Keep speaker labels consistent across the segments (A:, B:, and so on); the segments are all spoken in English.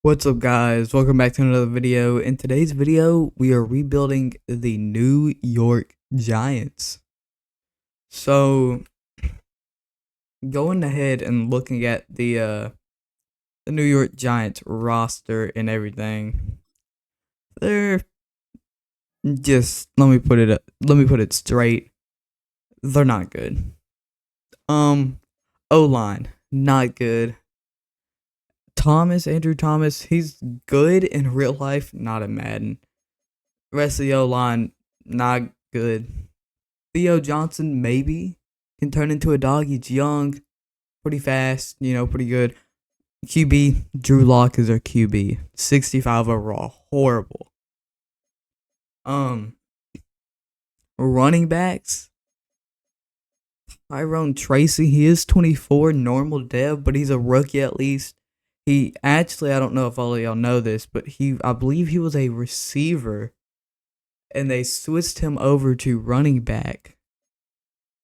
A: What's up, guys? Welcome back to another video. In today's video, we are rebuilding the New York Giants. So, going ahead and looking at the New York Giants roster and everything, they're just let me put it straight. They're not good. O-line, not good. Andrew Thomas, he's good in real life, not in Madden. Rest of the O-line, not good. Theo Johnson, maybe, can turn into a dog. He's young, pretty fast, pretty good. QB, Drew Lock is our QB. 65 overall. Horrible. Running backs, Tyrone Tracy, he is 24, normal dev, but he's a rookie at least. He actually, I don't know if all of y'all know this, but I believe he was a receiver, and they switched him over to running back.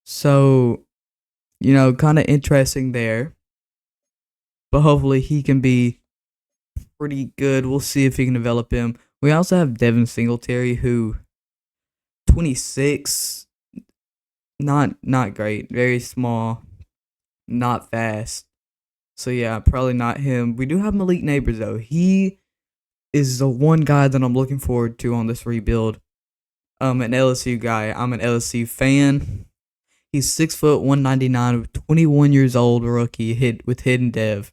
A: So, kind of interesting there. But hopefully he can be pretty good. We'll see if he can develop him. We also have Devin Singletary, who 26, not great, very small, not fast. So yeah, probably not him. We do have Malik Neighbors though. He is the one guy that I'm looking forward to on this rebuild. An LSU guy. I'm an LSU fan. He's 6 foot 199, 21 years old, rookie, with hidden dev,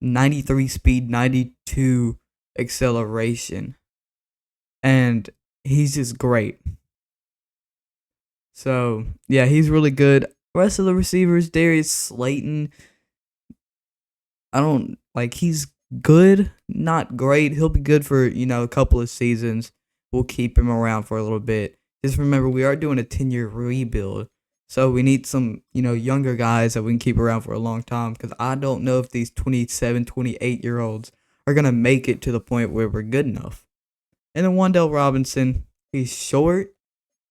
A: 93 speed, 92 acceleration, and he's just great. So yeah, he's really good. Rest of the receivers, Darius Slayton, he's good, not great. He'll be good for a couple of seasons. We'll keep him around for a little bit. Just remember, we are doing a 10-year rebuild. So we need some, younger guys that we can keep around for a long time, because I don't know if these 27, 28-year-olds are going to make it to the point where we're good enough. And then Wan'Dale Robinson, he's short,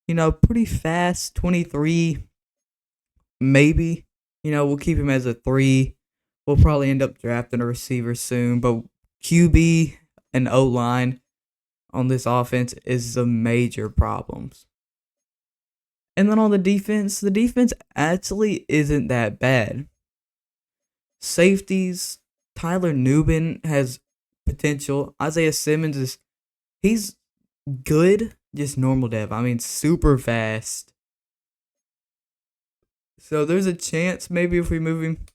A: pretty fast, 23, maybe. We'll keep him as a 3. We'll probably end up drafting a receiver soon, but QB and O-line on this offense is the major problems. And then on the defense actually isn't that bad. Safeties, Tyler Nubin has potential. Isaiah Simmons he's good, just normal dev. I mean, super fast. So there's a chance maybe if we move him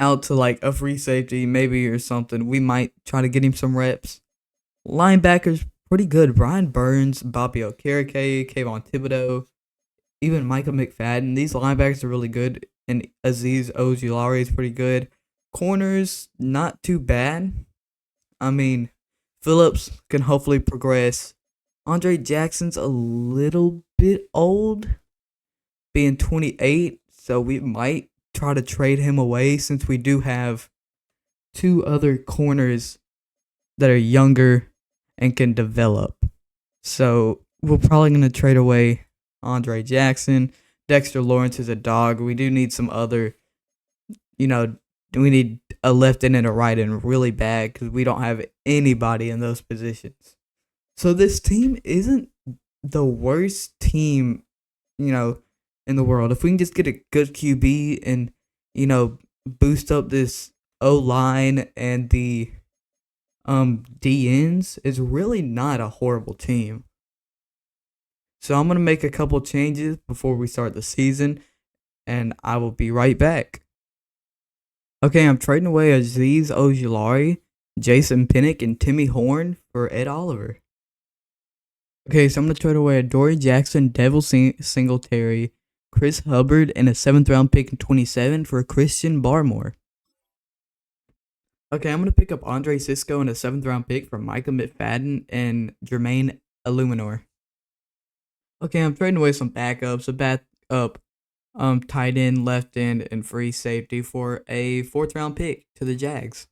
A: out to like a free safety, maybe, or something, we might try to get him some reps. Linebackers, pretty good. Brian Burns, Bobby Okereke, Kayvon Thibodeau, even Micah McFadden. These linebackers are really good, and Azeez Ojulari is pretty good. Corners, not too bad. I mean, Phillips can hopefully progress. Andre Jackson's a little bit old, being 28, so we might try to trade him away, since we do have 2 other corners that are younger and can develop. So we're probably going to trade away Andre Jackson. Dexter Lawrence is a dog. We do need some other, we need a left end and a right end really bad, because we don't have anybody in those positions. So this team isn't the worst team, in the world. If we can just get a good QB and, boost up this O-line and the DNs, it's really not a horrible team. So I'm going to make a couple changes before we start the season, and I will be right back. Okay, I'm trading away Azeez Ojulari, Jason Pinnock, and Timmy Horn for Ed Oliver. Okay, so I'm going to trade away Dory Jackson, Devil Singletary, Chris Hubbard, and a 7th round pick in 27 for Christian Barmore. Okay, I'm going to pick up Andre Cisco and a 7th round pick for Micah McFadden and Jermaine Illuminor. Okay, I'm trading away some backups, a backup tight end, left end, and free safety for a 4th round pick to the Jags.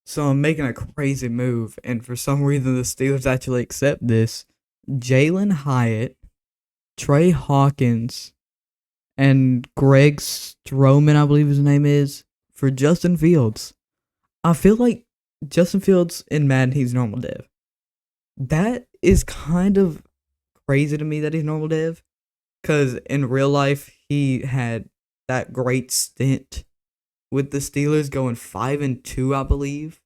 A: So I'm making a crazy move, and for some reason the Steelers actually accept this. Jalen Hyatt, Trey Hawkins, and Greg Stroman, I believe his name is, for Justin Fields. I feel like Justin Fields in Madden, he's normal dev. That is kind of crazy to me that he's normal dev. Because in real life, he had that great stint with the Steelers going 5-2, I believe.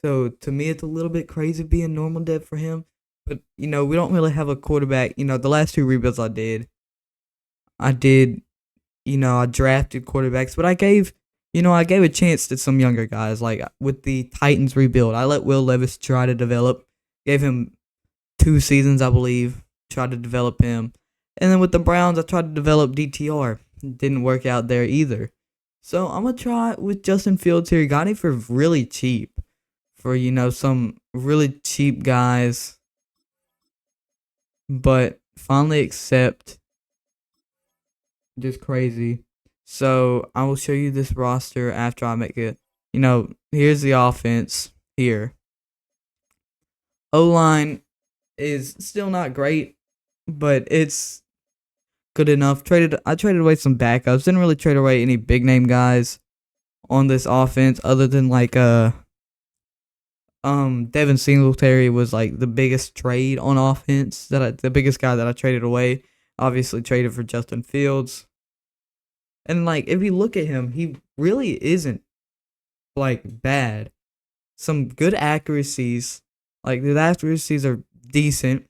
A: So to me, it's a little bit crazy being normal dev for him. But we don't really have a quarterback. The last two rebuilds I did. I drafted quarterbacks, but I gave a chance to some younger guys. Like with the Titans rebuild, I let Will Levis try to develop. Gave him 2 seasons, I believe. Tried to develop him, and then with the Browns, I tried to develop DTR. Didn't work out there either. So I'm gonna try with Justin Fields here. Got him for really cheap, for some really cheap guys, but finally accept just crazy. So I will show you this roster after I make it. Here's the offense here. O line is still not great, but it's good enough. I traded away some backups. Didn't really trade away any big name guys on this offense other than Devin Singletary was like the biggest trade on offense the biggest guy that I traded away. Obviously traded for Justin Fields. And like if you look at him, he really isn't like bad. Some good accuracies. Like the accuracies are decent.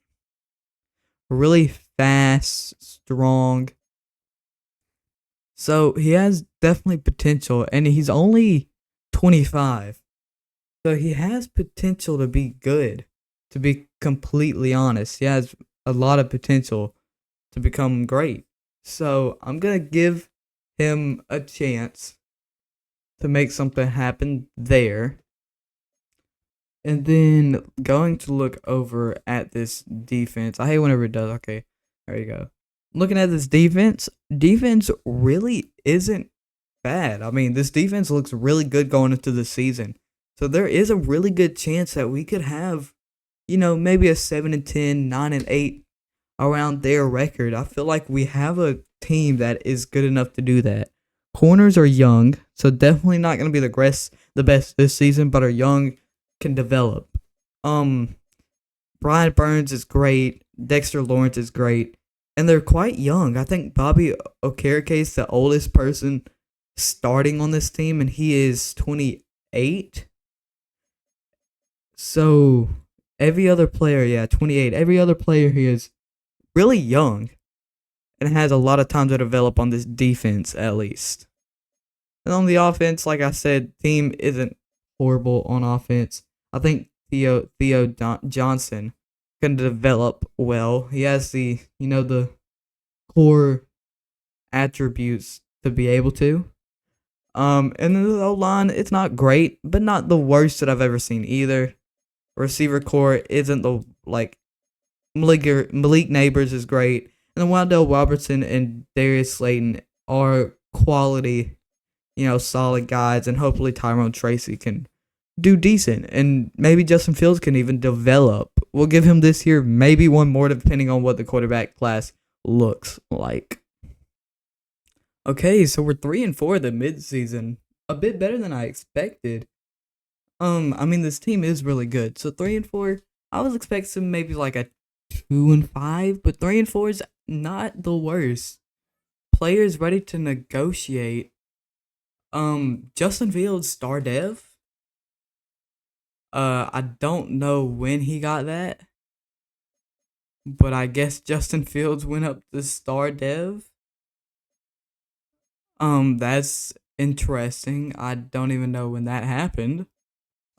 A: Really fast, strong. So he has definitely potential, and he's only 25. So he has potential to be good, to be completely honest. He has a lot of potential to become great. So I'm going to give him a chance to make something happen there. And then going to look over at this defense. I hate whenever it does. Okay, there you go. Looking at this defense really isn't bad. I mean, this defense looks really good going into the season. So there is a really good chance that we could have, maybe a 7-10, 9-8 around their record. I feel like we have a team that is good enough to do that. Corners are young, so definitely not going to be the best this season, but are young, can develop. Brian Burns is great. Dexter Lawrence is great. And they're quite young. I think Bobby Okereke is the oldest person starting on this team, and he is 28. So every other player, 28. Every other player here is really young and has a lot of time to develop on this defense, at least. And on the offense, like I said, team isn't horrible on offense. I think Theo Johnson can develop well. He has the core attributes to be able to. And then the O line, it's not great, but not the worst that I've ever seen either. Receiver core isn't the Malik Neighbors is great, and then Wandell Robertson and Darius Slayton are quality, solid guys, and hopefully Tyrone Tracy can do decent, and maybe Justin Fields can even develop. We'll give him this year, maybe one more, depending on what the quarterback class looks like. Okay, so we're 3-4 the midseason, a bit better than I expected. I mean, this team is really good. So 3-4, I was expecting maybe like a 2-5, but 3-4 is not the worst. Players ready to negotiate. Justin Fields, star dev. I don't know when he got that, but I guess Justin Fields went up to star dev. That's interesting. I don't even know when that happened.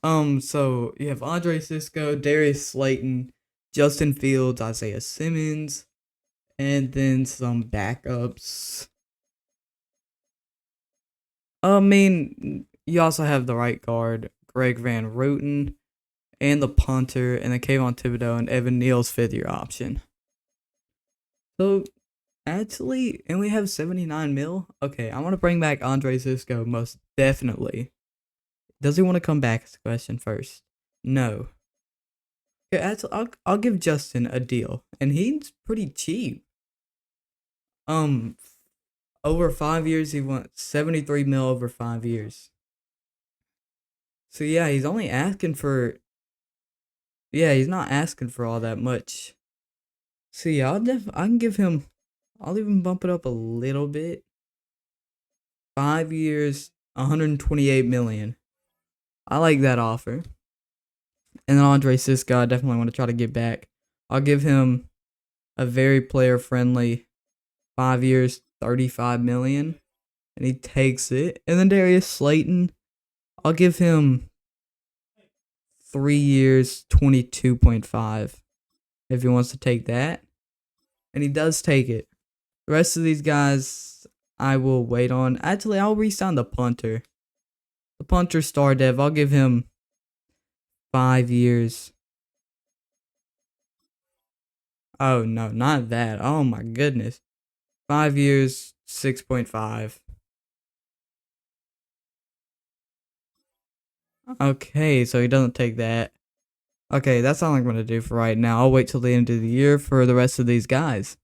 A: So you have Andre Cisco, Darius Slayton, Justin Fields, Isaiah Simmons, and then some backups. I mean, you also have the right guard, Greg Van Roten, and the punter, and then Kayvon Thibodeau and Evan Neal's 5th-year option. So, actually, and we have 79 mil? Okay, I want to bring back Andre Cisco, most definitely. Does he want to come back is the question first. No. Okay, I'll give Justin a deal, and he's pretty cheap. Over 5 years, he wants 73 mil over 5 years. So yeah, he's only asking for yeah, he's not asking for all that much. So yeah, I can give him I'll even bump it up a little bit. 5 years, 128 million. I like that offer. And then Andre Siska, I definitely want to try to get back. I'll give him a very player friendly 5 years, 35 million. And he takes it. And then Darius Slayton, I'll give him 3 years, 22.5 if he wants to take that. And he does take it. The rest of these guys, I will wait on. Actually, I'll re-sign the punter. The punter star dev, I'll give him 5 years. Oh, no, not that. Oh, my goodness. 5 years, 6.5. Okay, so he doesn't take that. Okay, that's all I'm going to do for right now. I'll wait till the end of the year for the rest of these guys.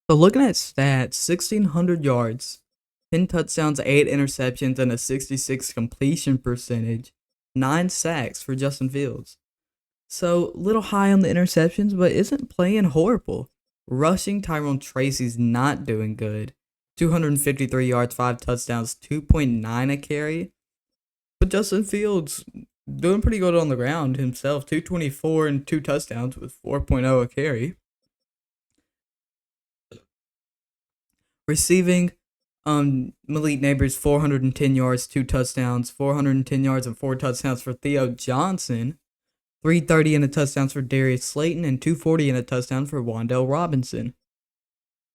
A: So looking at stats, 1,600 yards, 10 touchdowns, 8 interceptions, and a 66 completion percentage, 9 sacks for Justin Fields. So little high on the interceptions, but isn't playing horrible. Rushing, Tyrone Tracy's not doing good. 253 yards, 5 touchdowns, 2.9 a carry. But Justin Fields doing pretty good on the ground himself. 224 and 2 touchdowns with 4.0 a carry. Receiving, Malik Neighbors 410 yards, 2 touchdowns, 410 yards and 4 touchdowns for Theo Johnson. 330 and a touchdowns for Darius Slayton, and 240 and a touchdown for Wan'Dale Robinson.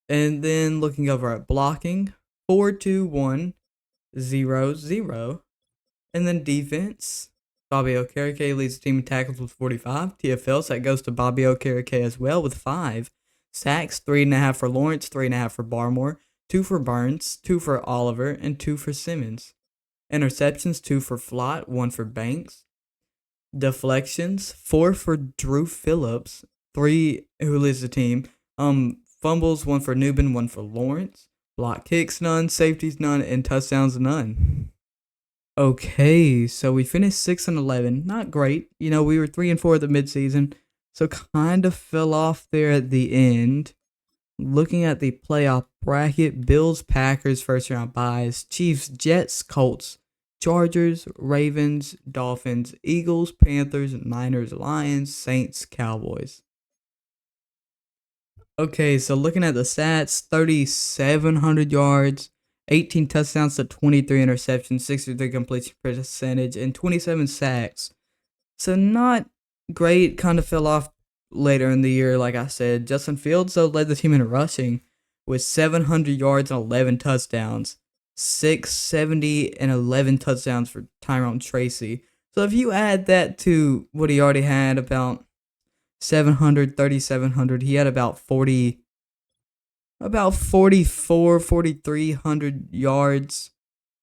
A: And then looking over at blocking, 4-2-1-0-0. And then defense, Bobby Okereke leads the team in tackles with 45. TFL, so that goes to Bobby Okereke as well with 5. Sacks, 3.5 for Lawrence, 3.5 for Barmore, 2 for Burns, 2 for Oliver, and 2 for Simmons. Interceptions, 2 for Flott, 1 for Banks. Deflections, 4 for Drew Phillips, 3 who leads the team. Fumbles, 1 for Newbin, 1 for Lawrence. Block kicks, none. Safeties, none. And touchdowns, none. Okay, so we finished 6-11. Not great. You know, we were 3-4 at the midseason, so kind of fell off there at the end. Looking at the playoff bracket, Bills, Packers, first round byes, Chiefs, Jets, Colts, Chargers, Ravens, Dolphins, Eagles, Panthers, Niners, Lions, Saints, Cowboys. Okay, so looking at the stats, 3,700 yards, 18 touchdowns to 23 interceptions, 63 completion percentage, and 27 sacks. So not great, kind of fell off later in the year, like I said. Justin Fields, though, led the team in rushing with 700 yards and 11 touchdowns. 670 and 11 touchdowns for Tyrone Tracy. So if you add that to what he already had, about 700, 3,700, he had about 4,300 yards.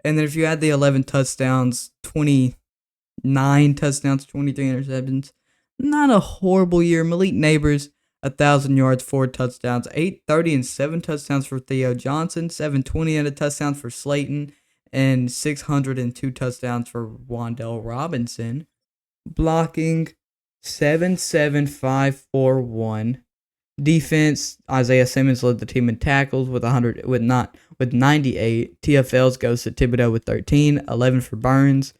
A: And then if you add the 11 touchdowns, 29 touchdowns, 23 interceptions. Not a horrible year. Malik Neighbors, 1,000 yards, 4 touchdowns, 830 and 7 touchdowns for Theo Johnson, 720 and a touchdown for Slayton, and 602 touchdowns for Wan'Dale Robinson. Blocking, 7-7-5-4-1. Defense, Isaiah Simmons led the team in tackles with 98. TFLs goes to Thibodeau with 13, 11 for Burns.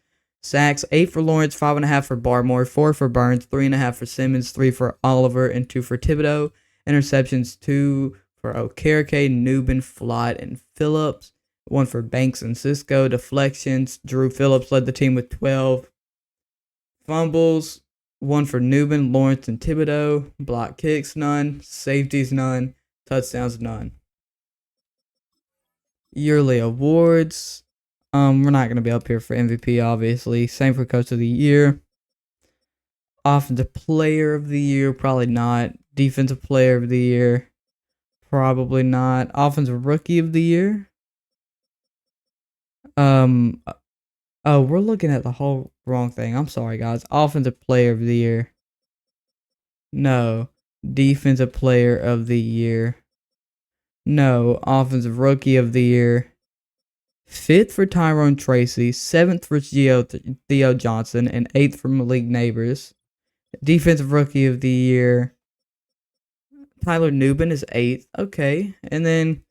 A: Sacks, 8 for Lawrence, 5.5 for Barmore, 4 for Burns, 3.5 for Simmons, 3 for Oliver, and 2 for Thibodeau. Interceptions, 2 for Okereke, Newbin, Flott, and Phillips. 1 for Banks and Cisco. Deflections, Drew Phillips led the team with 12. Fumbles, 1 for Newbin, Lawrence, and Thibodeau. Block kicks, none. Safeties, none. Touchdowns, none. Yearly awards. We're not going to be up here for MVP, obviously. Same for Coach of the Year. Offensive Player of the Year, probably not. Defensive Player of the Year, probably not. Offensive Rookie of the Year. Oh, we're looking at the whole wrong thing. I'm sorry, guys. Offensive Player of the Year. No. Defensive Player of the Year. No. Offensive Rookie of the Year. 5th for Tyrone Tracy, 7th for Theo Johnson, and 8th for Malik Neighbors. Defensive Rookie of the Year, Tyler Nubin is 8th. Okay. And then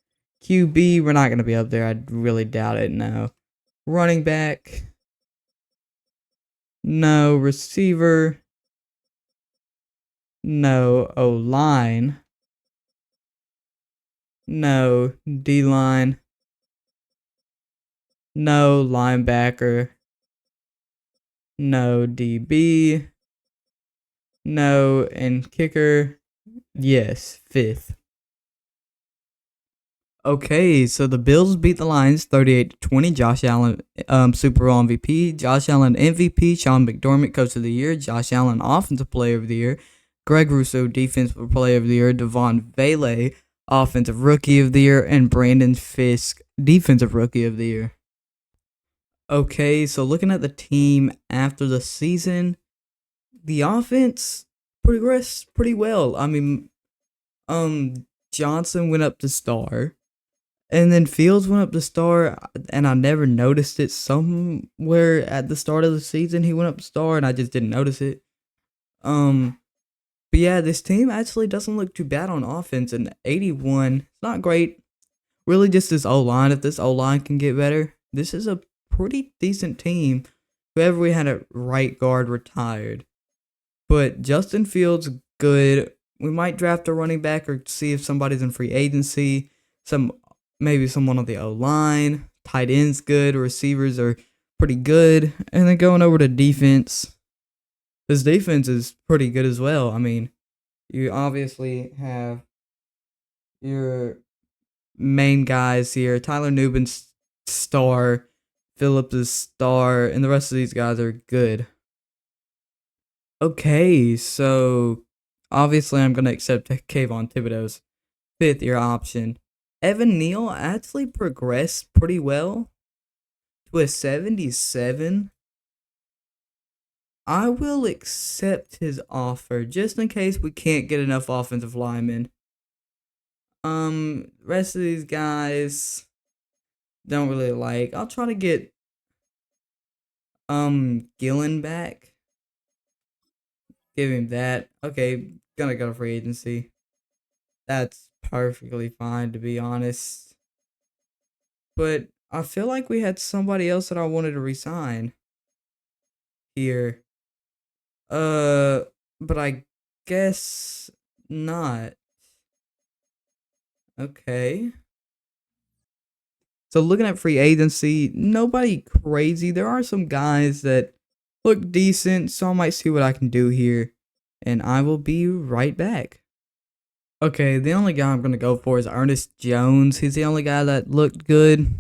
A: QB, we're not going to be up there. I really doubt it. No. Running back, no. Receiver, no. O-line, no. D-line, no. Linebacker, no. DB, no. And kicker, yes, 5th. Okay, so the Bills beat the Lions 38-20. Josh Allen, Super Bowl MVP. Josh Allen MVP. Sean McDermott, Coach of the Year. Josh Allen, Offensive Player of the Year. Greg Rousseau, Defensive Player of the Year. Devon Vele, Offensive Rookie of the Year. And Brandon Fisk, Defensive Rookie of the Year. Okay, so looking at the team after the season, the offense progressed pretty well. I mean, Johnson went up to star. And then Fields went up to star, and I never noticed it. Somewhere at the start of the season, he went up to star, and I just didn't notice it. But yeah, this team actually doesn't look too bad on offense. And 81, it's not great. Really, just this O-line. If this O-line can get better, this is a pretty decent team. Whoever we had at right guard retired. But Justin Fields, good. We might draft a running back or see if somebody's in free agency. Maybe someone on the O-line. Tight ends good. Receivers are pretty good. And then going over to defense. This defense is pretty good as well. I mean, you obviously have your main guys here. Tyler Nubin's star. Phillips is star. And the rest of these guys are good. Okay, so obviously I'm going to accept Kayvon Thibodeau's 5th-year option. Evan Neal actually progressed pretty well to a 77. I will accept his offer just in case we can't get enough offensive linemen. Rest of these guys don't really like. I'll try to get Gillen back. Give him that. Okay, gonna go to free agency. That's perfectly fine, to be honest. But I feel like we had somebody else that I wanted to resign here. But I guess not. Okay. So looking at free agency, nobody crazy. There are some guys that look decent, so I might see what I can do here. And I will be right back. Okay, the only guy I'm going to go for is Ernest Jones. He's the only guy that looked good.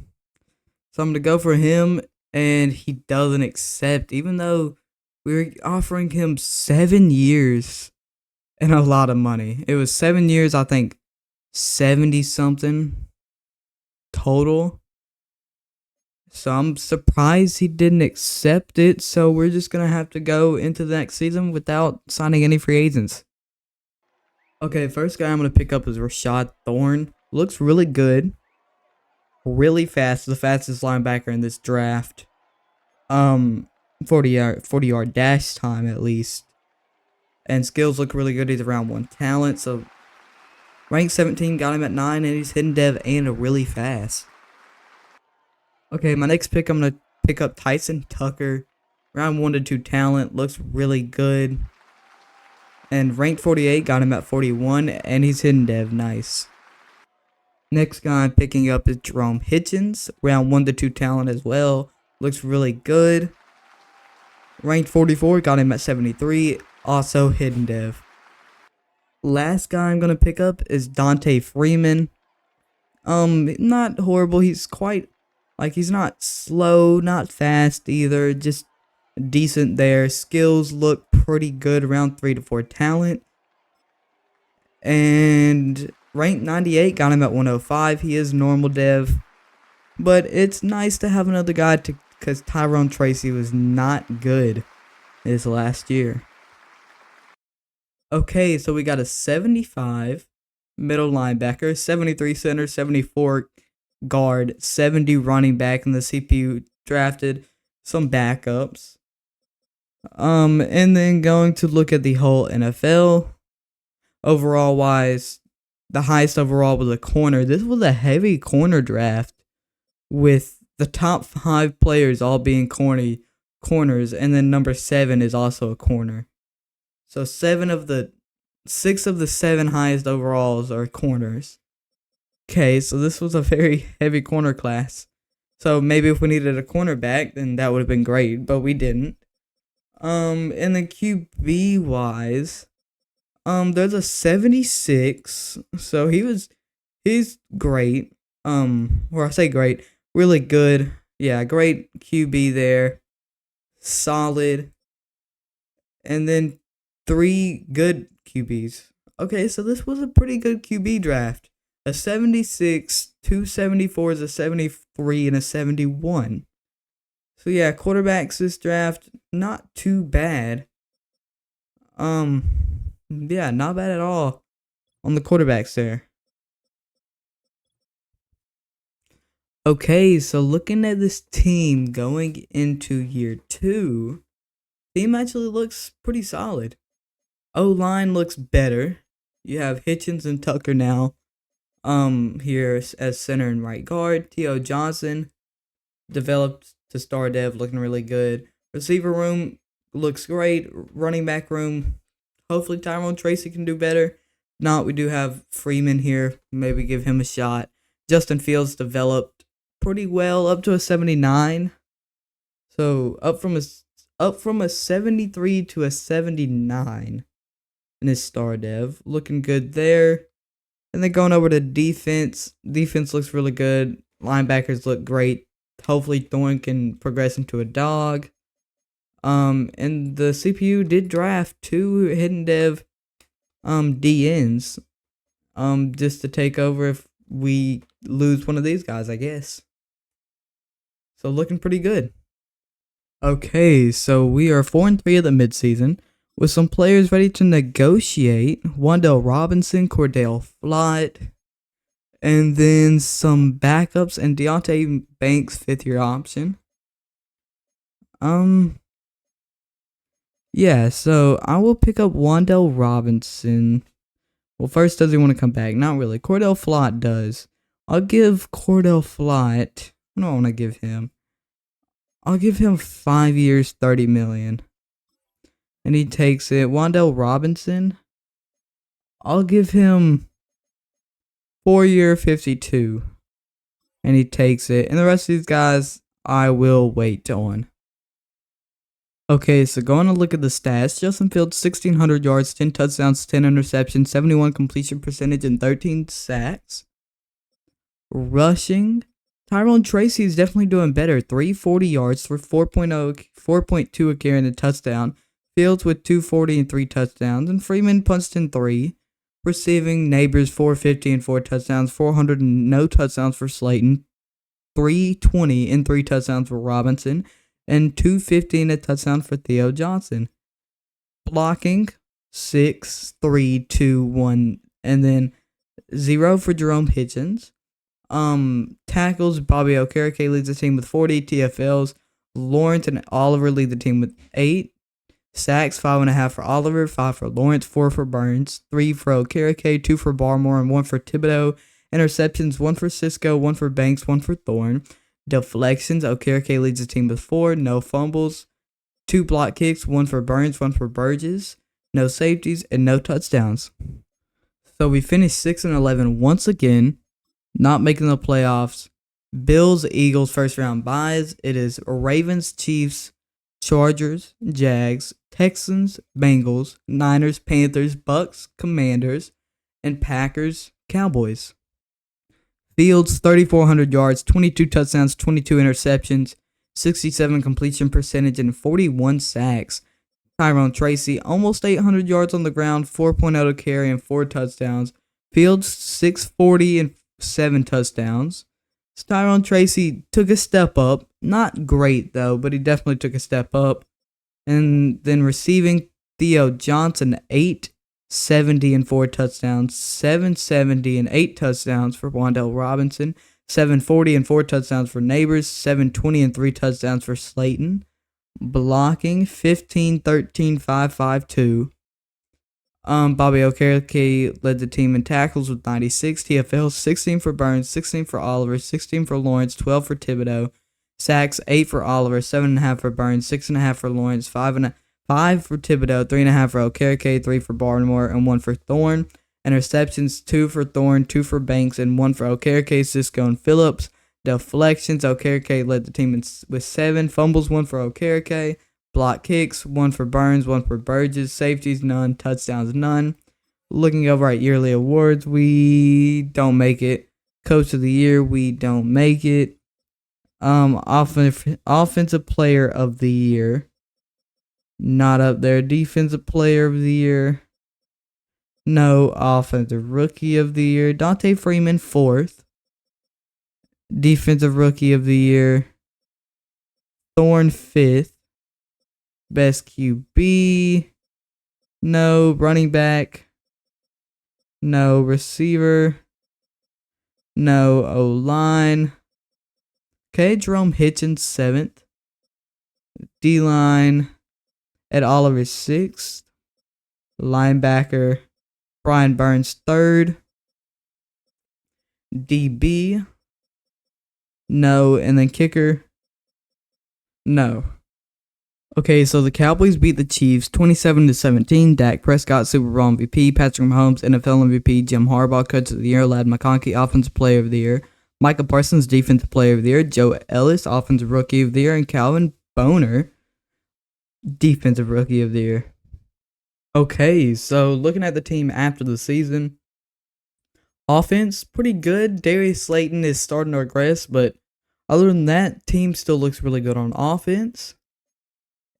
A: So I'm going to go for him, and he doesn't accept, even though we were offering him 7 years and a lot of money. It was 7 years, I think, 70-something total. So I'm surprised he didn't accept it. So we're just going to have to go into the next season without signing any free agents. Okay, first guy I'm going to pick up is Rashad Thorne. Looks really good. Really fast. The fastest linebacker in this draft. 40-yard dash time at least. And skills look really good. He's around 1 talent. So ranked 17, got him at 9, and he's hidden dev and really fast. Okay, my next pick, I'm going to pick up Tyson Tucker. Round 1 to 2 talent. Looks really good. And ranked 48, got him at 41, and he's hidden dev. Nice. Next guy I'm picking up is Jerome Hitchens. Round 1 to 2 talent as well. Looks really good. Ranked 44, got him at 73. Also hidden dev. Last guy I'm going to pick up is Dante Freeman. Not horrible. He's quite, he's not slow, not fast either. Just decent there. Skills look pretty good. Around 3 to 4 talent. And ranked 98, got him at 105. He is normal dev. But it's nice to have another guy because Tyrone Tracy was not good this last year. Okay, so we got a 75 middle linebacker, 73 center, 74 guard, 70 running back, and the CPU drafted some backups. And then going to look at the whole NFL overall wise, the highest overall was a corner. This was a heavy corner draft with the top 5 players all being corners, and then number 7 is also a corner. So 6 of the 7 highest overalls are corners. Okay, so this was a very heavy corner class. So maybe if we needed a cornerback, then that would have been great, but we didn't. And then QB wise, there's a 76. So he's great. Or I say great, really good. Yeah, great QB there. Solid. And then 3 good QBs. Okay, so this was a pretty good QB draft. A 76, 2 74s, a 73, and a 71. So yeah, quarterbacks this draft, not too bad. Yeah, not bad at all on the quarterbacks there. Okay, so looking at this team going into year 2, team actually looks pretty solid. O-line looks better. You have Hitchens and Tucker now. Here as center and right guard. T.O. Johnson developed to star dev, looking really good. Receiver room looks great. Running back room, hopefully Tyrone Tracy can do better. Not, we do have Freeman here. Maybe give him a shot. Justin Fields developed pretty well, up to a 79. So up from a 73 to a 79 in his star dev, looking good there. And then going over to defense. Defense looks really good. Linebackers look great. Hopefully Thorne can progress into a dog. And the CPU did draft 2 hidden dev DNs. Just to take over if we lose one of these guys, I guess. So looking pretty good. Okay, so we are 4-3 of the midseason, with some players ready to negotiate. Wan'Dale Robinson, Cordell Flott, and then some backups and Deontay Banks 5th-year option. Yeah, so I will pick up Wan'Dale Robinson. Well, first, does he want to come back? Not really. Cordell Flott does. I'll give Cordell Flott. What do I want to give him? I'll give him 5 years, $30 million. And he takes it. Wan'Dale Robinson, I'll give him 4-year, 52. And he takes it. And the rest of these guys, I will wait on. Okay, so going to look at the stats. Justin Fields, 1,600 yards, 10 touchdowns, 10 interceptions, 71 completion percentage, and 13 sacks. Rushing, Tyrone Tracy is definitely doing better. 340 yards for 4.2 a carry and a touchdown. Fields with 240 and 3 touchdowns. And Freeman punched in 3. Receiving, Neighbors 450 and 4 touchdowns. 400 and no touchdowns for Slayton. 320 and 3 touchdowns for Robinson. And 250 and a touchdown for Theo Johnson. Blocking, 6, 3, 2, 1. And then 0 for Jerome Hitchens. Tackles, Bobby Okereke leads the team with 40 TFLs. Lawrence and Oliver lead the team with 8. Sacks, 5.5 for Oliver, 5 for Lawrence, 4 for Burns, 3 for Okereke, 2 for Barmore, and 1 for Thibodeau. Interceptions, 1 for Cisco, 1 for Banks, 1 for Thorne. Deflections, Okereke leads the team with 4. No fumbles, 2 block kicks, 1 for Burns, 1 for Burgess. No safeties, and no touchdowns. So we finished 6-11 once again. Not making the playoffs. Bills, Eagles, first round buys. It is Ravens, Chiefs, Chargers, Jags, Texans, Bengals, Niners, Panthers, Bucks, Commanders, and Packers, Cowboys. Fields, 3,400 yards, 22 touchdowns, 22 interceptions, 67 completion percentage, and 41 sacks. Tyrone Tracy, almost 800 yards on the ground, 4.0 to carry, and 4 touchdowns. Fields, 640 and 7 touchdowns. Tyrone Tracy took a step up. Not great, though, but he definitely took a step up. And then receiving, Theo Johnson, 870 and 4 touchdowns. 770 and 8 touchdowns for Wan'Dale Robinson. 740 and 4 touchdowns for Neighbors, 720 and 3 touchdowns for Slayton. Blocking 15, 13, 5, 5, 2. Bobby Okereke led the team in tackles with 96. TFL 16 for Burns, 16 for Oliver, 16 for Lawrence, 12 for Thibodeau. Sacks 8 for Oliver, 7.5 for Burns, 6.5 for Lawrence, 5 for Thibodeau, 3.5 for Okereke, 3 for Barmore, and 1 for Thorne. Interceptions 2 for Thorne, 2 for Banks, and 1 for Okereke, Cisco, and Phillips. Deflections, Okereke led the team with 7. Fumbles 1 for Okereke. Block kicks, 1 for Burns, 1 for Burgess. Safeties, none. Touchdowns, none. Looking over at yearly awards, we don't make it. Coach of the year, we don't make it. Offensive player of the year, not up there. Defensive player of the year, no. Offensive rookie of the year, Dante Freeman 4th. Defensive rookie of the year, Thorne 5th. Best QB, no. Running back, no. Receiver, no. O-line, okay. Jerome Hitchens 7th. D-line, Ed Oliver 6th. Linebacker, Brian Burns 3rd. DB, no. And then kicker, no. Okay, so the Cowboys beat the Chiefs 27-17. Dak Prescott, Super Bowl MVP. Patrick Mahomes, NFL MVP. Jim Harbaugh, Coach of the Year. Ladd McConkey, Offensive Player of the Year. Micah Parsons, Defensive Player of the Year. Joe Ellis, Offensive Rookie of the Year. And Calvin Boner, Defensive Rookie of the Year. Okay, so looking at the team after the season, offense, pretty good. Darius Slayton is starting to regress, but other than that, team still looks really good on offense.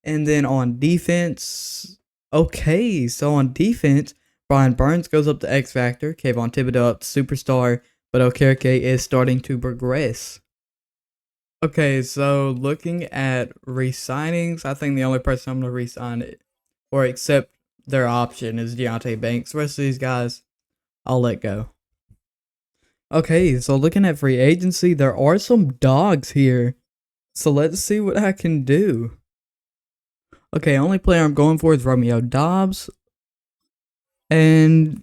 A: And then on defense, okay, so on defense, Brian Burns goes up to X Factor, Kayvon Thibodeau up to Superstar, but Okereke is starting to progress. Okay, so looking at re-signings, I think the only person I'm going to re-sign it or accept their option is Deontay Banks. The rest of these guys, I'll let go. Okay, so looking at free agency, there are some dogs here. So let's see what I can do. Okay, only player I'm going for is Romeo Doubs. And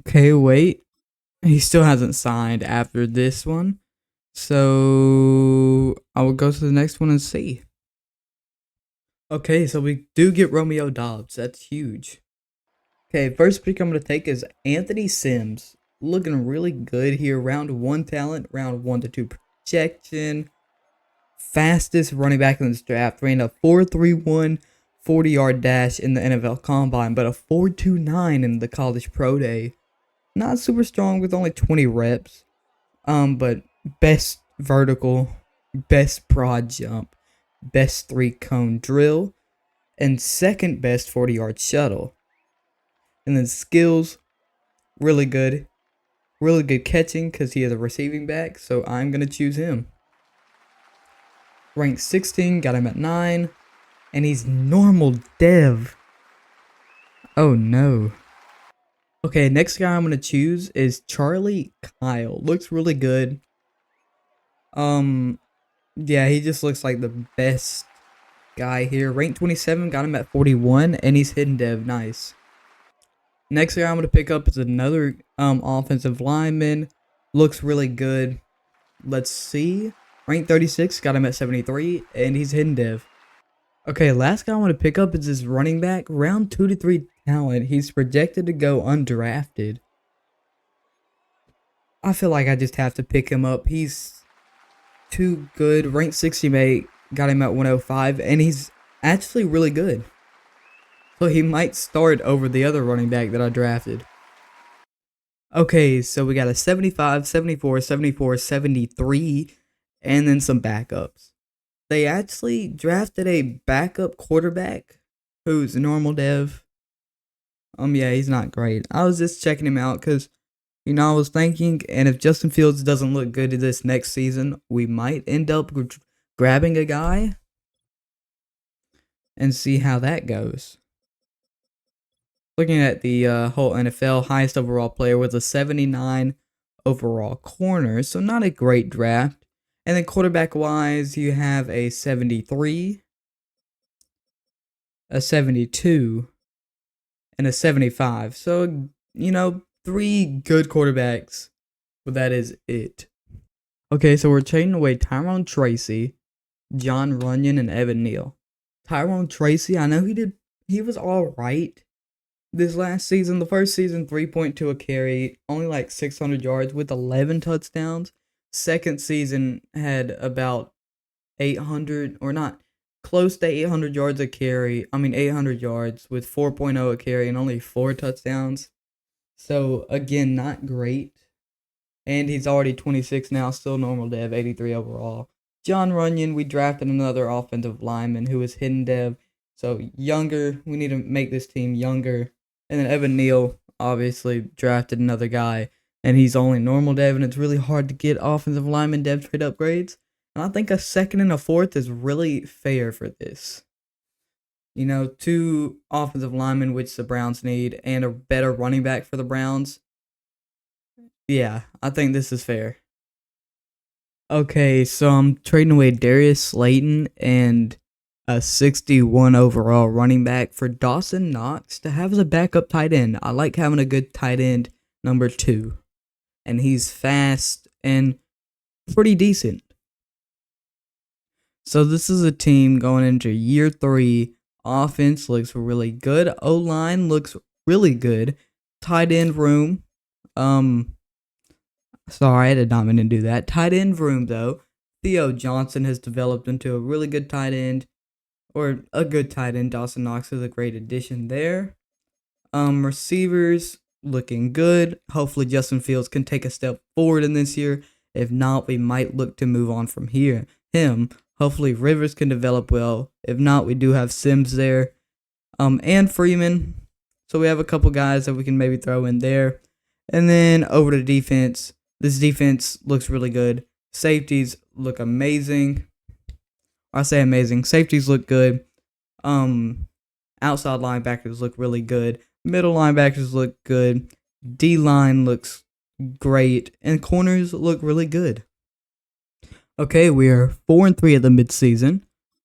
A: okay, wait. He still hasn't signed after this one. So I will go to the next one and see. Okay, so we do get Romeo Doubs. That's huge. Okay, first pick I'm going to take is Anthony Sims. Looking really good here. Round 1 talent, round 1 to 2 projection. Fastest running back in this draft. Ran a 4.31 40-yard dash in the NFL Combine, but a 4.29 in the College Pro Day. Not super strong with only 20 reps. But best vertical, best broad jump, best 3-cone drill, and second best 40-yard shuttle. And then skills, really good. Really good catching because he is a receiving back, so I'm going to choose him. Ranked 16, got him at 9, and he's normal dev. Oh no. Okay, next guy I'm going to choose is Charlie Kyle. Looks really good. Yeah, he just looks like the best guy here. Ranked 27, got him at 41, and he's hidden dev. Nice. Next guy I'm going to pick up is another offensive lineman. Looks really good. Let's see. Ranked 36, got him at 73, and he's hidden dev. Okay, last guy I want to pick up is this running back. Round 2 to 3 talent. He's projected to go undrafted. I feel like I just have to pick him up. He's too good. Ranked 68, got him at 105, and he's actually really good. So he might start over the other running back that I drafted. Okay, so we got a 75, 74, 74, 73, and then some backups. They actually drafted a backup quarterback who's normal dev. Yeah, he's not great. I was just checking him out because, I was thinking, and if Justin Fields doesn't look good this next season, we might end up grabbing a guy and see how that goes. Looking at the whole NFL, highest overall player was a 79 overall corner, so not a great draft. And then quarterback wise, you have a 73, a 72, and a 75. So, three good quarterbacks, but that is it. Okay, so we're trading away Tyrone Tracy, John Runyon, and Evan Neal. Tyrone Tracy, I know he was all right this last season. The first season, 3.2 a carry, only like 600 yards with 11 touchdowns. Second season had about 800, or not, close to 800 yards a carry. 800 yards with 4.0 a carry and only 4 touchdowns. So, again, not great. And he's already 26 now, still normal dev, 83 overall. John Runyon, we drafted another offensive lineman who was hidden dev. So, younger. We need to make this team younger. And then Evan Neal, obviously, drafted another guy. And he's only normal dev, and it's really hard to get offensive lineman dev trade upgrades. And I think a second and a fourth is really fair for this. 2 offensive linemen, which the Browns need, and a better running back for the Browns. Yeah, I think this is fair. Okay, so I'm trading away Darius Slayton and a 61 overall running back for Dawson Knox to have as a backup tight end. I like having a good tight end, number 2. And he's fast and pretty decent. So this is a team going into year 3. Offense looks really good. O-line looks really good. Tight end room. Sorry, I did not mean to do that. Tight end room, though. Theo Johnson has developed into a really good tight end. Or a good tight end. Dawson Knox is a great addition there. Receivers looking good. Hopefully Justin Fields can take a step forward in this year. If not, we might look to move on from him. Hopefully Rivers can develop well. If not, we do have Sims there. And Freeman. So we have a couple guys that we can maybe throw in there. And then over to defense. This defense looks really good. Safeties look amazing. I say amazing. Safeties look good. Outside linebackers look really good. Middle linebackers look good. D-line looks great. And corners look really good. Okay, we are 4-3 at the midseason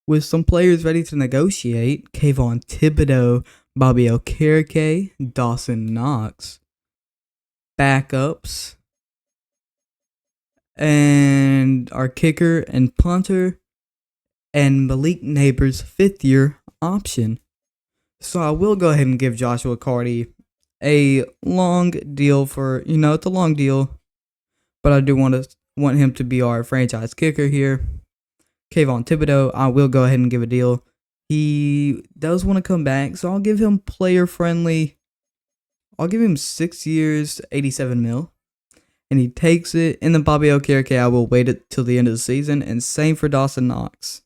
A: with some players ready to negotiate. Kayvon Thibodeau, Bobby Okereke, Dawson Knox. Backups. And our kicker and punter. And Malik Neighbors' 5th-year option. So I will go ahead and give Joshua Carty a long deal for, it's a long deal. But I do want him to be our franchise kicker here. Kayvon Thibodeau, I will go ahead and give a deal. He does want to come back, so I'll give him player-friendly. I'll give him 6 years, 87 mil. And he takes it. And then Bobby Okereke, I will wait it till the end of the season. And same for Dawson Knox.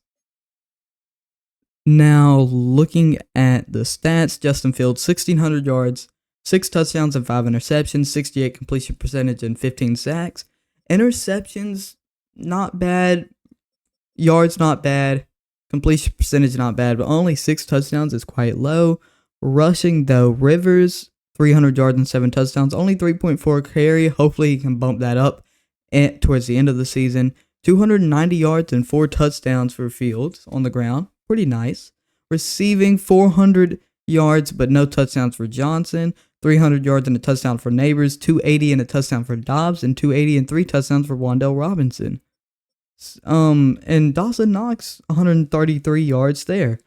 A: Now, looking at the stats, Justin Fields, 1,600 yards, 6 touchdowns and 5 interceptions, 68 completion percentage and 15 sacks. Interceptions, not bad. Yards, not bad. Completion percentage, not bad. But only 6 touchdowns is quite low. Rushing, though, Rivers, 300 yards and 7 touchdowns, only 3.4 carry. Hopefully he can bump that up towards the end of the season. 290 yards and 4 touchdowns for Fields on the ground. Pretty nice. Receiving, 400 yards but no touchdowns for Johnson. 300 yards and a touchdown for Neighbors. 280 and a touchdown for Dobbs. And 280 and 3 touchdowns for Wan'Dale Robinson. And Dawson Knox, 133 yards there.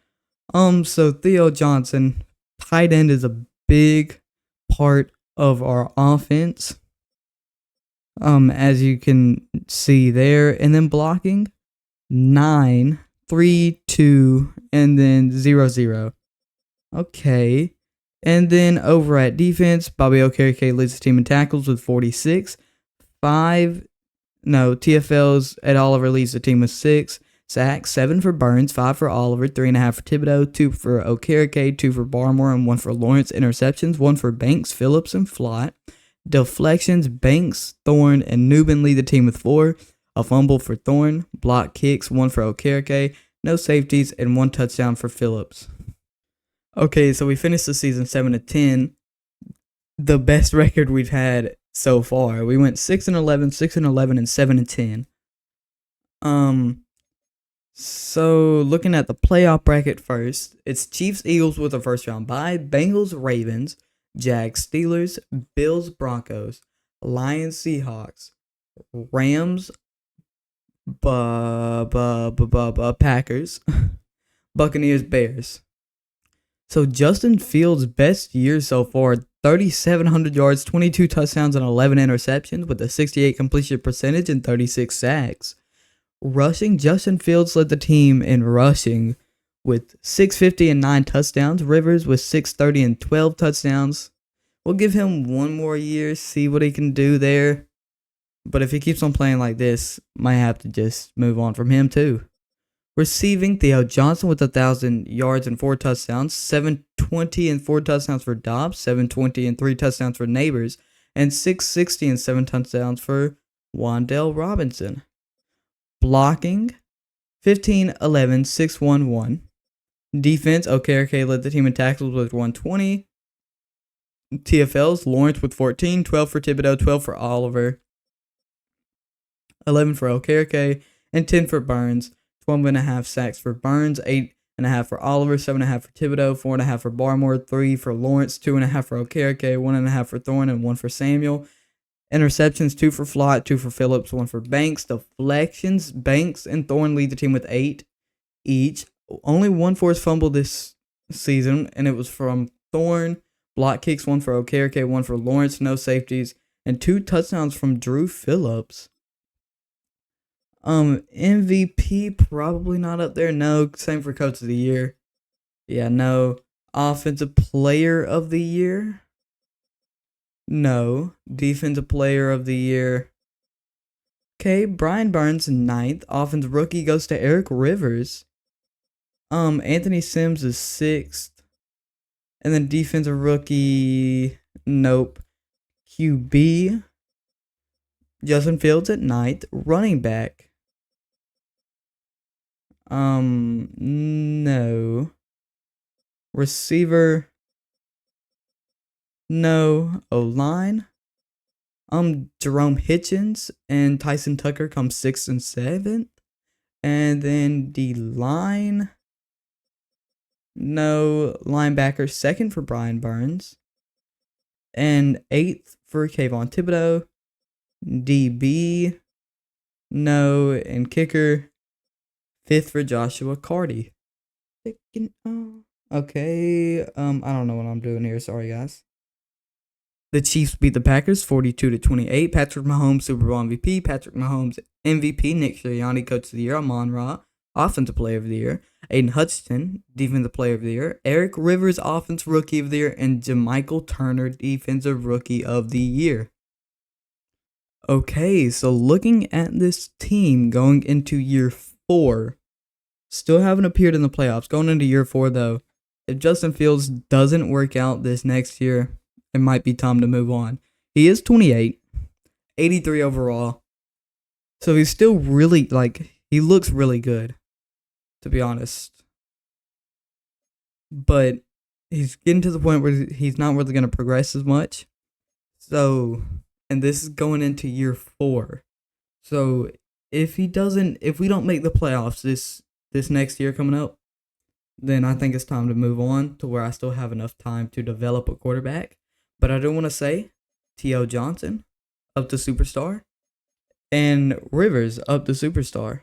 A: So Theo Johnson, tight end, is a big part of our offense, as you can see there. And then blocking, 9, 3, 2, and then 0, 0. Okay. And then over at defense, Bobby Okereke leads the team in tackles with 46. TFLs at Oliver leads the team with 6. Sacks, 7 for Burns, 5 for Oliver, 3.5 for Thibodeau, 2 for Okereke, 2 for Barmore, and 1 for Lawrence. Interceptions, 1 for Banks, Phillips, and Flott. Deflections, Banks, Thorne, and Newman lead the team with 4. A fumble for Thorne. Block kicks, 1 for Okereke. No safeties, and 1 touchdown for Phillips. Okay, so we finished the season 7-10. The best record we've had so far. We went 6-11, 6-11, and 7-10. Um, so looking at the playoff bracket first, it's Chiefs Eagles with a first round bye, Bengals Ravens, Jags Steelers, Bills Broncos, Lions Seahawks, Rams Packers, Buccaneers Bears. So Justin Fields' best year so far, 3,700 yards, 22 touchdowns, and 11 interceptions with a 68 completion percentage and 36 sacks. Rushing, Justin Fields led the team in rushing with 650 and 9 touchdowns. Rivers with 630 and 12 touchdowns. We'll give him one more year, see what he can do there. But if he keeps on playing like this, might have to just move on from him too. Receiving, Theo Johnson with 1,000 yards and 4 touchdowns, 720 and 4 touchdowns for Dobbs, 720 and 3 touchdowns for Neighbors, and 660 and 7 touchdowns for Wan'Dale Robinson. Blocking, 15, 11, 6, 1, 1. Defense, OKRK led the team in tackles with 120. TFLs, Lawrence with 14, 12 for Thibodeau, 12 for Oliver, 11 for OKRK, and 10 for Burns. 12.5 sacks for Burns, 8.5 for Oliver, 7.5 for Thibodeau, 4.5 for Barmore, 3 for Lawrence, 2.5 for OKRK, 1.5 for Thorne, and 1 for Samuel. Interceptions, 2 for Flott, 2 for Phillips, 1 for Banks. Deflections, Banks and Thorne lead the team with 8 each. Only one forced fumble this season, and it was from Thorne. Block kicks, 1 for OKRK, 1 for Lawrence, no safeties, and 2 touchdowns from Drew Phillips. MVP probably not up there. No. Same for Coach of the Year. Yeah, no. Offensive Player of the Year. No. Defensive Player of the Year. Okay, Brian Burns 9th. Offensive Rookie goes to Eric Rivers. Anthony Sims is 6th. And then Defensive Rookie, nope. QB, Justin Fields at 9th. Running back, no. Receiver, no. O-line, Jerome Hitchens and Tyson Tucker come 6th and 7th. And then D-line, no. Linebacker, 2nd for Brian Burns. And 8th for Kayvon Thibodeau. DB, no. And kicker, 5th for Joshua Carty. Okay, I don't know what I'm doing here. Sorry, guys. The Chiefs beat the Packers 42-28. Patrick Mahomes, Super Bowl MVP. Patrick Mahomes, MVP. Nick Sirianni, Coach of the Year. Amon-Ra, Offensive Player of the Year. Aiden Hutchinson, Defensive Player of the Year. Eric Rivers, Offensive Rookie of the Year. And Jamichael Turner, Defensive Rookie of the Year. Okay, so looking at this team going into year 4, still haven't appeared in the playoffs. Going into year 4, though, if Justin Fields doesn't work out this next year, it might be time to move on. He is 28, 83 overall. So he's still really, he looks really good, to be honest. But he's getting to the point where he's not really going to progress as much. So, and this is going into year 4. So if we don't make the playoffs this next year coming up, then I think it's time to move on to where I still have enough time to develop a quarterback. But I do want to say T.O. Johnson up to superstar and Rivers up to superstar.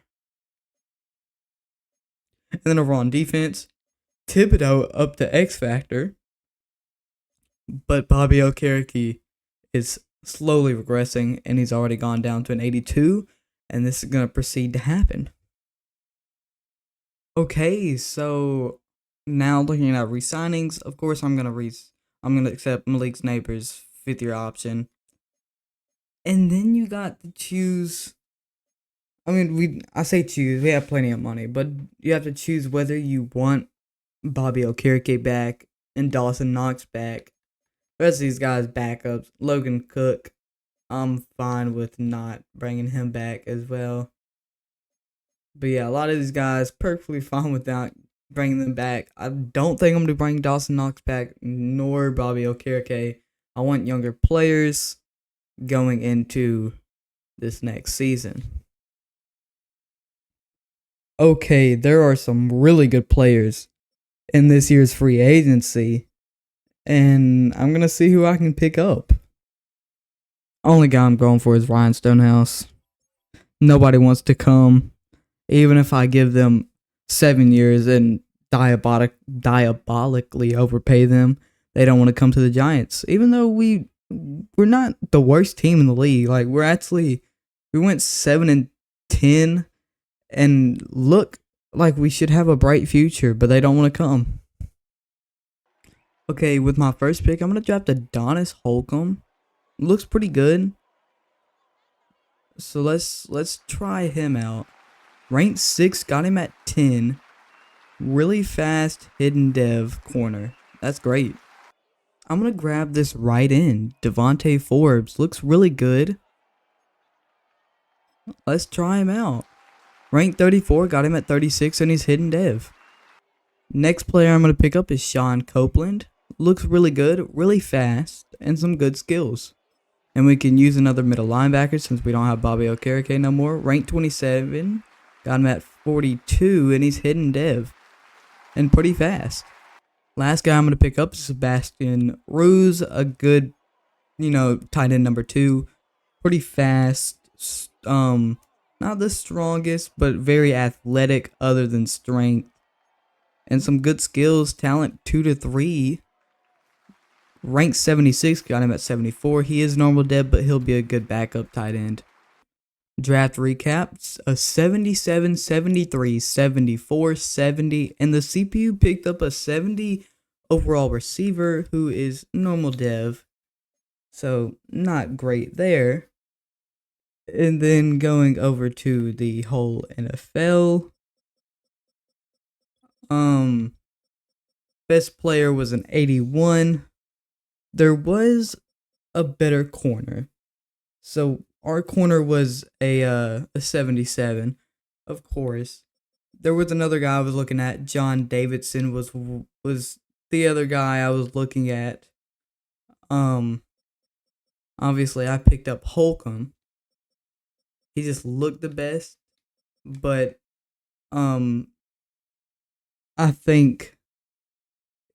A: And then over on defense, Thibodeau up to X Factor. But Bobby Okereke is slowly regressing, and he's already gone down to an 82, and this is going to proceed to happen. Okay, so now looking at re-signings, of course I'm going to accept Malik's Neighbors' 5th-year option. And then you got to choose. I say choose. We have plenty of money, but you have to choose whether you want Bobby Okereke back and Dawson Knox back. The rest of these guys backups. Logan Cook, I'm fine with not bringing him back as well. But yeah, a lot of these guys perfectly fine without bringing them back. I don't think I'm going to bring Dawson Knox back, nor Bobby Okereke. I want younger players. going into this next season. Okay, there are some really good players in this year's free agency, and I'm going to see who I can pick up. Only guy I'm going for is Ryan Stonehouse. Nobody wants to come, even if I give them 7 years and diabolically overpay them. They don't want to come to the Giants, even though we're not the worst team in the league. Like we went 7-10, and look like we should have a bright future, but they don't want to come. Okay, with my first pick, I'm gonna draft Adonis Holcomb. Looks pretty good. So let's try him out. Ranked 6, got him at 10. Really fast hidden dev corner. That's great. I'm gonna grab this right end. Devontae Forbes looks really good. Let's try him out. Ranked 34, got him at 36, and he's hidden dev. Next player I'm gonna pick up is Sean Copeland. Looks really good, really fast, and some good skills. And we can use another middle linebacker since we don't have Bobby Okereke no more. Ranked 27, got him at 42, and he's hidden dev. And pretty fast. Last guy I'm going to pick up is Sebastian Ruse, a good, tight end number 2. Pretty fast. Not the strongest, but very athletic other than strength. And some good skills, talent 2 to 3. Ranked 76, got him at 74. He is normal dev, but he'll be a good backup tight end. Draft recaps: a 77, 73, 74, 70, and the CPU picked up a 70 overall receiver who is normal dev, so not great there. And then going over to the whole NFL, best player was an 81. There was a better corner, so our corner was a 77, of course. There was another guy I was looking at. John Davidson was the other guy I was looking at. Obviously I picked up Holcomb. He just looked the best, but I think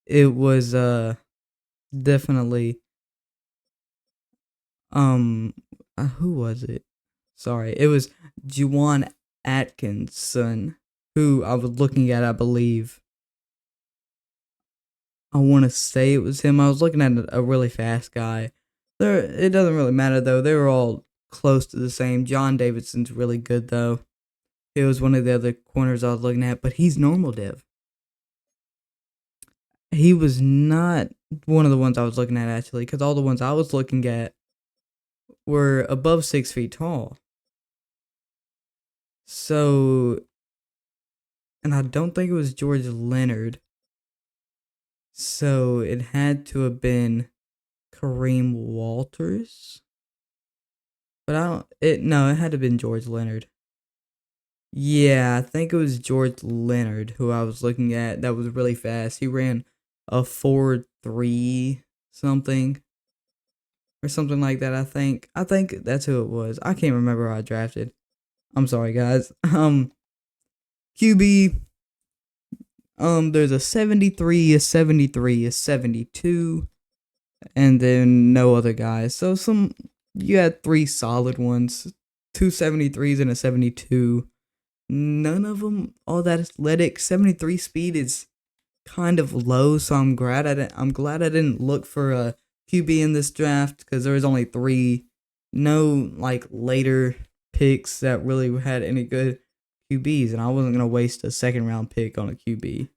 A: it was definitely who was it? Sorry, it was Juwan Atkinson, who I was looking at, I believe. I want to say it was him. I was looking at a really fast guy. It doesn't really matter, though. They were all close to the same. John Davidson's really good, though. He was one of the other corners I was looking at, but he's normal dev. He was not one of the ones I was looking at, actually, because all the ones I was looking at were above 6 feet tall. So, and I don't think it was George Leonard. So it had to have been Kareem Walters. But it had to have been George Leonard. Yeah, I think it was George Leonard who I was looking at. That was really fast. He ran a 4.3 something. Or something like that, I think. I think that's who it was. I can't remember who I drafted. I'm sorry, guys. QB. There's a 73, a 73, a 72, and then no other guys. So you had 3 solid ones, 2 73s and a 72. None of them all that athletic. 73 speed is kind of low, so I'm glad I didn't look for a QB in this draft because there was only 3. No later picks that really had any good QBs, and I wasn't gonna waste a 2nd round pick on a QB.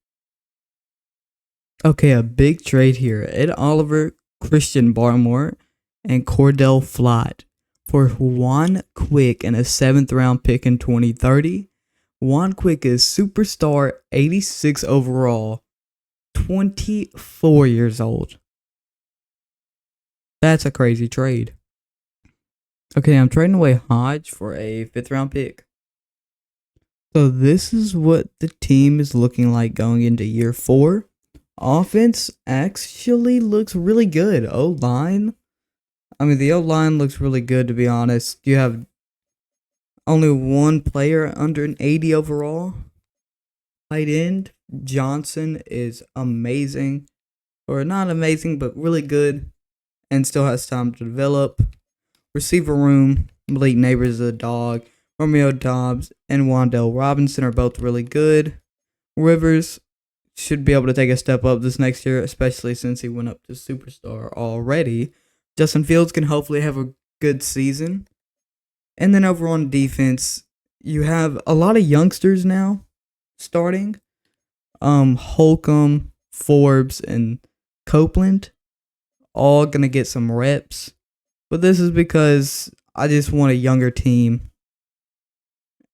A: Okay, a big trade here. Ed Oliver, Christian Barmore, and Cordell Flott for Juan Quick and a 7th round pick in 2030. Juan Quick is superstar, 86 overall, 24 years old. That's a crazy trade. Okay, I'm trading away Hodge for a 5th round pick. So this is what the team is looking like going into year 4. Offense actually looks really good. O-line, I mean, the O line looks really good, to be honest. You have only one player under an 80 overall. Tight end, Johnson is amazing. Or not amazing, but really good. And still has time to develop. Receiver room, Malik Neighbors is a dog. Romeo Dobbs and Wandell Robinson are both really good. Rivers should be able to take a step up this next year, especially since he went up to superstar already. Justin Fields can hopefully have a good season. And then over on defense, you have a lot of youngsters now starting. Holcomb, Forbes, and Copeland all gonna get some reps. But this is because I just want a younger team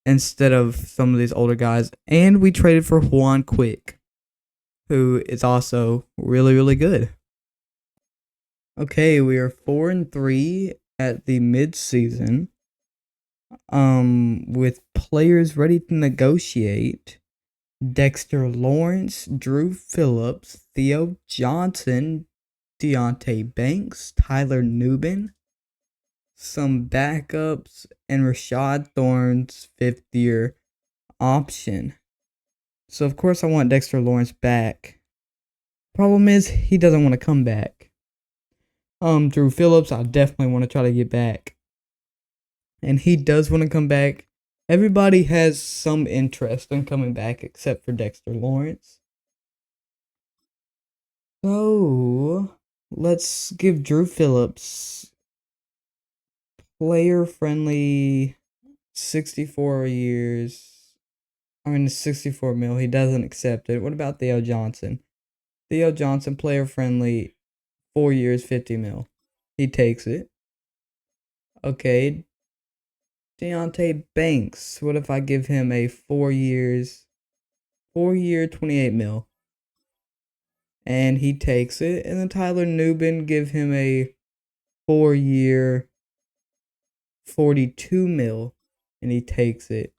A: instead of some of these older guys. And we traded for Juan Quick, who is also really, really good. Okay, we are 4-3 at the midseason. With players ready to negotiate. Dexter Lawrence, Drew Phillips, Theo Johnson, Deontay Banks, Tyler Nubin, some backups, and Rashad Thorne's 5th-year option. So, of course, I want Dexter Lawrence back. Problem is, he doesn't want to come back. Drew Phillips, I definitely want to try to get back. And he does want to come back. Everybody has some interest in coming back except for Dexter Lawrence. So, let's give Drew Phillips player-friendly 64 years. 64 mil. He doesn't accept it. What about Theo Johnson? Theo Johnson, player-friendly, 4 years, 50 mil. He takes it. Okay. Deontay Banks. What if I give him a 4-year, 28 mil? And he takes it. And then Tyler Nubin, give him a 4-year, 42 mil. And he takes it.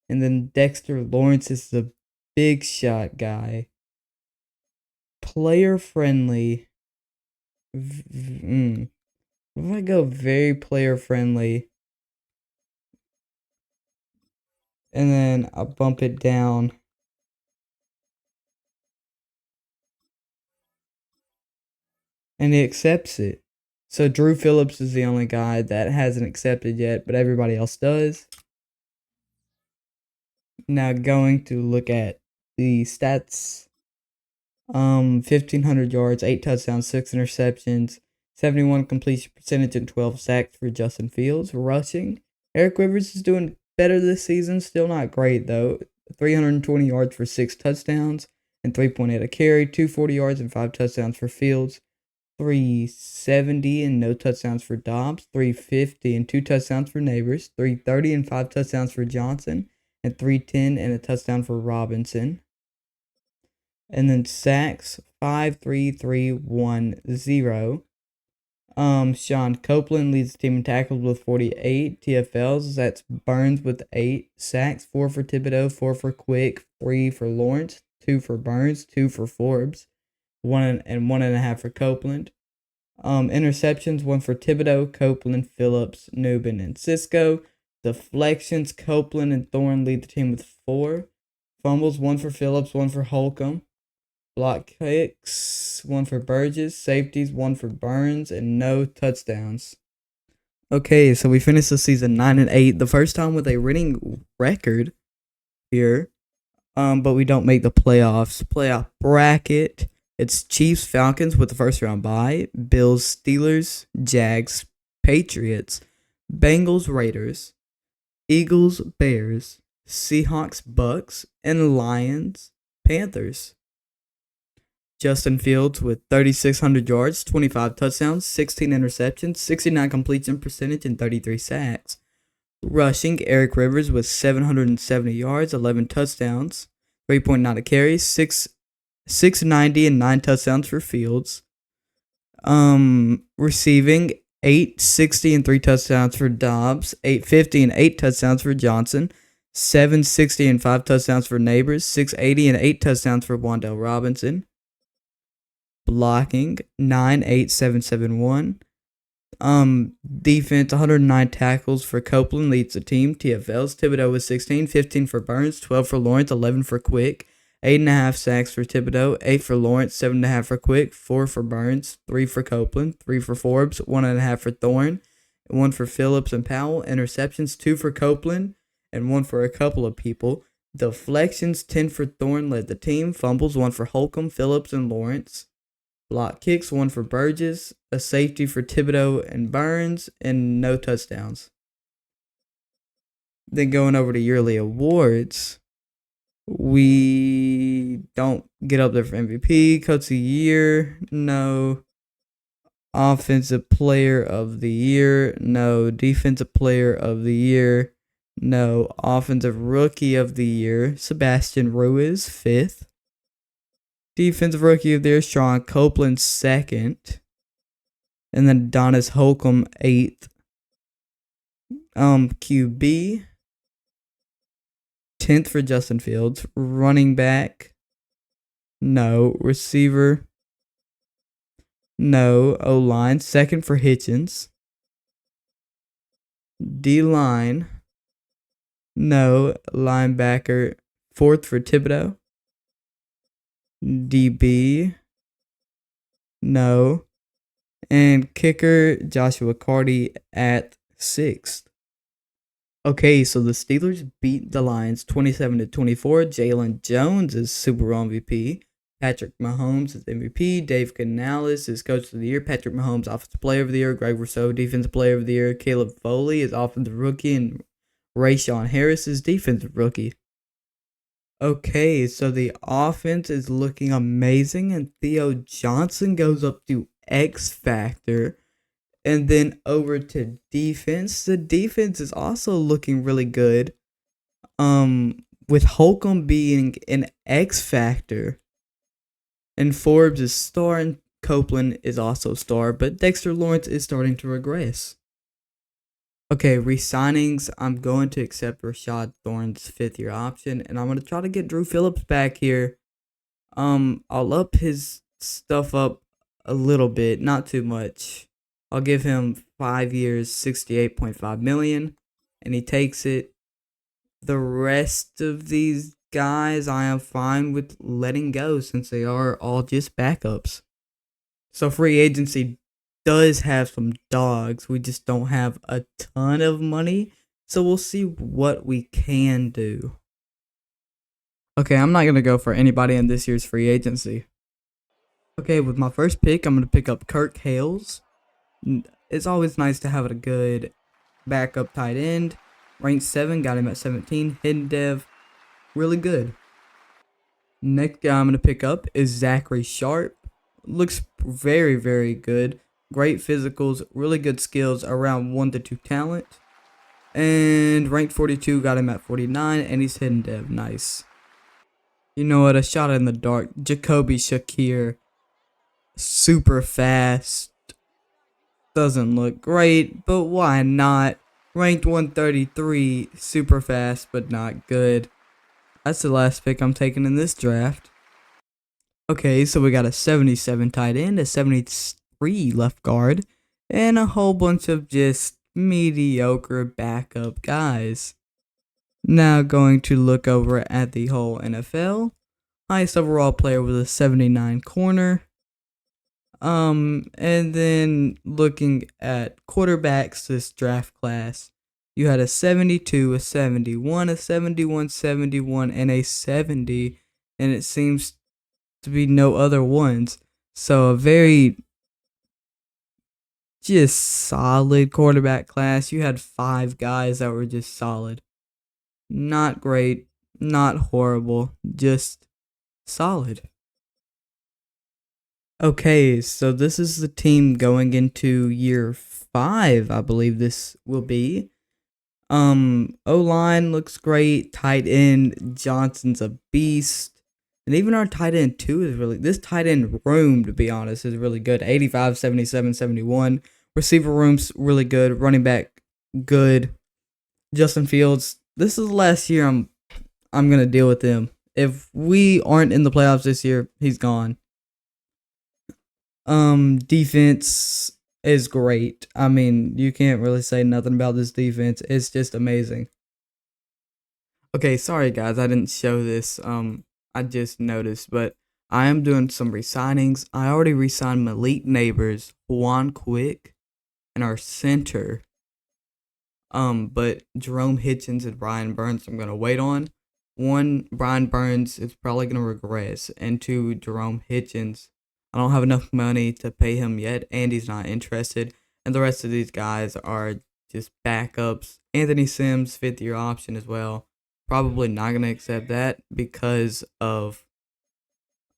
A: And then Dexter Lawrence is the big shot guy. Player friendly. If I go very player friendly, and then I'll bump it down. And he accepts it. So Drew Phillips is the only guy that hasn't accepted yet, but everybody else does. Now going to look at the stats. 1,500 yards, 8 touchdowns, 6 interceptions, 71 completion percentage, and 12 sacks for Justin Fields. Rushing, Eric Rivers is doing better this season. Still not great, though. 320 yards for 6 touchdowns and 3.8 a carry, 240 yards and 5 touchdowns for Fields. 370 and no touchdowns for Dobbs, 350 and 2 touchdowns for Neighbors, 330 and 5 touchdowns for Johnson, and 310 and a touchdown for Robinson. And then sacks, 5-3-3-1-0. Sean Copeland leads the team in tackles with 48 TFLs. That's Burns with 8 sacks, 4 for Thibodeau, 4 for Quick, 3 for Lawrence, 2 for Burns, 2 for Forbes, 1.5 for Copeland. Interceptions, 1 for Thibodeau, Copeland, Phillips, Nubin, and Cisco. Deflections, Copeland and Thorne lead the team with 4. Fumbles, 1 for Phillips, 1 for Holcomb. Block kicks, 1 for Burgess. Safeties, 1 for Burns, and no touchdowns. Okay, so we finished the season 9-8, the first time with a winning record here. But we don't make the playoffs. Playoff bracket. It's Chiefs, Falcons with the first round bye. Bills, Steelers, Jags, Patriots, Bengals, Raiders, Eagles, Bears, Seahawks, Bucks, and Lions, Panthers. Justin Fields with 3,600 yards, 25 touchdowns, 16 interceptions, 69 completion percentage, and 33 sacks. Rushing, Eric Rivers with 770 yards, 11 touchdowns, 3.9 a carry, 690 and 9 touchdowns for Fields. Receiving, 860 and 3 touchdowns for Dobbs, 850 and 8 touchdowns for Johnson, 760 and 5 touchdowns for Neighbors, 680 and 8 touchdowns for Wandell Robinson. Blocking, 98771. Defense, 109 tackles for Copeland leads the team. TFLs, Thibodeau with 16, 15 for Burns, 12 for Lawrence, 11 for Quick, 8.5 sacks for Thibodeau, 8 for Lawrence, 7.5 for Quick, 4 for Burns, 3 for Copeland, 3 for Forbes, 1.5 for Thorne, 1 for Phillips and Powell. Interceptions, 2 for Copeland, and 1 for a couple of people. Deflections, 10 for Thorne led the team. Fumbles, 1 for Holcomb, Phillips, and Lawrence. Block kicks, 1 for Burgess, a safety for Thibodeau and Burns, and no touchdowns. Then going over to yearly awards, we don't get up there for MVP. Coach of the Year, no. Offensive Player of the Year, no. Defensive Player of the Year, no. Offensive Rookie of the Year, Sebastian Ruiz, 5th. Defensive Rookie of the Year, Sean Copeland, 2nd. And then Adonis Holcomb, 8th. QB, 10th for Justin Fields. Running back, no. Receiver, no. O-line, 2nd for Hitchens. D-line, no. Linebacker, 4th for Thibodeau. DB, no. And kicker, Joshua Carty at 6th. Okay, so the Steelers beat the Lions 27-24. Jalen Jones is Super Bowl MVP. Patrick Mahomes is MVP. Dave Canales is Coach of the Year. Patrick Mahomes, Offensive Player of the Year. Greg Rousseau, Defensive Player of the Year. Caleb Foley is Offensive Rookie. And Rayshawn Harris is Defensive Rookie. Okay, so the offense is looking amazing, and Theo Johnson goes up to X Factor. And then over to defense. The defense is also looking really good. With Holcomb being an X Factor. And Forbes is star, and Copeland is also star, but Dexter Lawrence is starting to regress. Okay, re-signings. I'm going to accept Rashad Thorne's 5th-year option, and I'm going to try to get Drew Phillips back here. I'll up his stuff up a little bit, not too much. I'll give him 5 years, $68.5 million, and he takes it. The rest of these guys I am fine with letting go since they are all just backups. So free agency does have some dogs. We just don't have a ton of money, so we'll see what we can do. Okay, I'm not going to go for anybody in this year's free agency. Okay, with my first pick, I'm going to pick up Kirk Hales. It's always nice to have a good backup tight end. Ranked 7, got him at 17. Hidden dev, really good. Next guy I'm going to pick up is Zachary Sharp. Looks very, very good. Great physicals, really good skills, around 1 to 2 talent. And ranked 42, got him at 49, and he's hidden dev, nice. You know what, a shot in the dark. Jacoby Shakir, super fast. Doesn't look great, but why not? Ranked 133, super fast, but not good. That's the last pick I'm taking in this draft. Okay, so we got a 77 tight end, a 73 left guard, and a whole bunch of just mediocre backup guys. Now going to look over at the whole NFL. Highest overall player was a 79 corner. And then looking at quarterbacks this draft class, you had a 72, a 71, a 71, 71, and a 70, and it seems to be no other ones. So a very just solid quarterback class. You had 5 guys that were just solid. Not great, not horrible, just solid. Okay, so this is the team going into year 5, I believe this will be. O-line looks great. Tight end, Johnson's a beast. And even our tight end 2 is really, this tight end room, to be honest, is really good. 85, 77, 71. Receiver room's really good. Running back, good. Justin Fields, this is the last year I'm going to deal with him. If we aren't in the playoffs this year, he's gone. Defense, is great. I mean, you can't really say nothing about this defense. It's just amazing. Okay, sorry guys, I didn't show this. I just noticed, but I am doing some resignings. I already resigned Malik Neighbors, Juan Quick, and our center. But Jerome Hitchens and Brian Burns, I'm gonna wait on. One, Brian Burns is probably gonna regress, and two, Jerome Hitchens. I don't have enough money to pay him yet, and he's not interested. And the rest of these guys are just backups. Anthony Sims, 5th-year option as well. Probably not gonna accept that because of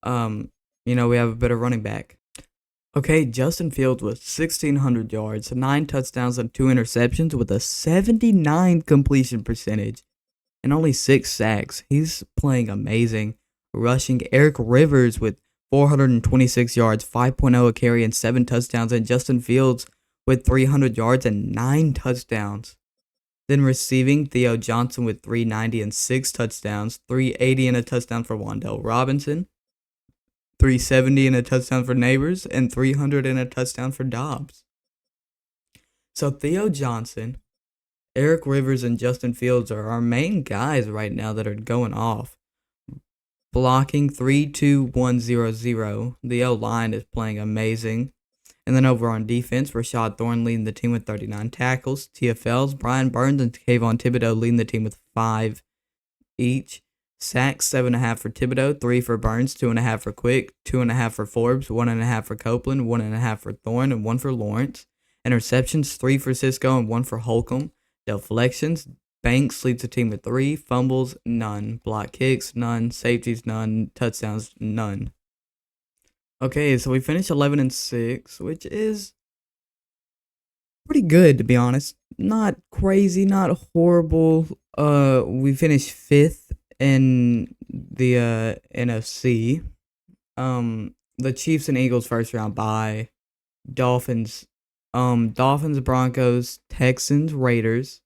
A: we have a better running back. Okay, Justin Fields with 1,600 yards, 9 touchdowns, and 2 interceptions with a 79 completion percentage and only 6 sacks. He's playing amazing. Rushing Eric Rivers with 426 yards, 5.0 a carry, and 7 touchdowns, and Justin Fields with 300 yards and 9 touchdowns. Then receiving Theo Johnson with 390 and 6 touchdowns, 380 and a touchdown for Wan'Dale Robinson, 370 and a touchdown for Neighbors, and 300 and a touchdown for Dobbs. So Theo Johnson, Eric Rivers, and Justin Fields are our main guys right now that are going off. Blocking 3-2-1-0-0. The O-line is playing amazing. And then over on defense, Rashad Thorne leading the team with 39 tackles. TFLs, Brian Burns and Kayvon Thibodeau leading the team with 5 each. Sacks, 7.5 for Thibodeau, 3 for Burns, 2.5 for Quick, 2.5 for Forbes, 1.5 for Copeland, 1.5 for Thorne, and 1 for Lawrence. Interceptions, 3 for Cisco and 1 for Holcomb. Deflections, Banks leads the team with 3. Fumbles, none. Block kicks, none. Safeties, none. Touchdowns, none. Okay, so we finished 11-6, which is pretty good, to be honest. Not crazy, not horrible. We finished 5th in the NFC. The Chiefs and Eagles first round bye. Dolphins, Broncos, Texans, Raiders,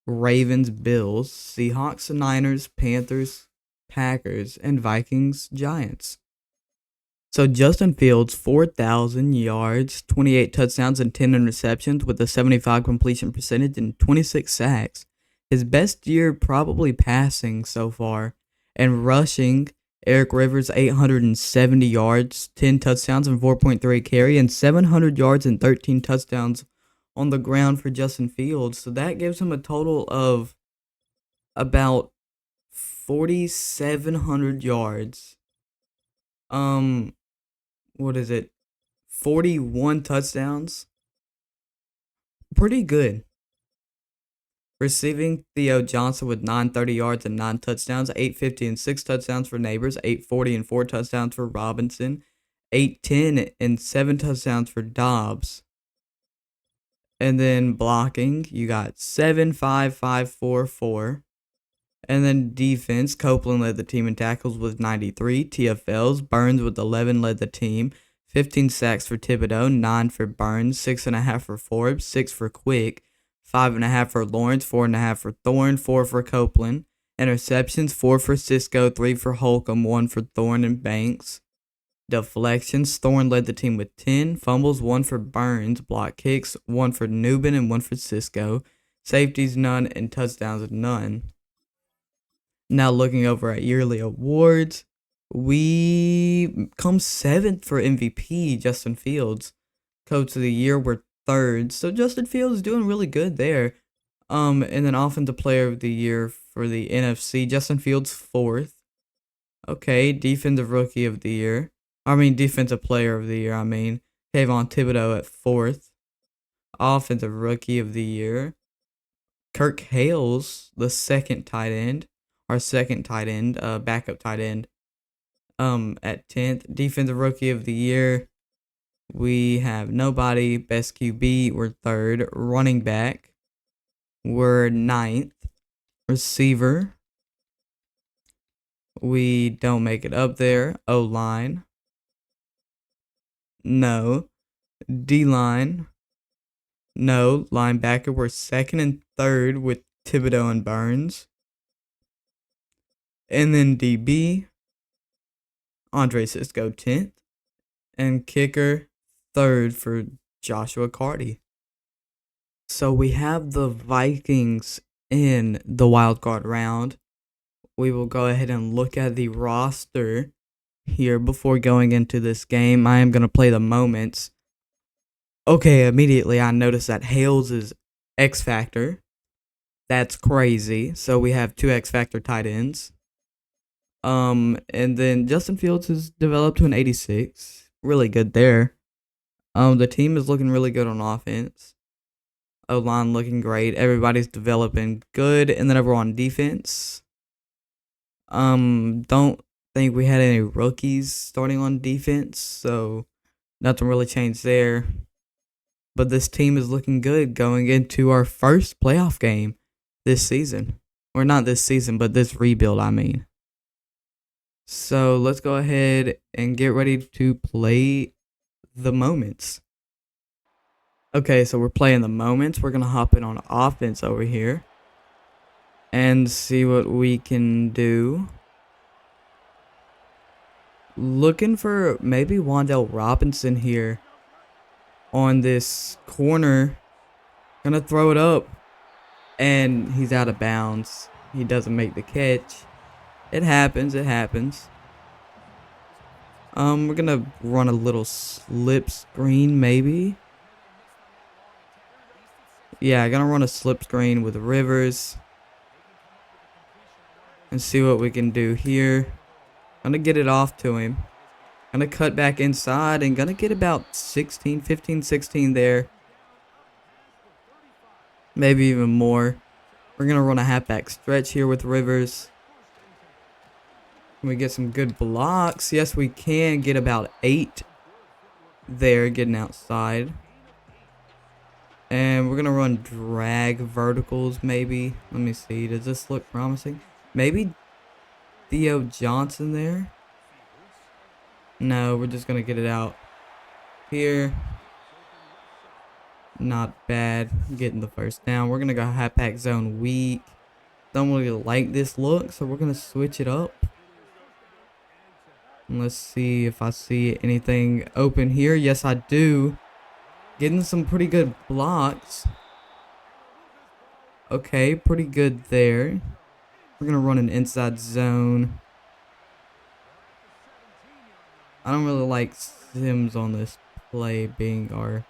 A: Ravens, Bills, Seahawks, Niners, Panthers, Packers, and Vikings, Giants. So Justin Fields, 4,000 yards, 28 touchdowns, and 10 interceptions with a 75 completion percentage and 26 sacks. His best year probably passing so far. And rushing, Eric Rivers, 870 yards, 10 touchdowns, and 4.3 carry, and 700 yards and 13 touchdowns on the ground for Justin Fields. So that gives him a total of about 4,700 yards. What is it? 41 touchdowns. Pretty good. Receiving Theo Johnson with 930 yards and 9 touchdowns, 850 and 6 touchdowns for Neighbors, 840 and 4 touchdowns for Robinson, 810 and 7 touchdowns for Dobbs. And then blocking, you got 7-5-5-4-4. And then defense, Copeland led the team in tackles with 93. TFLs, Burns with 11 led the team. 15 sacks for Thibodeau, 9 for Burns, 6.5 for Forbes, 6 for Quick, 5.5 for Lawrence, 4.5 for Thorne, 4 for Copeland. Interceptions, 4 for Cisco, 3 for Holcomb, 1 for Thorne and Banks. Deflections, Thorne led the team with 10. Fumbles, 1 for Burns. Block kicks, 1 for Newbin and 1 for Cisco. Safeties, none, and touchdowns, none. Now looking over at yearly awards, we come 7th for MVP, Justin Fields. Coach of the year, we're 3rd. So Justin Fields is doing really good there. And then Offensive Player of the Year for the NFC, Justin Fields, 4th. Okay, Defensive Rookie of the Year. Defensive Player of the Year, Kayvon Thibodeau at 4th. Offensive Rookie of the Year. Kirk Hales, the second tight end. Our second tight end, backup tight end, at 10th. Defensive Rookie of the Year, we have nobody. Best QB, we're 3rd. Running back, we're 9th. Receiver, we don't make it up there. O-line, no. D-line, no. Linebacker, we're 2nd and 3rd with Thibodeau and Burns. And then DB, Andre Cisco, 10th. And kicker, 3rd for Joshua Carty. So we have the Vikings in the wild card round. We will go ahead and look at the roster here before going into this game. I am going to play the moments. Okay, immediately I noticed that Hales is X Factor. That's crazy. So we have 2 X Factor tight ends. And then Justin Fields has developed to an 86. Really good there. The team is looking really good on offense. O-line looking great. Everybody's developing good. And then over on defense, don't think we had any rookies starting on defense, so nothing really changed there. But this team is looking good going into our first playoff game this season. Or not this season, but this rebuild, I mean. So let's go ahead and get ready to play the moments. Okay, so we're playing the moments. We're going to hop in on offense over here and see what we can do. Looking for maybe Wan'Dale Robinson here on this corner. Gonna throw it up, and he's out of bounds. He doesn't make the catch. It happens, it happens. We're gonna run a little slip screen maybe. Yeah, gonna run a slip screen with Rivers and see what we can do here. Gonna get it off to him. Gonna cut back inside and gonna get about 16, 15, 16 there. Maybe even more. We're gonna run a halfback stretch here with Rivers. Can we get some good blocks? Yes, we can get about 8 there getting outside. And we're gonna run drag verticals maybe. Let me see. Does this look promising? Maybe Theo Johnson there. No, we're just gonna get it out here. Not bad. Getting the first down. We're gonna go halfback zone weak. Don't really like this look, so we're gonna switch it up. And let's see if I see anything open here. Yes, I do. Getting some pretty good blocks. Okay, pretty good there. We're gonna run an inside zone. I don't really like Sims on this play being our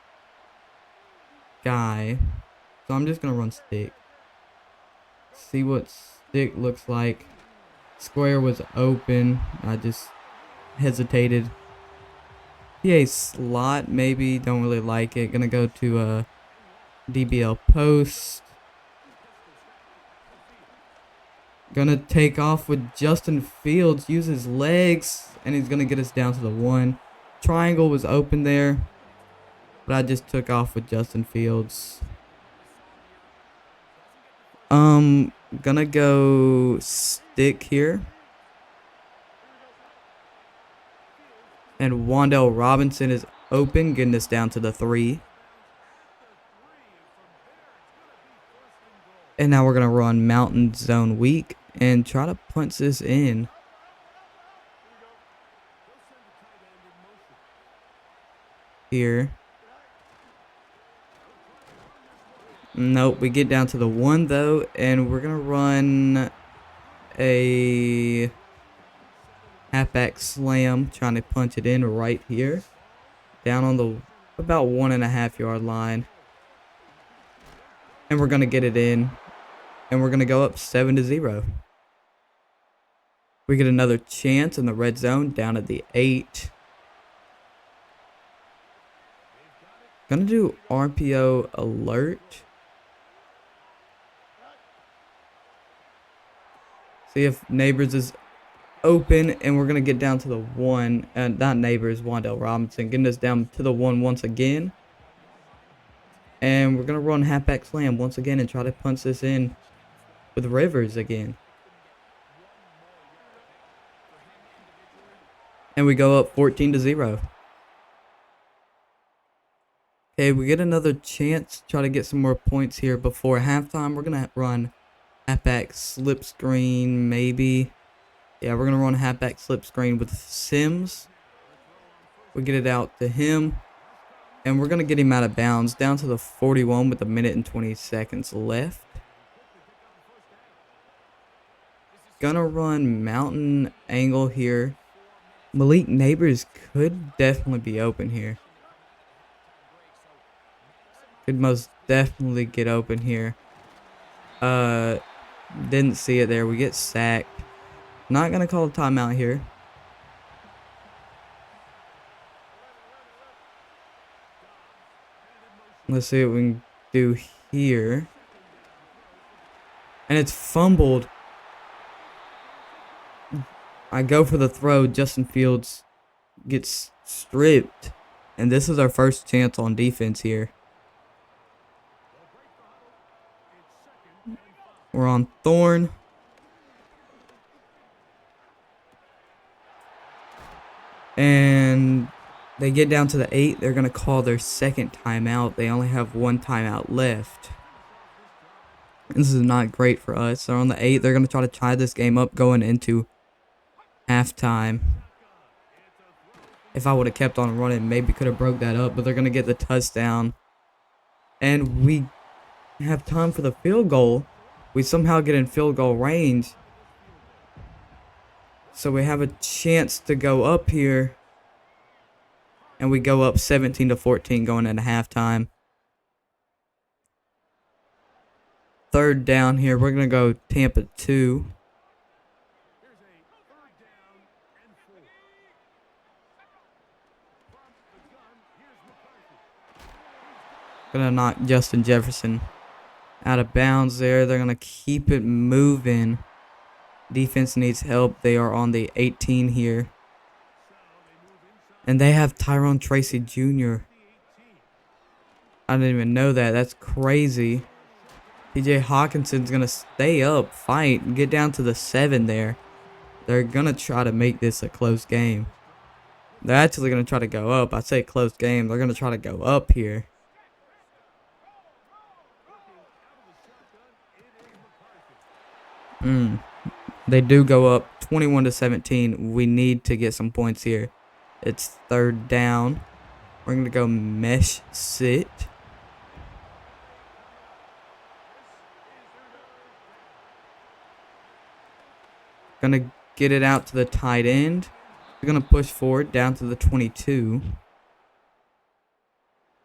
A: guy. So I'm just gonna run stick. See what stick looks like. Square was open. I just hesitated. PA slot maybe. Don't really like it. Gonna go to a DBL post. Gonna take off with Justin Fields. Use his legs. And he's gonna get us down to the 1. Triangle was open there. But I just took off with Justin Fields. Gonna go stick here. And Wan'Dale Robinson is open, getting us down to the 3. And now we're gonna run mountain zone weak and try to punch this in. Here. Nope, we get down to the 1 though, and we're gonna run a halfback slam, trying to punch it in right here, down on the about 1.5 yard line, and we're gonna get it in, and we're gonna go up 7-0. We get another chance in the red zone down at the 8. Gonna do RPO alert. See if Neighbors is open, and we're going to get down to the 1. Not Neighbors, Wan'Dale Robinson. Getting us down to the 1 once again. And we're going to run halfback slam once again and try to punch this in with Rivers again. And we go up 14-0. Okay, we get another chance to try to get some more points here before halftime. We're going to run halfback slip screen, maybe. Yeah, we're going to run halfback slip screen with Sims. We get it out to him. And we're going to get him out of bounds down to the 41 with a minute and 20 seconds left. Gonna run mountain angle here. Malik Neighbors could definitely be open here. Could most definitely get open here. Didn't see it there. We get sacked. Not gonna call a timeout here. Let's see what we can do here. And it's fumbled. I go for the throw. Justin Fields gets stripped. And this is our first chance on defense here. We're on Thorn. And they get down to the 8. They're going to call their second timeout. They only have one timeout left. This is not great for us. They're on the 8. They're going to try to tie this game up going into halftime. If I would have kept on running, maybe could have broke that up. But they're going to get the touchdown. And we have time for the field goal. We somehow get in field goal range. So we have a chance to go up here. And we go up 17-14 going into halftime. Third down here. We're going to go Tampa 2. Going to knock Justin Jefferson out of bounds there. They're going to keep it moving. Defense needs help. They are on the 18 here. And they have Tyrone Tracy Jr. I didn't even know that. That's crazy. TJ Hawkinson's going to stay up, fight, get down to the 7 there. They're going to try to make this a close game. They're actually going to try to go up. I say close game. They're going to try to go up here. They do go up 21-17. We need to get some points here. It's third down. We're going to go mesh sit. Gonna get it out to the tight end. We're gonna push forward down to the 22.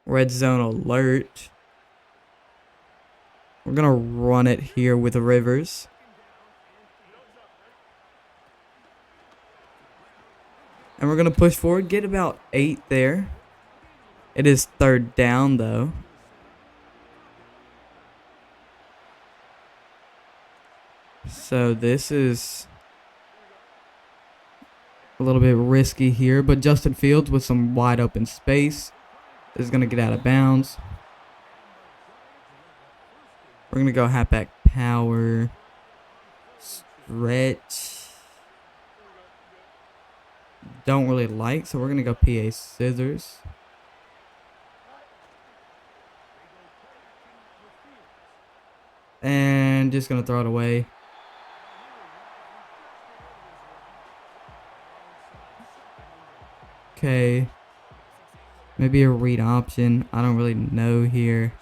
A: Red zone alert. We're gonna run it here with Rivers. And we're gonna push forward, get about 8 there. It is third down though. So this is a little bit risky here, but Justin Fields with some wide open space is going to get out of bounds. We're going to go halfback power. Stretch. Don't really like, so we're going to go PA scissors. And just going to throw it away. Okay, maybe a read option. I don't really know here.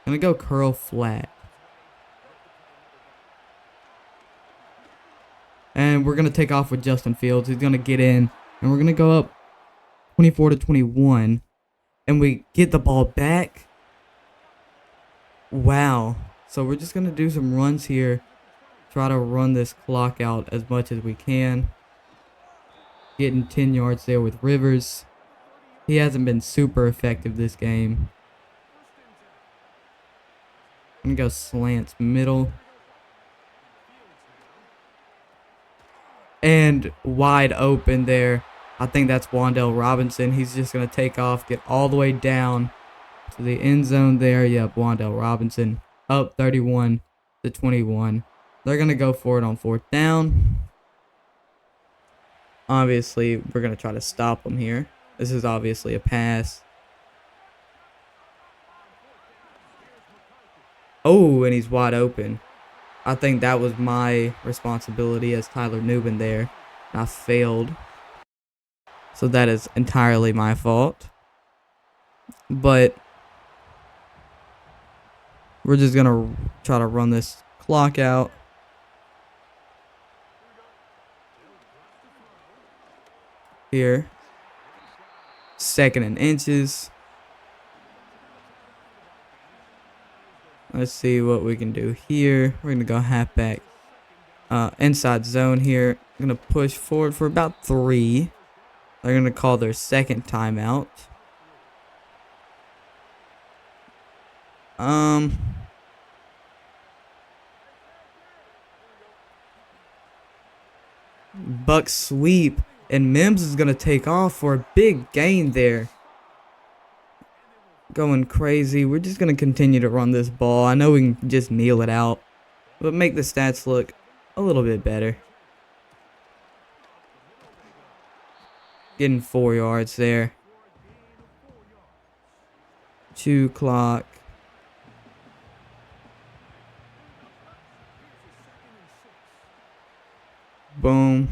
A: Gonna go curl flat. And we're gonna take off with Justin Fields. He's gonna get in, and we're gonna go up 24-21, and we get the ball back. Wow. So we're just gonna do some runs here. Try to run this clock out as much as we can. Getting 10 yards there with Rivers. He hasn't been super effective this game. I'm going to go slants middle. And wide open there. I think that's Wan'Dale Robinson. He's just going to take off, get all the way down to the end zone there. Yep, Wan'Dale Robinson up 31-21. They're going to go for it on fourth down. Obviously, we're going to try to stop him here. This is obviously a pass. Oh, and he's wide open. I think that was my responsibility as Tyler Newman there. I failed. So that is entirely my fault. But we're just going to try to run this clock out. Here. 2nd and inches. Let's see what we can do here. We're going to go halfback. Inside zone here. I'm going to push forward for about 3. They're going to call their 2nd timeout. Buck sweep, and Mims is going to take off for a big gain there. Going crazy. We're just going to continue to run this ball. I know we can just kneel it out, but make the stats look a little bit better. Getting 4 yards there. 2 clock. Boom.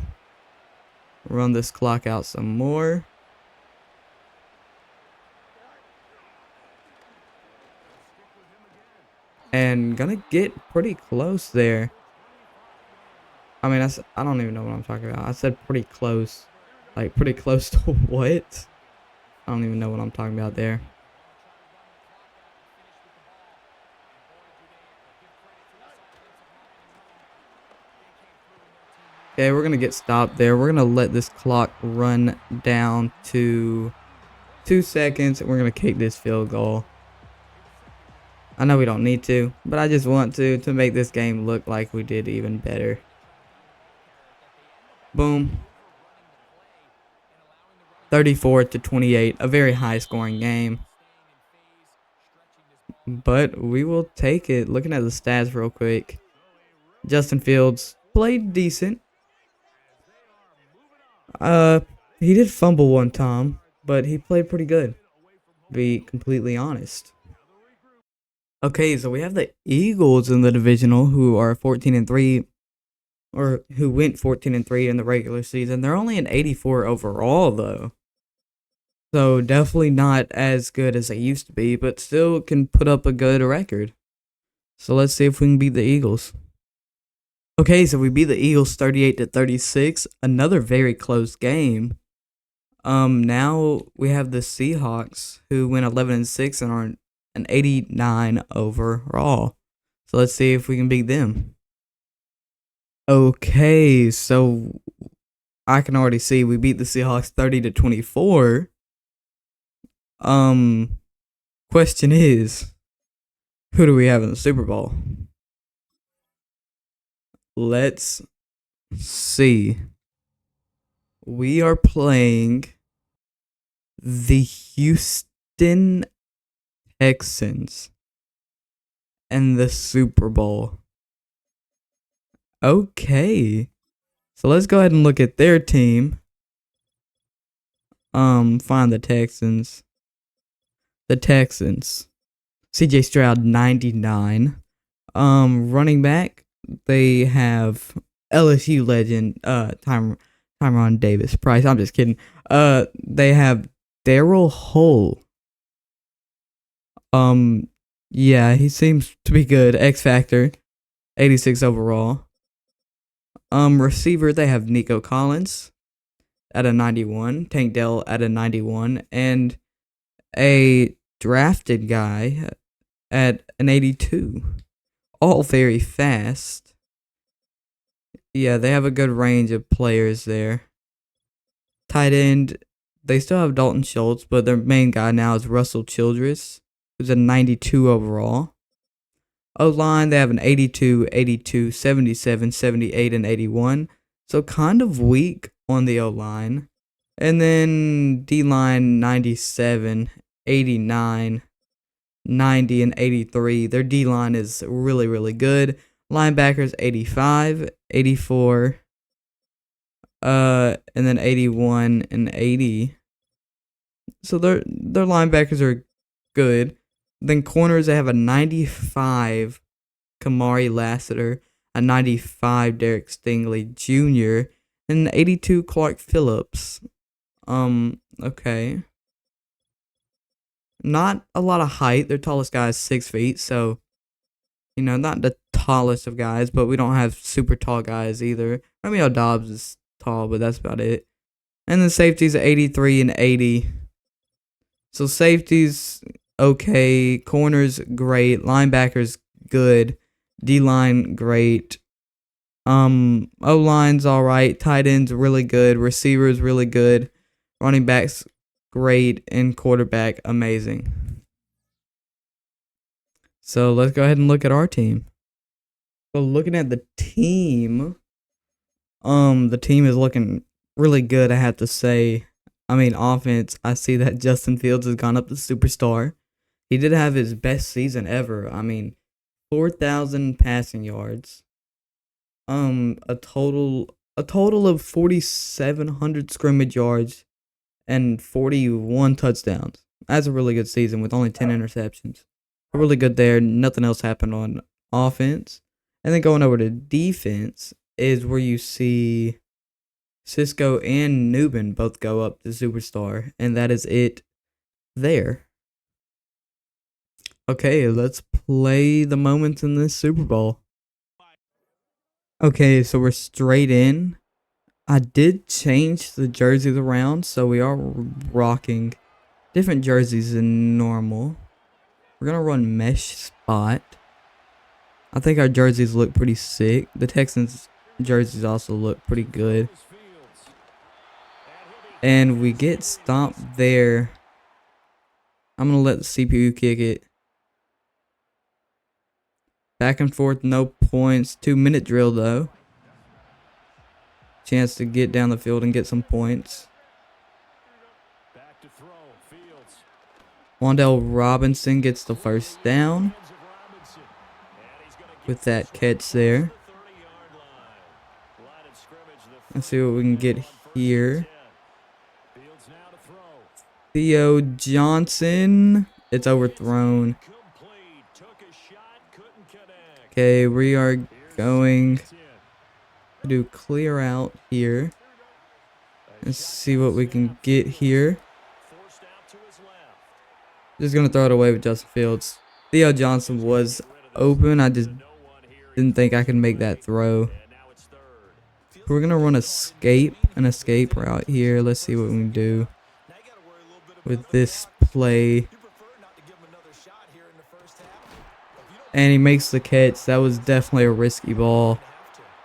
A: Run this clock out some more. And gonna get pretty close there. I mean, I don't even know what I'm talking about. I said pretty close. Like, pretty close to what? I don't even know what I'm talking about there. Okay, we're going to get stopped there. We're going to let this clock run down to 2 seconds. And we're going to kick this field goal. I know we don't need to, but I just want to make this game look like we did even better. Boom. 34-28. A very high scoring game. But we will take it. Looking at the stats real quick. Justin Fields played decent. He did fumble one time, but he played pretty good, to be completely honest. Okay, so we have the Eagles in the divisional who are 14-3, or who went 14-3 in the regular season. They're only an 84 overall though. So definitely not as good as they used to be, but still can put up a good record. So let's see if we can beat the Eagles. Okay, so we beat the Eagles 38-36. Another very close game. Now we have the Seahawks who went 11-6 and are an 89 overall. So let's see if we can beat them. Okay, so I can already see we beat the Seahawks 30-24. Question is, who do we have in the Super Bowl? Let's see. We are playing the Houston Texans in the Super Bowl. Okay. So let's go ahead and look at their team. Find the Texans. The Texans. CJ Stroud 99. Running back, they have LSU legend Tyron Davis Price. I'm just kidding. They have Darryl Hull. Yeah, he seems to be good. X Factor, 86 overall. Receiver, they have Nico Collins at a 91, Tank Dell at a 91, and a drafted guy at an 82. All very fast. Yeah, they have a good range of players there. Tight end, they still have Dalton Schultz, but their main guy now is Russell Childress, who's a 92 overall. O-line, they have an 82, 82, 77, 78, and 81. So kind of weak on the O-line. And then D-line, 97, 89, 90, and 83. Their D-line is really, really good. Linebackers, 85, 84, and then 81 and 80. So their linebackers are good. Then corners, they have a 95 Kamari Lassiter, a 95 Derek Stingley Jr., and an 82 Clark Phillips. Okay. Not a lot of height. Their tallest guy is 6 feet, so you know, not the tallest of guys, but we don't have super tall guys either. Romeo Dobbs is tall, but that's about it. And the safeties are 83 and 80. So safeties okay, corners great, linebackers good, D line great. O line's all right, tight ends really good, receivers really good, running backs great, and quarterback amazing. So let's go ahead and look at our team. So looking at the team is looking really good, I have to say. I mean, offense, I see that Justin Fields has gone up to superstar. He did have his best season ever. I mean, 4,000 passing yards. A total of 4,700 scrimmage yards and 41 touchdowns. That's a really good season with only 10 interceptions. Really good there. Nothing else happened on offense. And then going over to defense is where you see Cisco and Newbin both go up to superstar, and that is it there. Okay, let's play the moments in this Super Bowl. Okay, so we're straight in. I did change the jerseys around, so we are rocking different jerseys than normal. We're going to run mesh spot. I think our jerseys look pretty sick. The Texans jerseys also look pretty good. And we get stomped there. I'm going to let the CPU kick it. Back and forth, no points. 2-minute drill though. Chance to get down the field and get some points. Wandale Robinson gets the first down with that catch there. Let's see what we can get here. Theo Johnson. It's overthrown. Okay, we are going to do clear out here. Let's see what we can get here. Just going to throw it away with Justin Fields. Theo Johnson was open. I just didn't think I could make that throw. We're going to run an escape route here. Let's see what we can do with this play. And he makes the catch. That was definitely a risky ball,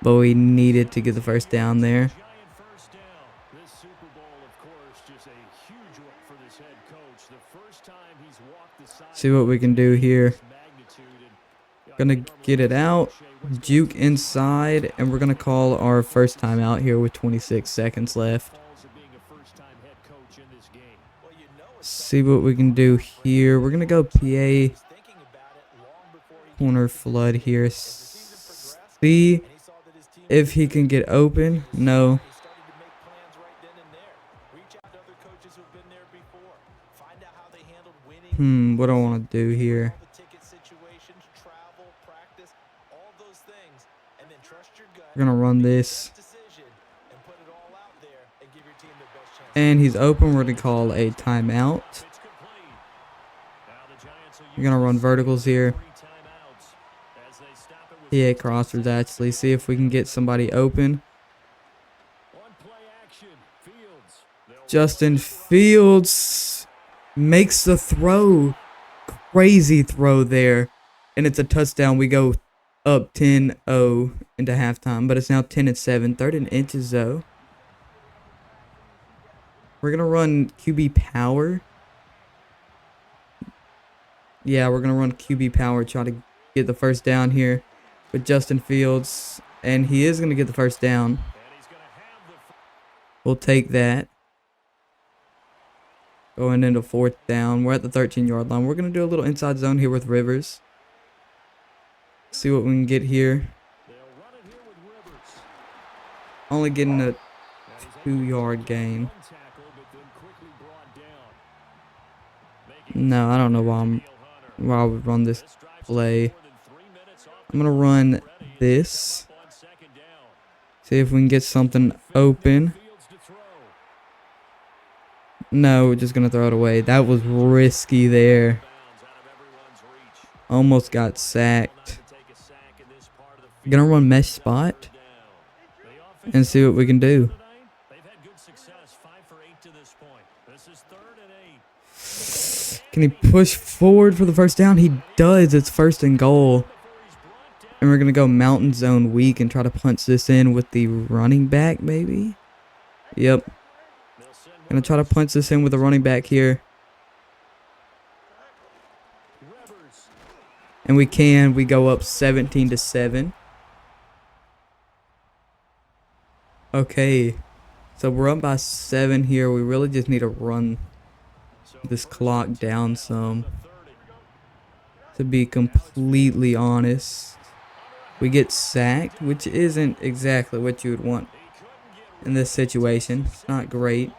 A: but we needed to get the first down there. See what we can do here. Gonna get it out, juke inside, and we're gonna call our first time out here with 26 seconds left. See what we can do here. We're gonna go PA corner flood here. See if he can get open. No. What do I want to do here? We're gonna run this. And he's open. We're gonna call a timeout. We're gonna run verticals here. PA crossers actually. See if we can get somebody open. Justin Fields makes the throw. Crazy throw there. And it's a touchdown. We go up 10-0 into halftime. But it's now 10-7. 3rd and inches though. We're going to run QB power. Yeah, we're going to run QB power. Try to get the first down here with Justin Fields. And he is going to get the first down. We'll take that. Going into 4th down. We're at the 13-yard line. We're going to do a little inside zone here with Rivers. See what we can get here. Only getting a 2-yard gain. No, I don't know why I would run this play. I'm going to run this. See if we can get something open. No, we're just gonna throw it away. That was risky there. Almost got sacked. Gonna run mesh spot and see what we can do. Can he push forward for the first down? He does. It's 1st and goal. And we're gonna go mountain zone weak and try to punch this in with the running back, maybe? Yep. Gonna try to punch this in with the running back here. And we can. We go up 17-7. Okay. So we're up by 7 here. We really just need to run this clock down some. To be completely honest. We get sacked, which isn't exactly what you would want in this situation. It's not great.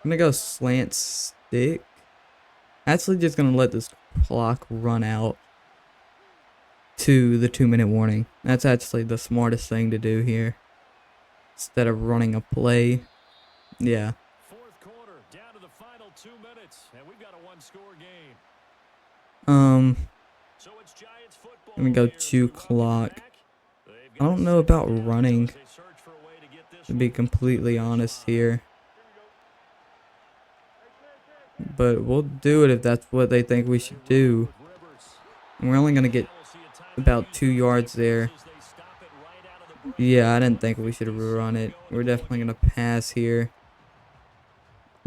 A: I'm gonna go slant stick. Actually just gonna let this clock run out to the 2-minute warning. That's actually the smartest thing to do here. Instead of running a play. Yeah.
B: Fourth quarter, down to the final 2 minutes, and we've got a one-score game. So it's Giants football.
A: Let me go 2 clock. I don't know about running, to be completely honest here. But we'll do it if that's what they think we should do. And we're only going to get about 2 yards there. Yeah, I didn't think we should run it. We're definitely going to pass here.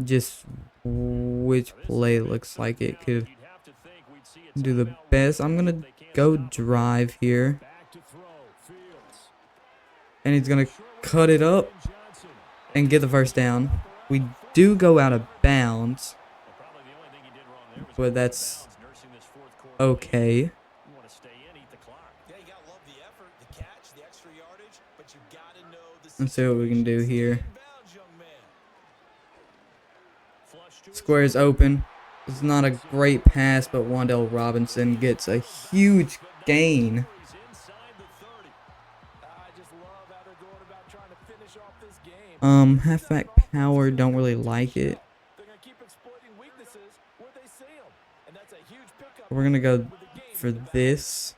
A: Just which play looks like it could do the best. I'm going to go drive here. And he's going to cut it up and get the first down. We do go out of bounds. But that's okay. Let's see what we can do here. Square's open. It's not a great pass, but Wan'Dale Robinson gets a huge gain. Halfback power, don't really like it. We're gonna go for this.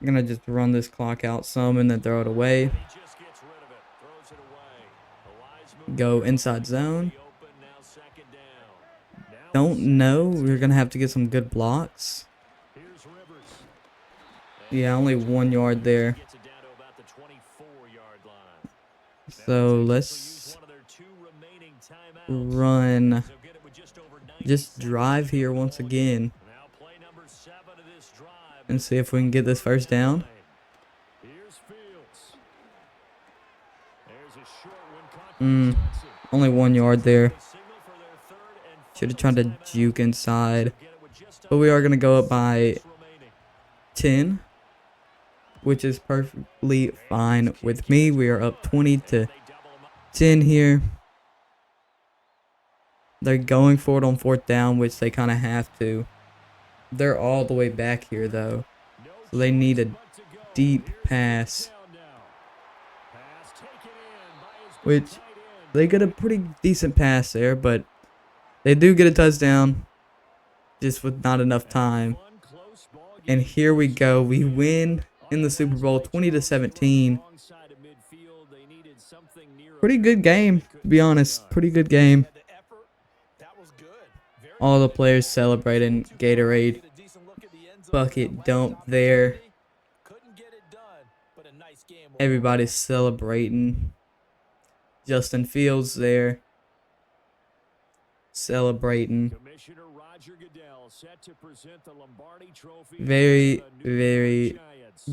A: I'm gonna just run this clock out some and then throw it away. Go inside zone. Don't know. We're gonna have to get some good blocks. Yeah, only 1 yard there. So let's run. Just drive here once again. And see if we can get this first down. Only 1 yard there. Should have tried to juke inside. But we are going to go up by 10. Which is perfectly fine with me. We are up 20-10 here. They're going for it on 4th down, which they kind of have to. They're all the way back here, though. So they need a deep pass. Which, they get a pretty decent pass there, but they do get a touchdown. Just with not enough time. And here we go. We win in the Super Bowl 20-17. Pretty good game, to be honest. Pretty good game. All the players celebrating. Gatorade bucket dump there. Everybody's celebrating. Justin Fields there. Celebrating. Very, very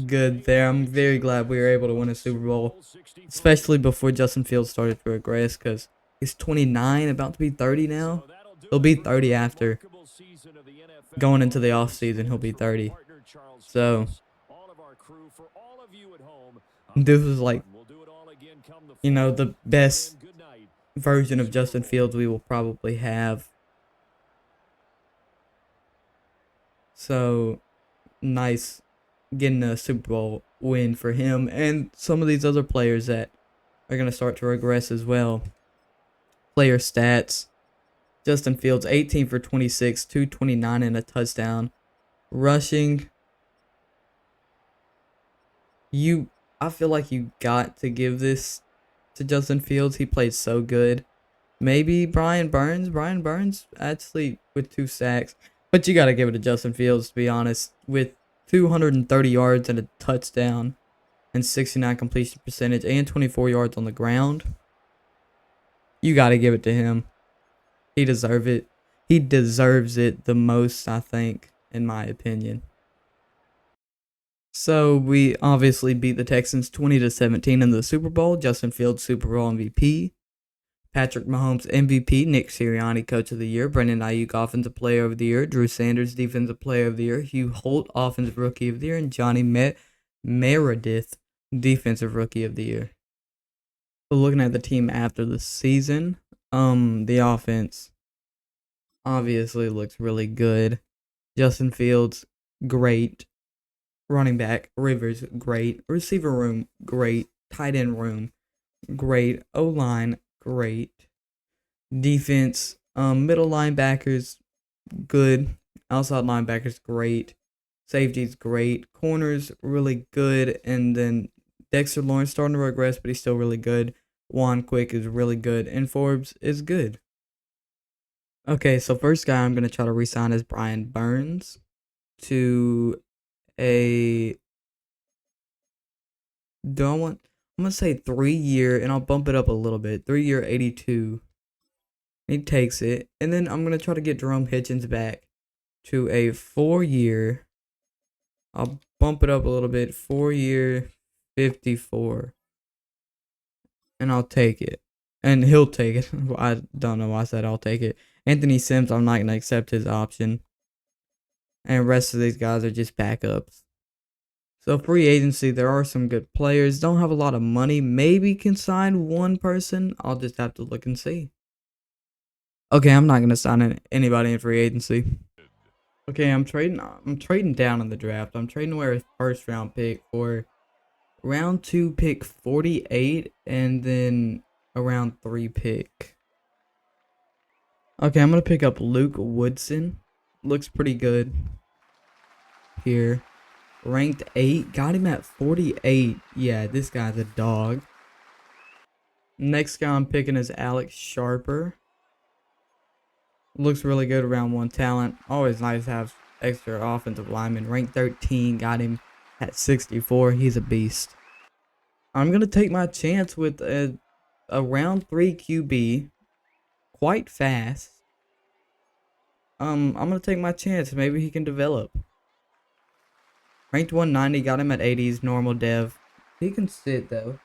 A: good there. I'm very glad we were able to win a Super Bowl. Especially before Justin Fields started to regress, because he's 29, about to be 30 now. He'll be 30 after. Going into the offseason, he'll be 30. So, this was like, you know, the best version of Justin Fields we will probably have. So, nice getting a Super Bowl win for him and some of these other players that are going to start to regress as well. Player stats. Justin Fields, 18 for 26, 229 and a touchdown. Rushing. I feel like you got to give this to Justin Fields. He played so good. Maybe Brian Burns. Brian Burns actually with 2 sacks. But you got to give it to Justin Fields, to be honest. With 230 yards and a touchdown and 69 completion percentage and 24 yards on the ground. You got to give it to him. He deserves it. He deserves it the most, I think, in my opinion. So we obviously beat the Texans 20-17 in the Super Bowl. Justin Fields, Super Bowl MVP. Patrick Mahomes, MVP. Nick Sirianni, Coach of the Year. Brendan Ayuk, Offensive Player of the Year. Drew Sanders, Defensive Player of the Year. Hugh Holt, Offensive Rookie of the Year. And Johnny Meredith, Defensive Rookie of the Year. So looking at the team after the season, the offense obviously looks really good. Justin Fields, great. Running back, Rivers, great. Receiver room, great. Tight end room, great. O-line, great. Defense, middle linebackers, good. Outside linebackers, great. Safeties, great. Corners, really good. And then Dexter Lawrence starting to regress, but he's still really good. Juan Quick is really good. And Forbes is good. Okay, so first guy I'm going to try to re-sign is Brian Burns to I'm going to say 3-year, and I'll bump it up a little bit. 3-year, 82. He takes it. And then I'm going to try to get Jerome Hitchens back to a 4-year. I'll bump it up a little bit. 4-year, 54. And I'll take it. And he'll take it. I don't know why I said I'll take it. Anthony Sims, I'm not going to accept his option. And the rest of these guys are just backups. So free agency, there are some good players. Don't have a lot of money. Maybe can sign one person. I'll just have to look and see. Okay, I'm not going to sign anybody in free agency. Okay, I'm trading down in the draft. I'm trading away a first round pick for round 2 pick 48 and then a round 3 pick. Okay, I'm going to pick up Luke Woodson. Looks pretty good here. Ranked 8. Got him at 48. Yeah, this guy's a dog. Next guy I'm picking is Alex Sharper. Looks really good, round 1 talent. Always nice to have extra offensive lineman. Ranked 13. Got him at 64. He's a beast. I'm going to take my chance with a round 3 QB. Quite fast. I'm going to take my chance. Maybe he can develop. Ranked 190. Got him at 80s. Normal dev. He can sit, though.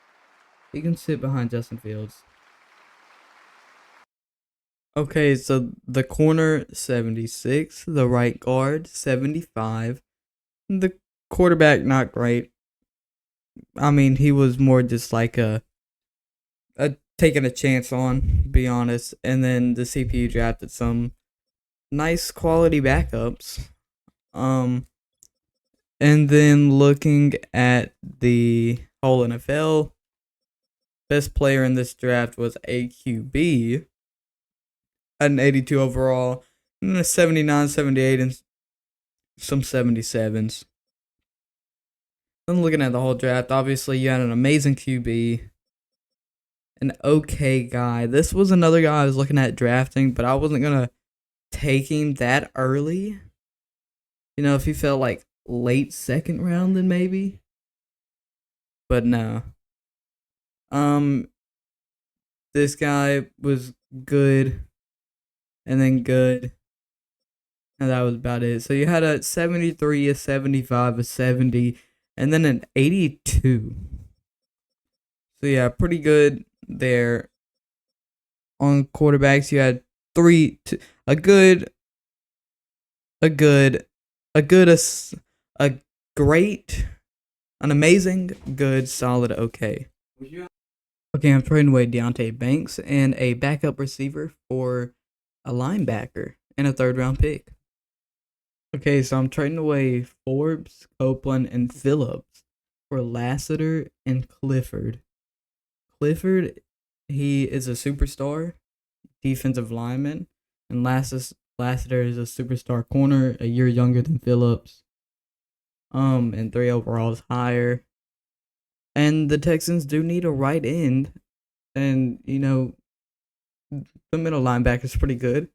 A: He can sit behind Justin Fields. Okay, so the corner, 76. The right guard, 75. The quarterback, not great. I mean, he was more just like a taking a chance on, to be honest. And then the CPU drafted some nice quality backups. And then looking at the whole NFL, best player in this draft was AQB. An 82 overall, and a 79, 78, and some 77s. I'm looking at the whole draft. Obviously, you had an amazing QB, an okay guy. This was another guy I was looking at drafting, but I wasn't going to take him that early. You know, if he felt like late 2nd round, then maybe. But no. This guy was good. And then good. And that was about it. So you had a 73, a 75, a 70, and then an 82. So yeah, pretty good there. On quarterbacks, you had a great, an amazing, good, solid, okay. Okay, I'm trading away Deontay Banks and a backup receiver for a linebacker and a 3rd round pick. Okay, so I'm trading away Forbes, Copeland, and Phillips for Lassiter and Clifford. Clifford, he is a superstar defensive lineman, and Lassiter is a superstar corner, a year younger than Phillips, and 3 overalls higher. And the Texans do need a right end, and the middle linebacker is pretty good.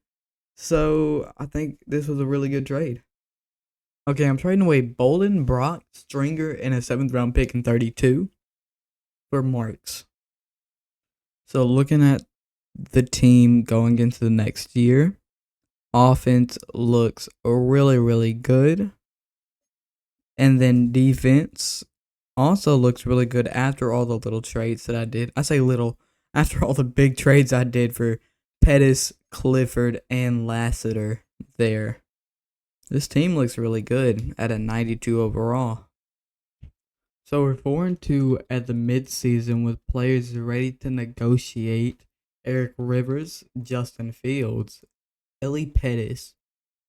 A: So I think this was a really good trade. Okay, I'm trading away Bolden, Brock, Stringer, and a 7th round pick in 32 for Marks. So looking at the team going into the next year, offense looks really, really good. And then defense also looks really good after all the little trades that I did. I say little, after all the big trades I did for Pettis, Clifford, and Lassiter there. This team looks really good at a 92 overall. So we're 4-2 at the midseason with players ready to negotiate. Eric Rivers, Justin Fields, Ellie Pettis,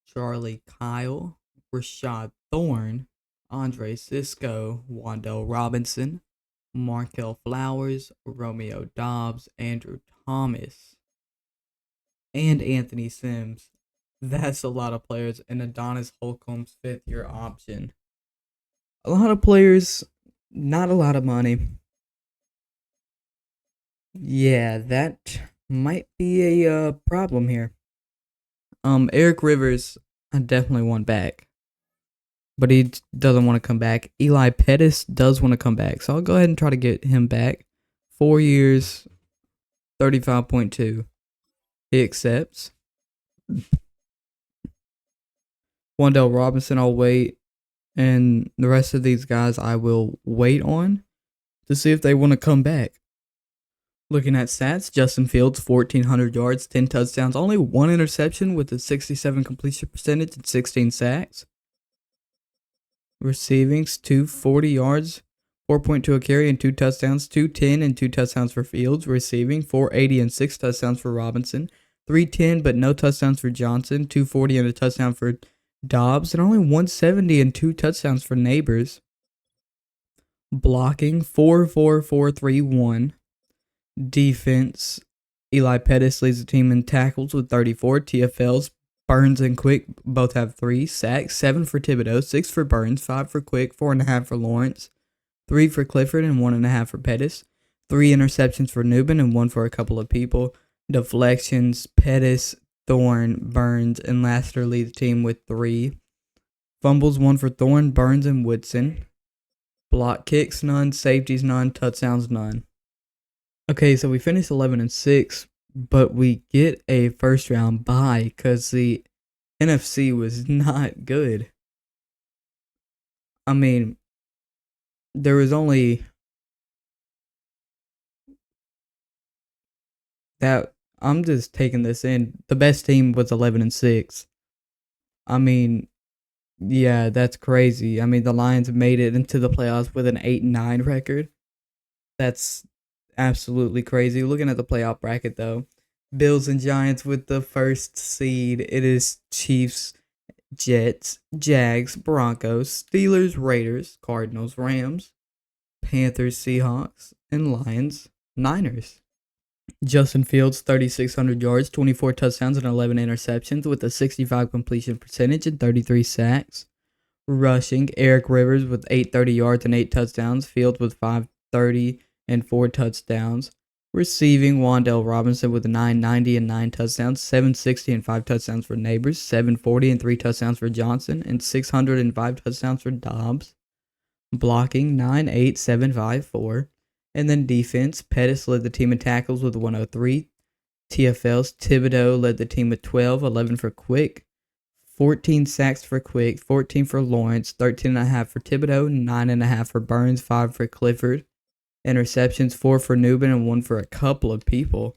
A: Charlie Kyle, Rashad Thorne, Andre Cisco, Wandell Robinson, Markel Flowers, Romeo Dobbs, Andrew Thomas, and Anthony Sims. That's a lot of players, and Adonis Holcomb's 5th-year option. A lot of players, not a lot of money. Yeah, that might be a problem here. Eric Rivers, I definitely want back, but he doesn't want to come back. Eli Pettis does want to come back, so I'll go ahead and try to get him back. 4 years, 35.2. He accepts. Wandell Robinson, I'll wait, and the rest of these guys I will wait on to see if they want to come back. Looking at stats, Justin Fields, 1,400 yards, 10 touchdowns, only 1 interception with a 67 completion percentage and 16 sacks. Receivings, 240 yards, 4.2 a carry and 2 touchdowns, 210 and 2 touchdowns for Fields. Receiving, 480 and 6 touchdowns for Robinson, 310 but no touchdowns for Johnson, 240 and a touchdown for Dobbs, and only 170 and 2 touchdowns for Neighbors. Blocking, 4-4-4-3-1. Defense, Eli Pettis leads the team in tackles with 34. TFLs, Burns and Quick both have 3 sacks, 7 for Thibodeau, 6 for Burns, 5 for Quick, 4.5 for Lawrence, 3 for Clifford, and 1.5 for Pettis. 3 interceptions for Newman and 1 for a couple of people. Deflections, Pettis, Thorne, Burns, and Lassiter lead the team with 3. Fumbles, 1 for Thorne, Burns, and Woodson. Block kicks, none. Safeties, none. Touchdowns, none. Okay, so we finished 11-6, but we get a first-round bye because the NFC was not good. I mean, there was only that. I'm just taking this in. The best team was 11-6. I mean, yeah, that's crazy. I mean, the Lions made it into the playoffs with an 8-9 record. That's absolutely crazy. Looking at the playoff bracket, though, Bills and Giants with the first seed. It is Chiefs, Jets, Jags, Broncos, Steelers, Raiders, Cardinals, Rams, Panthers, Seahawks, and Lions, Niners. Justin Fields, 3,600 yards, 24 touchdowns, and 11 interceptions with a 65 completion percentage and 33 sacks. Rushing, Eric Rivers with 830 yards and 8 touchdowns. Fields with 530 and 4 touchdowns. Receiving, Wandell Robinson with 990 and 9 touchdowns, 760 and 5 touchdowns for Neighbors, 740 and 3 touchdowns for Johnson, and 605 touchdowns for Dobbs. Blocking, 98754. And then defense, Pettis led the team in tackles with 103. TFLs, Thibodeau led the team with 12, 11 for Quick, 14 sacks for Quick, 14 for Lawrence, 13.5 for Thibodeau, 9.5 for Burns, 5 for Clifford. Interceptions, 4 for Newman and 1 for a couple of people.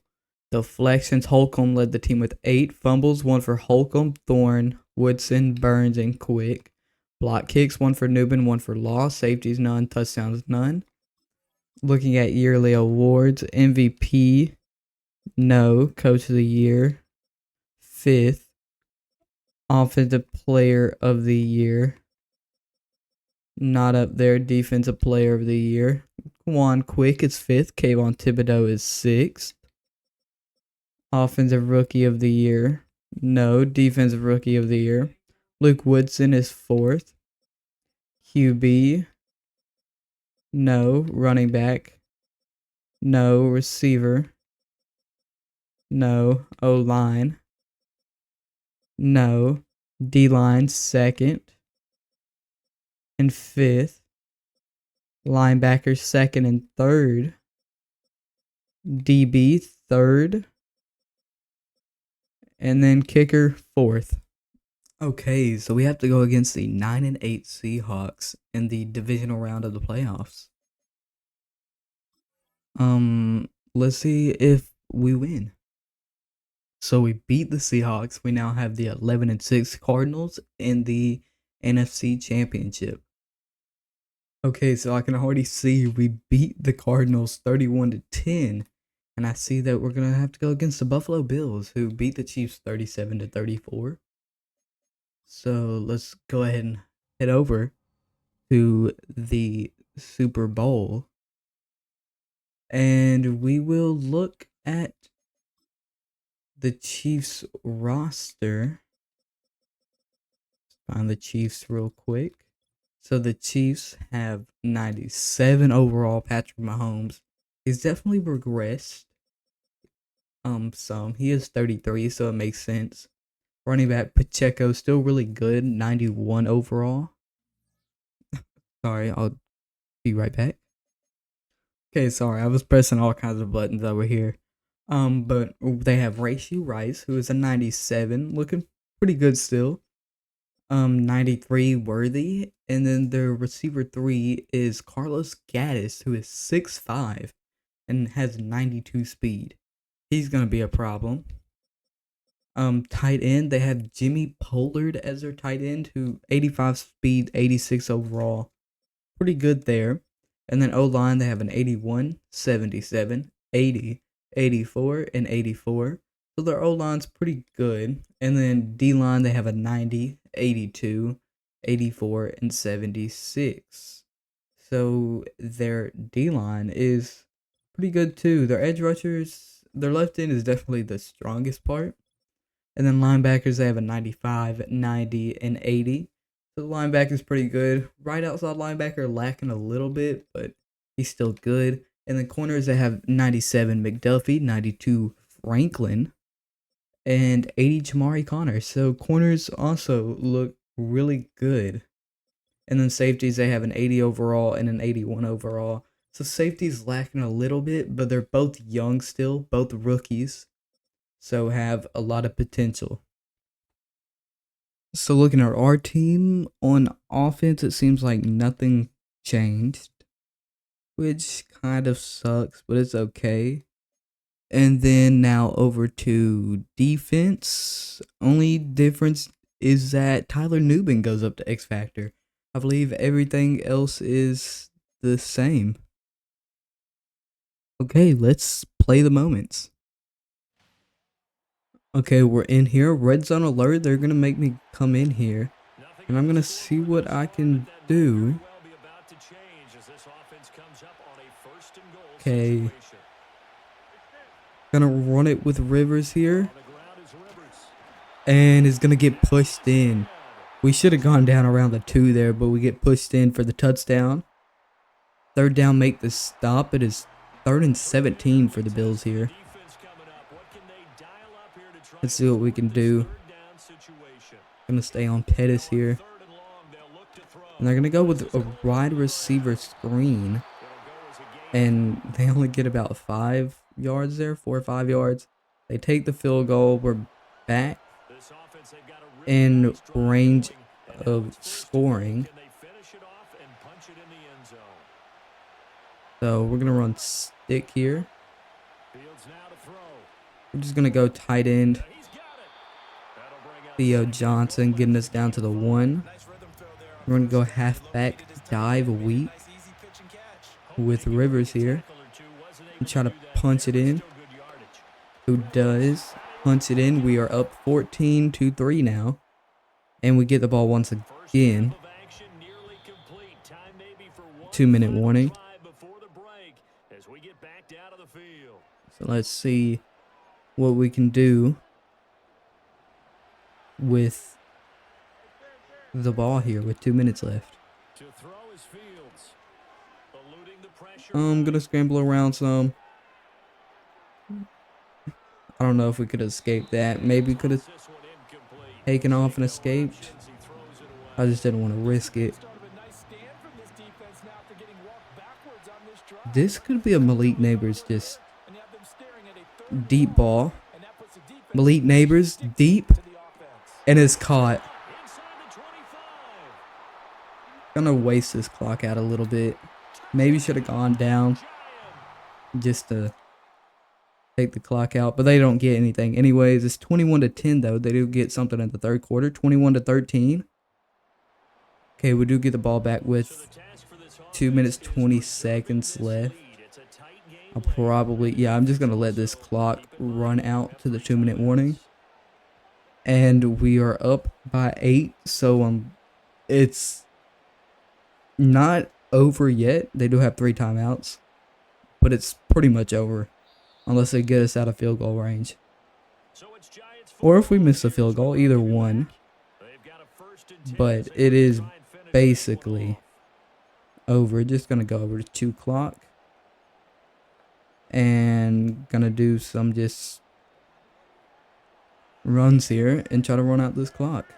A: Deflections, Holcomb led the team with 8. Fumbles, 1 for Holcomb, Thorne, Woodson, Burns, and Quick. Block kicks, 1 for Newman, 1 for Law. Safeties, none. Touchdowns, none. Looking at yearly awards, MVP, no. Coach of the Year, 5th. Offensive player of the year. Not up there. Defensive player of the year. Quan Quick is 5th. Kayvon Thibodeau is 6th. Offensive rookie of the year. No. Defensive rookie of the year. Luke Woodson is 4th. QB. No. Running back. No. Receiver. No. O-line. No. D-line 2nd. And 5th. Linebackers 2nd and 3rd. DB 3rd. And then kicker 4th. Okay, so we have to go against the 9-8 Seahawks in the divisional round of the playoffs. Let's see if we win. So we beat the Seahawks. We now have the 11-6 Cardinals in the NFC Championship. Okay, so I can already see we beat the Cardinals 31-10. And I see that we're going to have to go against the Buffalo Bills, who beat the Chiefs 37-34. So let's go ahead and head over to the Super Bowl. And we will look at the Chiefs roster. Find the Chiefs real quick. So the Chiefs have 97 overall. Patrick Mahomes, he's definitely regressed. He is 33, so it makes sense. Running back Pacheco, still really good, 91 overall. Sorry, I'll be right back. Okay, sorry, I was pressing all kinds of buttons over here. But they have Rashee Rice, who is a 97, looking pretty good still. 93 Worthy, and then their receiver 3 is Carlos Gaddis, who is 6'5", and has 92 speed. He's gonna be a problem. Tight end, they have Jimmy Pollard as their tight end, who 85 speed, 86 overall. Pretty good there. And then O-line, they have an 81, 77, 80, 84, and 84. So their O-line's pretty good. And then D-line, they have a 90, 82, 84, and 76. So their D-line is pretty good too. Their edge rushers, their left end is definitely the strongest part. And then linebackers, they have a 95, 90, and 80. So the linebacker's pretty good. Right outside linebacker lacking a little bit, but he's still good. And then corners, they have 97 McDuffie, 92 Franklin, and 80 Jamari Connor. So corners also look really good. And then safeties, they have an 80 overall and an 81 overall. So safeties lacking a little bit, but they're both young still, both rookies. So have a lot of potential. So looking at our team on offense, it seems like nothing changed, which kind of sucks, but it's okay. And then now over to defense. Only difference is that Tyler Nubin goes up to X Factor. I believe everything else is the same. Okay, let's play the moments. Okay, we're in here. Red zone alert. They're going to make me come in here. And I'm going to see what I can do. Okay. Gonna run it with Rivers here. And it's going to get pushed in. We should have gone down around the 2 there, but we get pushed in for the touchdown. Third down, make the stop. It is 3rd and 17 for the Bills here. Let's see what we can do. Gonna stay on Pettis here. And they're gonna go with a wide receiver screen. And they only get about 5 yards there, 4 or 5 yards. They take the field goal. We're back in range of scoring. So we're gonna run stick here. We're just gonna go tight end. Theo Johnson getting us down to the 1. We're gonna go halfback dive weak with Rivers here and try to punch it in. Who does punch it in? We are up 14-3 now. And we get the ball once again. 2-minute warning. So let's see what we can do with the ball here with 2 minutes left. I'm gonna scramble around some. I don't know if we could escape that. Maybe could have taken off and escaped. I just didn't want to risk it. This could be a Malik Neighbors just deep ball. Malik Neighbors deep, and it's caught. Gonna waste this clock out a little bit. Maybe should have gone down just to take the clock out, but they don't get anything. Anyways, it's 21-10 though. They do get something in the third quarter. 21-13. Okay, we do get the ball back with 2 minutes 20 seconds left. I'm just gonna let this clock run out to the 2-minute warning. And we are up by 8, so it's not over yet. They do have 3 timeouts, but it's pretty much over unless they get us out of field goal range. Or if we miss a field goal, either one. But it is basically over. Just gonna go over to 2 o'clock. And gonna do some just runs here and try to run out this clock.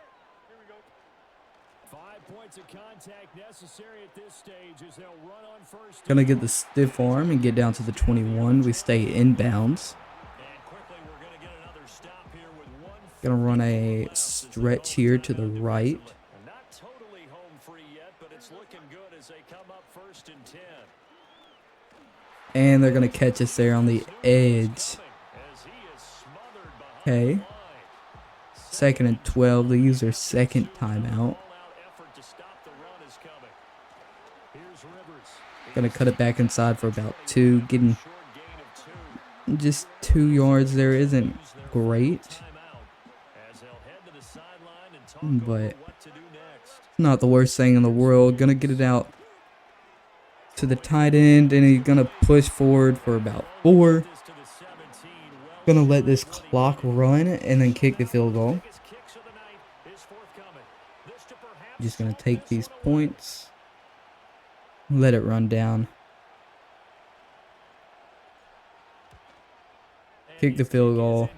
A: Gonna get the stiff arm and get down to the 21. We stay inbounds. Gonna run a stretch here to the right. And they're gonna catch us there on the edge. Okay. 2nd and 12. They use their second timeout. Gonna cut it back inside for about 2. Getting just 2 yards there isn't great, but not the worst thing in the world. Gonna get it out to the tight end, and he's gonna push forward for about 4. Gonna let this clock run and then kick the field goal. Just gonna take these points, let it run down, kick the field goal.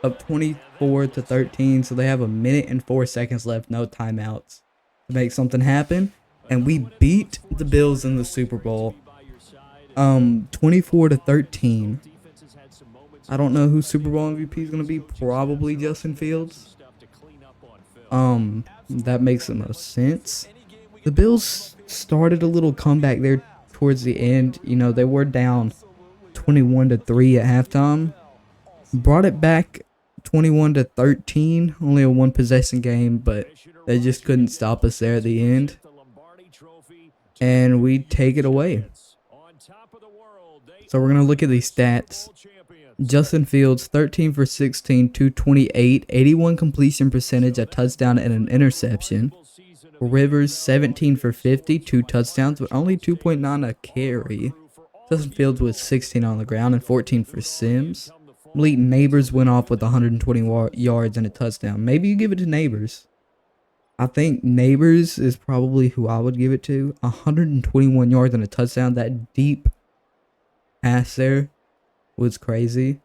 A: Up 24-13, so they have 1 minute and 4 seconds left, no timeouts to make something happen. And we beat the Bills in the Super Bowl, 24-13. I don't know who Super Bowl MVP is going to be. Probably Justin Fields. That makes the most sense. The Bills started a little comeback there towards the end. You know, they were down 21-3 at halftime. Brought it back 21-13. Only a 1 possession game, but they just couldn't stop us there at the end. And we take it away. So we're going to look at these stats. Justin Fields, 13 for 16, 228, 81 completion percentage, a touchdown and an interception. Rivers, 17 for 50, 2 touchdowns, but only 2.9 a carry. Justin Fields was 16 on the ground and 14 for Sims. Malik Neighbors went off with 120 yards and a touchdown. Maybe you give it to Neighbors. I think Neighbors is probably who I would give it to. 121 yards and a touchdown. That deep pass there was crazy.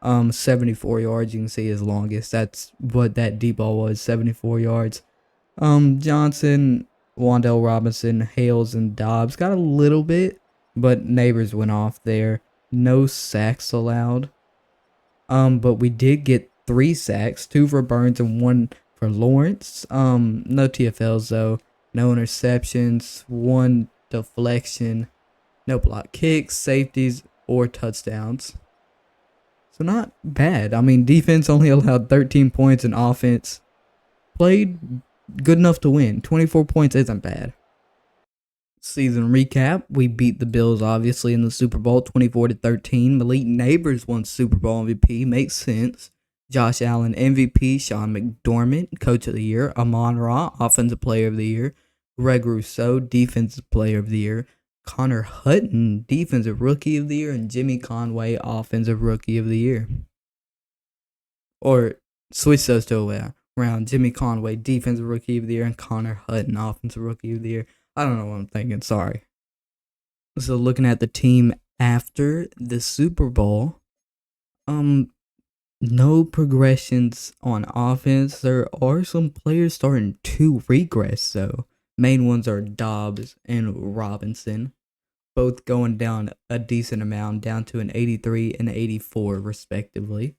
A: 74 yards, you can see his longest. That's what that deep ball was, 74 yards. Johnson, Wan'Dale Robinson, Hales, and Dobbs got a little bit, but Neighbors went off there. No sacks allowed. But we did get 3 sacks, 2 for Burns and 1 for Lawrence. No TFLs though. No interceptions, 1 deflection, no block kicks, safeties, or touchdowns. So not bad. I mean, defense only allowed 13 points and offense played good enough to win. 24 points isn't bad. Season recap. We beat the Bills, obviously, in the Super Bowl, 24-13. Malik Neighbors won Super Bowl MVP. Makes sense. Josh Allen, MVP. Sean McDormand, Coach of the Year. Amon-Ra, Offensive Player of the Year. Greg Rousseau, Defensive Player of the Year. Connor Hutton, Defensive Rookie of the Year. And Jimmy Conway, Offensive Rookie of the Year. Or switch those two around. Jimmy Conway, Defensive Rookie of the Year. And Connor Hutton, Offensive Rookie of the Year. I don't know what I'm thinking. Sorry. So looking at the team after the Super Bowl, no progressions on offense. There are some players starting to regress, though. Main ones are Dobbs and Robinson, both going down a decent amount, down to an 83 and 84 respectively.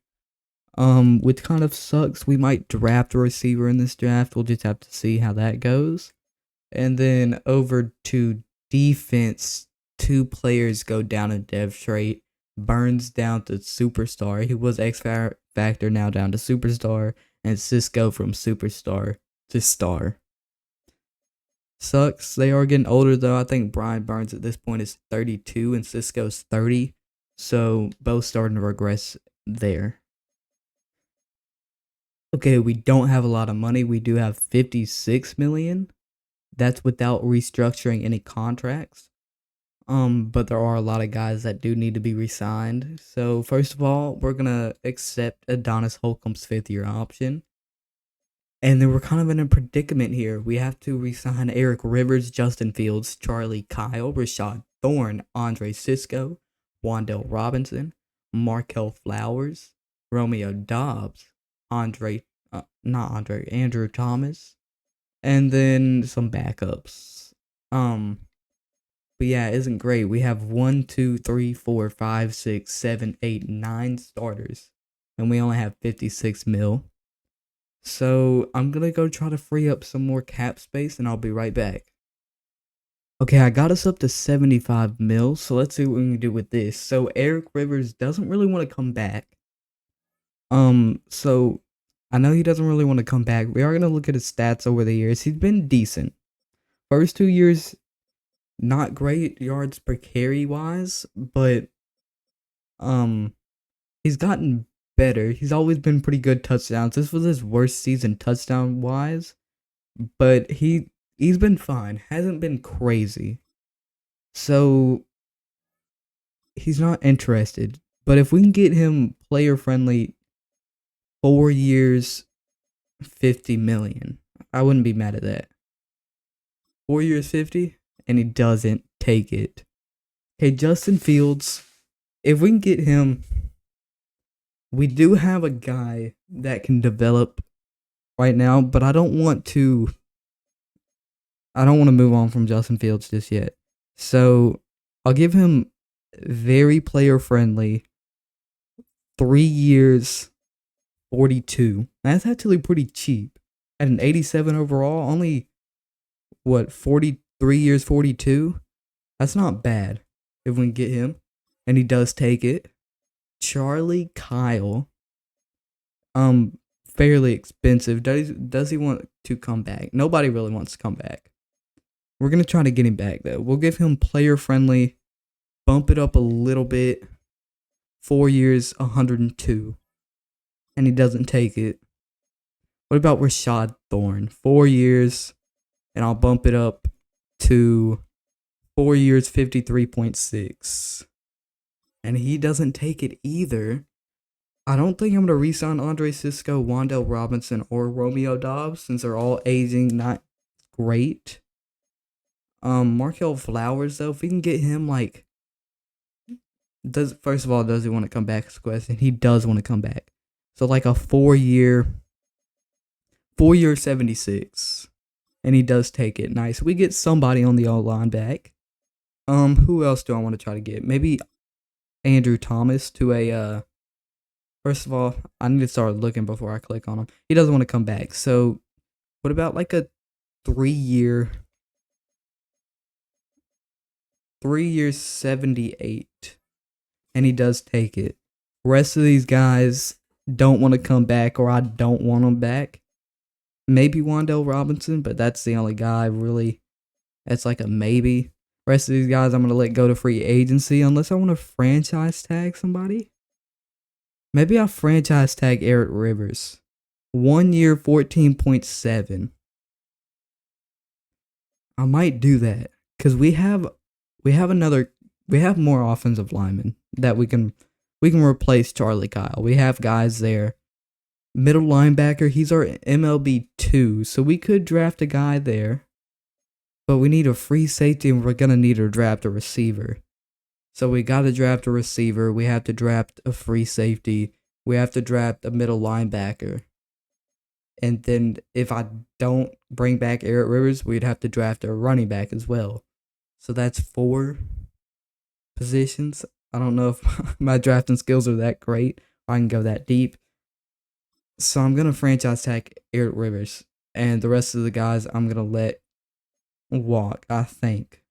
A: Which kind of sucks. We might draft a receiver in this draft. We'll just have to see how that goes. And then over to defense, 2 players go down a depth chart. Burns down to superstar. He was X Factor, now down to superstar. And Cisco from superstar to star. Sucks. They are getting older, though. I think Brian Burns at this point is 32 and Cisco's 30. So both starting to regress there. Okay, we don't have a lot of money. We do have $56 million. That's without restructuring any contracts. But there are a lot of guys that do need to be re-signed. So first of all, we're gonna accept Adonis Holcomb's 5th-year option. And then we're kind of in a predicament here. We have to re-sign Eric Rivers, Justin Fields, Charlie Kyle, Rashad Thorne, Andre Cisco, Wandale Robinson, Markel Flowers, Romeo Dobbs, Andrew Thomas, and then some backups. But yeah, it isn't great. We have 1, 2, 3, 4, 5, 6, 7, 8, 9 starters, and we only have 56 mil. So I'm gonna go try to free up some more cap space, and I'll be right back. Okay, I got us up to 75 mil, so let's see what we can do with this. So Eric Rivers doesn't really want to come back. So I know he doesn't really want to come back. We are gonna look at his stats over the years. He's been decent. First 2 years, not great yards per carry wise, but he's gotten better. He's always been pretty good touchdowns. This was his worst season touchdown wise, but he's been fine. Hasn't been crazy. So he's not interested. But if we can get him player friendly, 4 years, 50 million, I wouldn't be mad at that. 4 years, 50, and he doesn't take it. Okay, Justin Fields, if we can get him, we do have a guy that can develop right now, but I don't want to move on from Justin Fields just yet. So I'll give him very player friendly, 3 years, 42. That's actually pretty cheap. At an 87 overall, only 43 years, 42? That's not bad if we can get him. And he does take it. Charlie Kyle, fairly expensive. Does he want to come back? Nobody really wants to come back. We're going to try to get him back, though. We'll give him player friendly, bump it up a little bit. 4 years, 102. And he doesn't take it. What about Rashad Thorne? 4 years, and I'll bump it up to 4 years, 53.6. And he doesn't take it either. I don't think I'm going to re-sign Andre Cisco, Wandale Robinson, or Romeo Dobbs, since they're all aging not great. Markel Flowers, though, if we can get him, first of all, does he want to come back? Is the question. He does want to come back. So, a 4 year 76. And he does take it. Nice. We get somebody on the O-line back. Who else do I want to try to get? Maybe Andrew Thomas to a, first of all, I need to start looking before I click on him. He doesn't want to come back. So, what about a 3 year 78? And he does take it. Rest of these guys don't want to come back, or I don't want them back. Maybe Wandale Robinson, but that's the only guy really. That's a maybe. Rest of these guys I'm going to let go to free agency unless I want to franchise tag somebody. Maybe I'll franchise tag Eric Rivers. 1 year, 14.7. I might do that because we have another we have more offensive linemen that we can replace Charlie Kyle. We have guys there. Middle linebacker, he's our MLB 2, so we could draft a guy there. But we need a free safety and we're going to need to draft a receiver. So we got to draft a receiver, we have to draft a free safety, we have to draft a middle linebacker. And then if I don't bring back Eric Rivers, we'd have to draft a running back as well. So that's 4 positions. I don't know if my drafting skills are that great or I can go that deep. So I'm going to franchise tag Eric Rivers. And the rest of the guys I'm going to let walk, I think.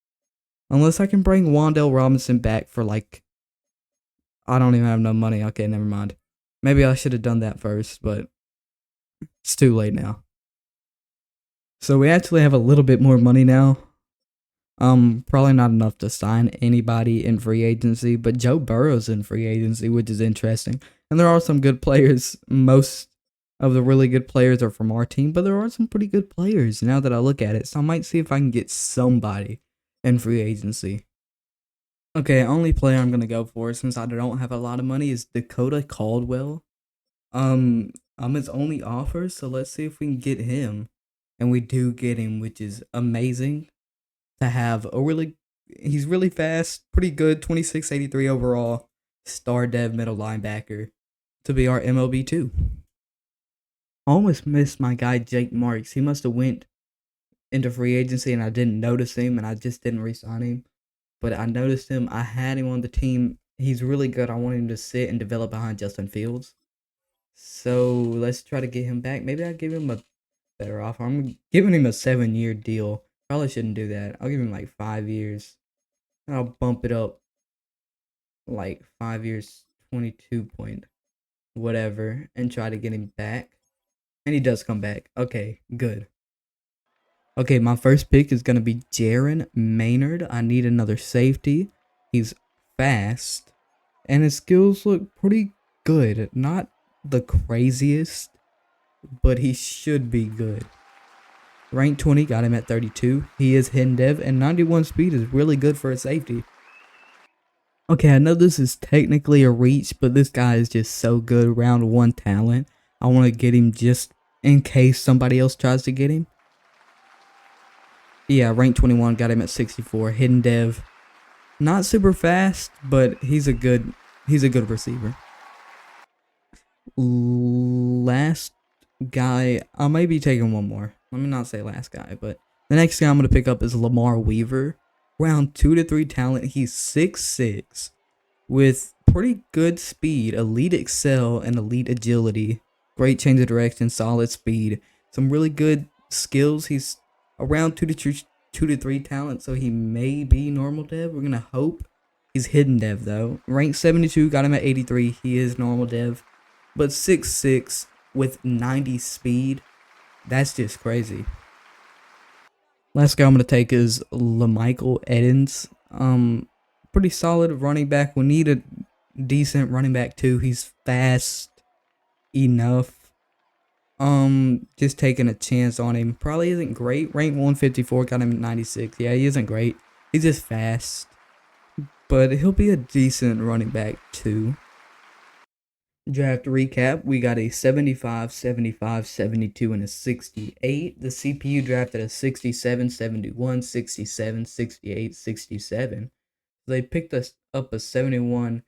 A: Unless I can bring Wandale Robinson back for like, I don't even have no money. Okay, never mind. Maybe I should have done that first, but it's too late now. So we actually have a little bit more money now. Probably not enough to sign anybody in free agency, but Joe Burrow's in free agency, which is interesting. And there are some good players. Most of the really good players are from our team, but there are some pretty good players now that I look at it. So I might see if I can get somebody in free agency. Okay, only player I'm gonna go for since I don't have a lot of money is Dakota Caldwell. I'm his only offer, so let's see if we can get him. And we do get him, which is amazing to have he's really fast, pretty good, 2683 overall, star dev middle linebacker to be our MLB 2. Almost missed my guy Jake Marks. He must have went into free agency and I didn't notice him and I just didn't re-sign him. But I noticed him. I had him on the team. He's really good. I want him to sit and develop behind Justin Fields. So let's try to get him back. Maybe I'll give him a better offer. I'm giving him a 7-year deal. Probably shouldn't do that. I'll give him like 5 years. And I'll bump it up like 5 years, 22 point whatever, and try to get him back. And he does come back. Okay, good. Okay, my first pick is going to be Jaron Maynard. I need another safety. He's fast. And his skills look pretty good. Not the craziest, but he should be good. Rank 20, got him at 32. He is hidden dev, and 91 speed is really good for a safety. Okay, I know this is technically a reach, but this guy is just so good. Round 1 talent. I want to get him just in case somebody else tries to get him. Yeah, rank 21, got him at 64. Hidden dev. Not super fast, but he's a good receiver. Last guy, I may be taking one more. Let me not say last guy, but the next guy I'm going to pick up is Lamar Weaver. Round 2 to 3 talent. He's 6'6", with pretty good speed, elite excel, and elite agility. Great change of direction, solid speed. Some really good skills. He's around 2 to 3 talent, so he may be normal dev. We're going to hope. He's hidden dev, though. Rank 72, got him at 83. He is normal dev. But 6'6", with 90 speed, that's just crazy. Last guy I'm going to take is LaMichael Edens. Pretty solid running back. We need a decent running back too. He's fast enough. Just taking a chance on him. Probably isn't great. Rank 154, got him at 96. Yeah, he isn't great. He's just fast. But he'll be a decent running back too. Draft recap, we got a 75, 75, 72, and a 68. The CPU drafted a 67, 71, 67, 68, 67. They picked us up a 71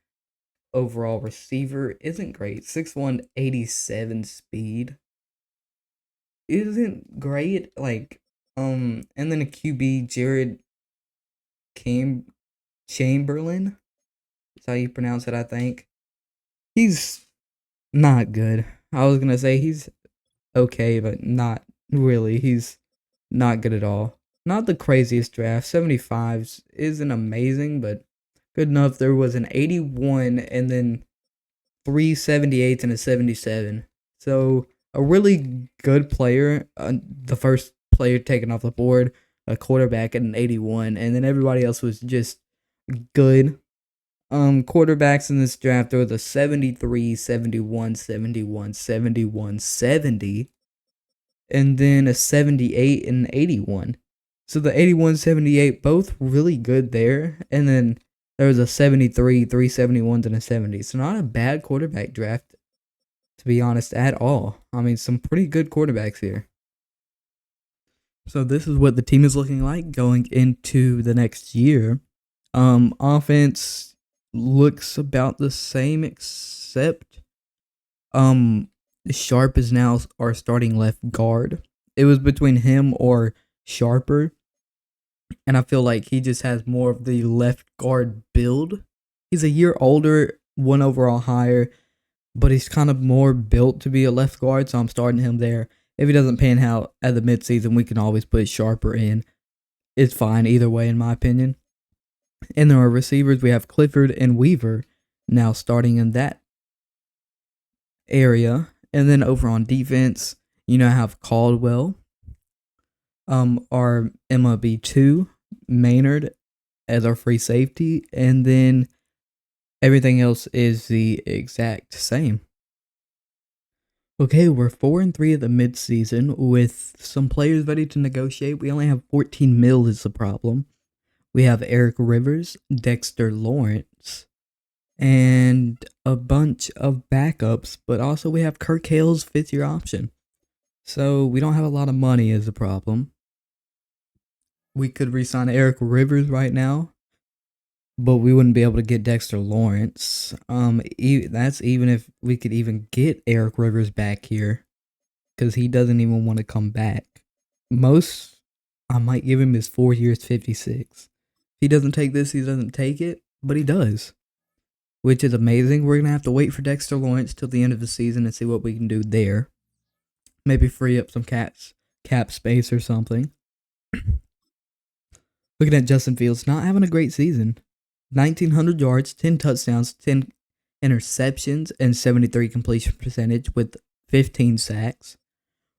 A: overall receiver. Isn't great. 6'1", 87 speed. Isn't great. And then a QB, Jared Chamberlain. That's how you pronounce it, I think. He's not good. I was going to say he's okay, but not really. He's not good at all. Not the craziest draft. 75s isn't amazing, but good enough. There was an 81 and then 3 78s and a 77. So a really good player. The first player taken off the board, a quarterback at an 81, and then everybody else was just good. quarterbacks in this draft are the 73, 71, 71, 71, 70, and then a 78 and 81. So the 81, 78, both really good there. And then there was a 73, 371s, and a 70. So not a bad quarterback draft, to be honest, at all. I mean, some pretty good quarterbacks here. So this is what the team is looking like going into the next year. Offense looks about the same, except Sharp is now our starting left guard. It was between him or Sharper, and I feel like he just has more of the left guard build. He's a year older, one overall higher, but he's kind of more built to be a left guard, so I'm starting him there. If he doesn't pan out at the midseason, we can always put Sharper in. It's fine either way, in my opinion. And then our receivers, we have Clifford and Weaver now starting in that area. And then over on defense, I have Caldwell, our MLB2, Maynard as our free safety, and then everything else is the exact same. Okay, we're 4-3 at the midseason with some players ready to negotiate. We only have 14 mil is the problem. We have Eric Rivers, Dexter Lawrence, and a bunch of backups, but also we have Kirk Hale's 5th-year option. So we don't have a lot of money is the problem. We could re-sign Eric Rivers right now, but we wouldn't be able to get Dexter Lawrence. That's even if we could even get Eric Rivers back here, because he doesn't even want to come back. I might give him his 4 years, 56. If he doesn't take this, he doesn't take it, but he does, which is amazing. We're going to have to wait for Dexter Lawrence till the end of the season and see what we can do there. Maybe free up some cap space or something. Looking at Justin Fields, not having a great season. 1,900 yards, 10 touchdowns, 10 interceptions, and 73 completion percentage with 15 sacks.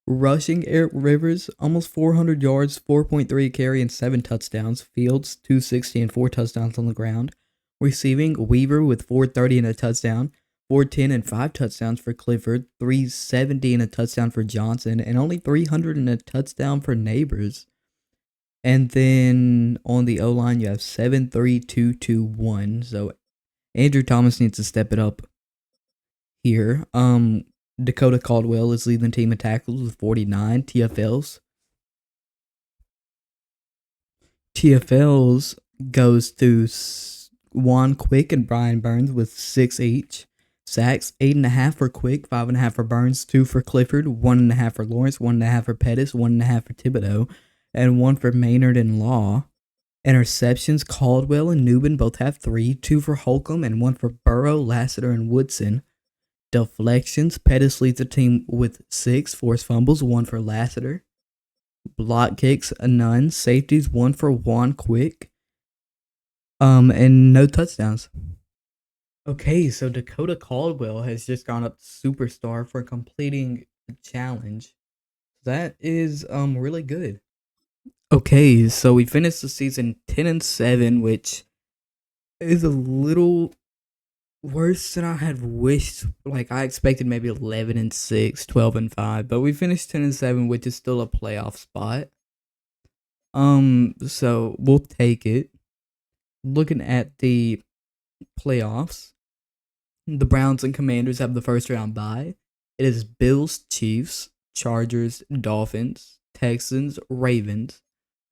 A: Rushing, Eric Rivers, almost 400 yards, 4.3 a carry, and 7 touchdowns. Fields, 260 and 4 touchdowns on the ground. Receiving, Weaver with 430 and a touchdown, 410 and 5 touchdowns for Clifford, 370 and a touchdown for Johnson, and only 300 and a touchdown for Neighbors. And then on the O-line, you have 7-3-2-2-1. So Andrew Thomas needs to step it up here. Dakota Caldwell is leading the team in tackles with 49 TFLs. TFLs goes to Juan Quick and Brian Burns with 6 each. Sacks, 8.5 for Quick, 5.5 for Burns, 2 for Clifford, 1.5 for Lawrence, 1.5 for Pettis, 1.5 for Thibodeau, and 1 for Maynard and Law. Interceptions, Caldwell and Newman both have 3, 2 for Holcomb, and 1 for Burrow, Lassiter, and Woodson. Deflections, Pettis leads the team with 6, forced fumbles, 1 for Lassiter. Block kicks, none. Safeties, 1 for Juan Quick. And no touchdowns. Okay, so Dakota Caldwell has just gone up to superstar for completing the challenge. That is really good. Okay, so we finished the season 10-7, which is a little worse than I had wished. Like, I expected maybe 11-6, 12-5, but we finished 10-7, which is still a playoff spot. So we'll take it. Looking at the playoffs, the Browns and Commanders have the first round bye. It is Bills, Chiefs, Chargers, Dolphins, Texans, Ravens,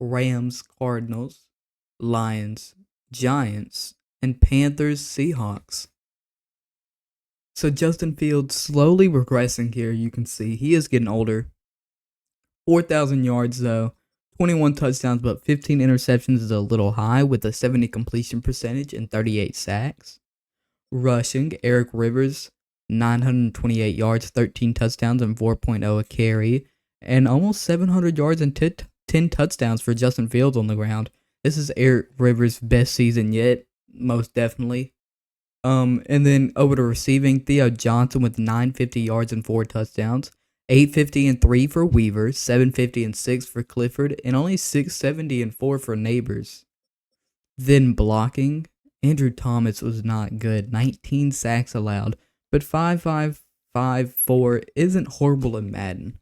A: Rams, Cardinals, Lions, Giants, and Panthers, Seahawks. So Justin Fields slowly regressing here, you can see. He is getting older. 4,000 yards though, 21 touchdowns, but 15 interceptions is a little high with a 70 completion percentage and 38 sacks. Rushing, Eric Rivers, 928 yards, 13 touchdowns, and 4.0 a carry, and almost 700 yards and 10 touchdowns for Justin Fields on the ground. This is Eric Rivers' best season yet, most definitely. And then over to receiving, Theo Johnson with 950 yards and 4 touchdowns, 850 and 3 for Weaver, 750 and 6 for Clifford, and only 670 and 4 for Neighbors. Then blocking, Andrew Thomas was not good. 19 sacks allowed, but 5.554 isn't horrible in Madden.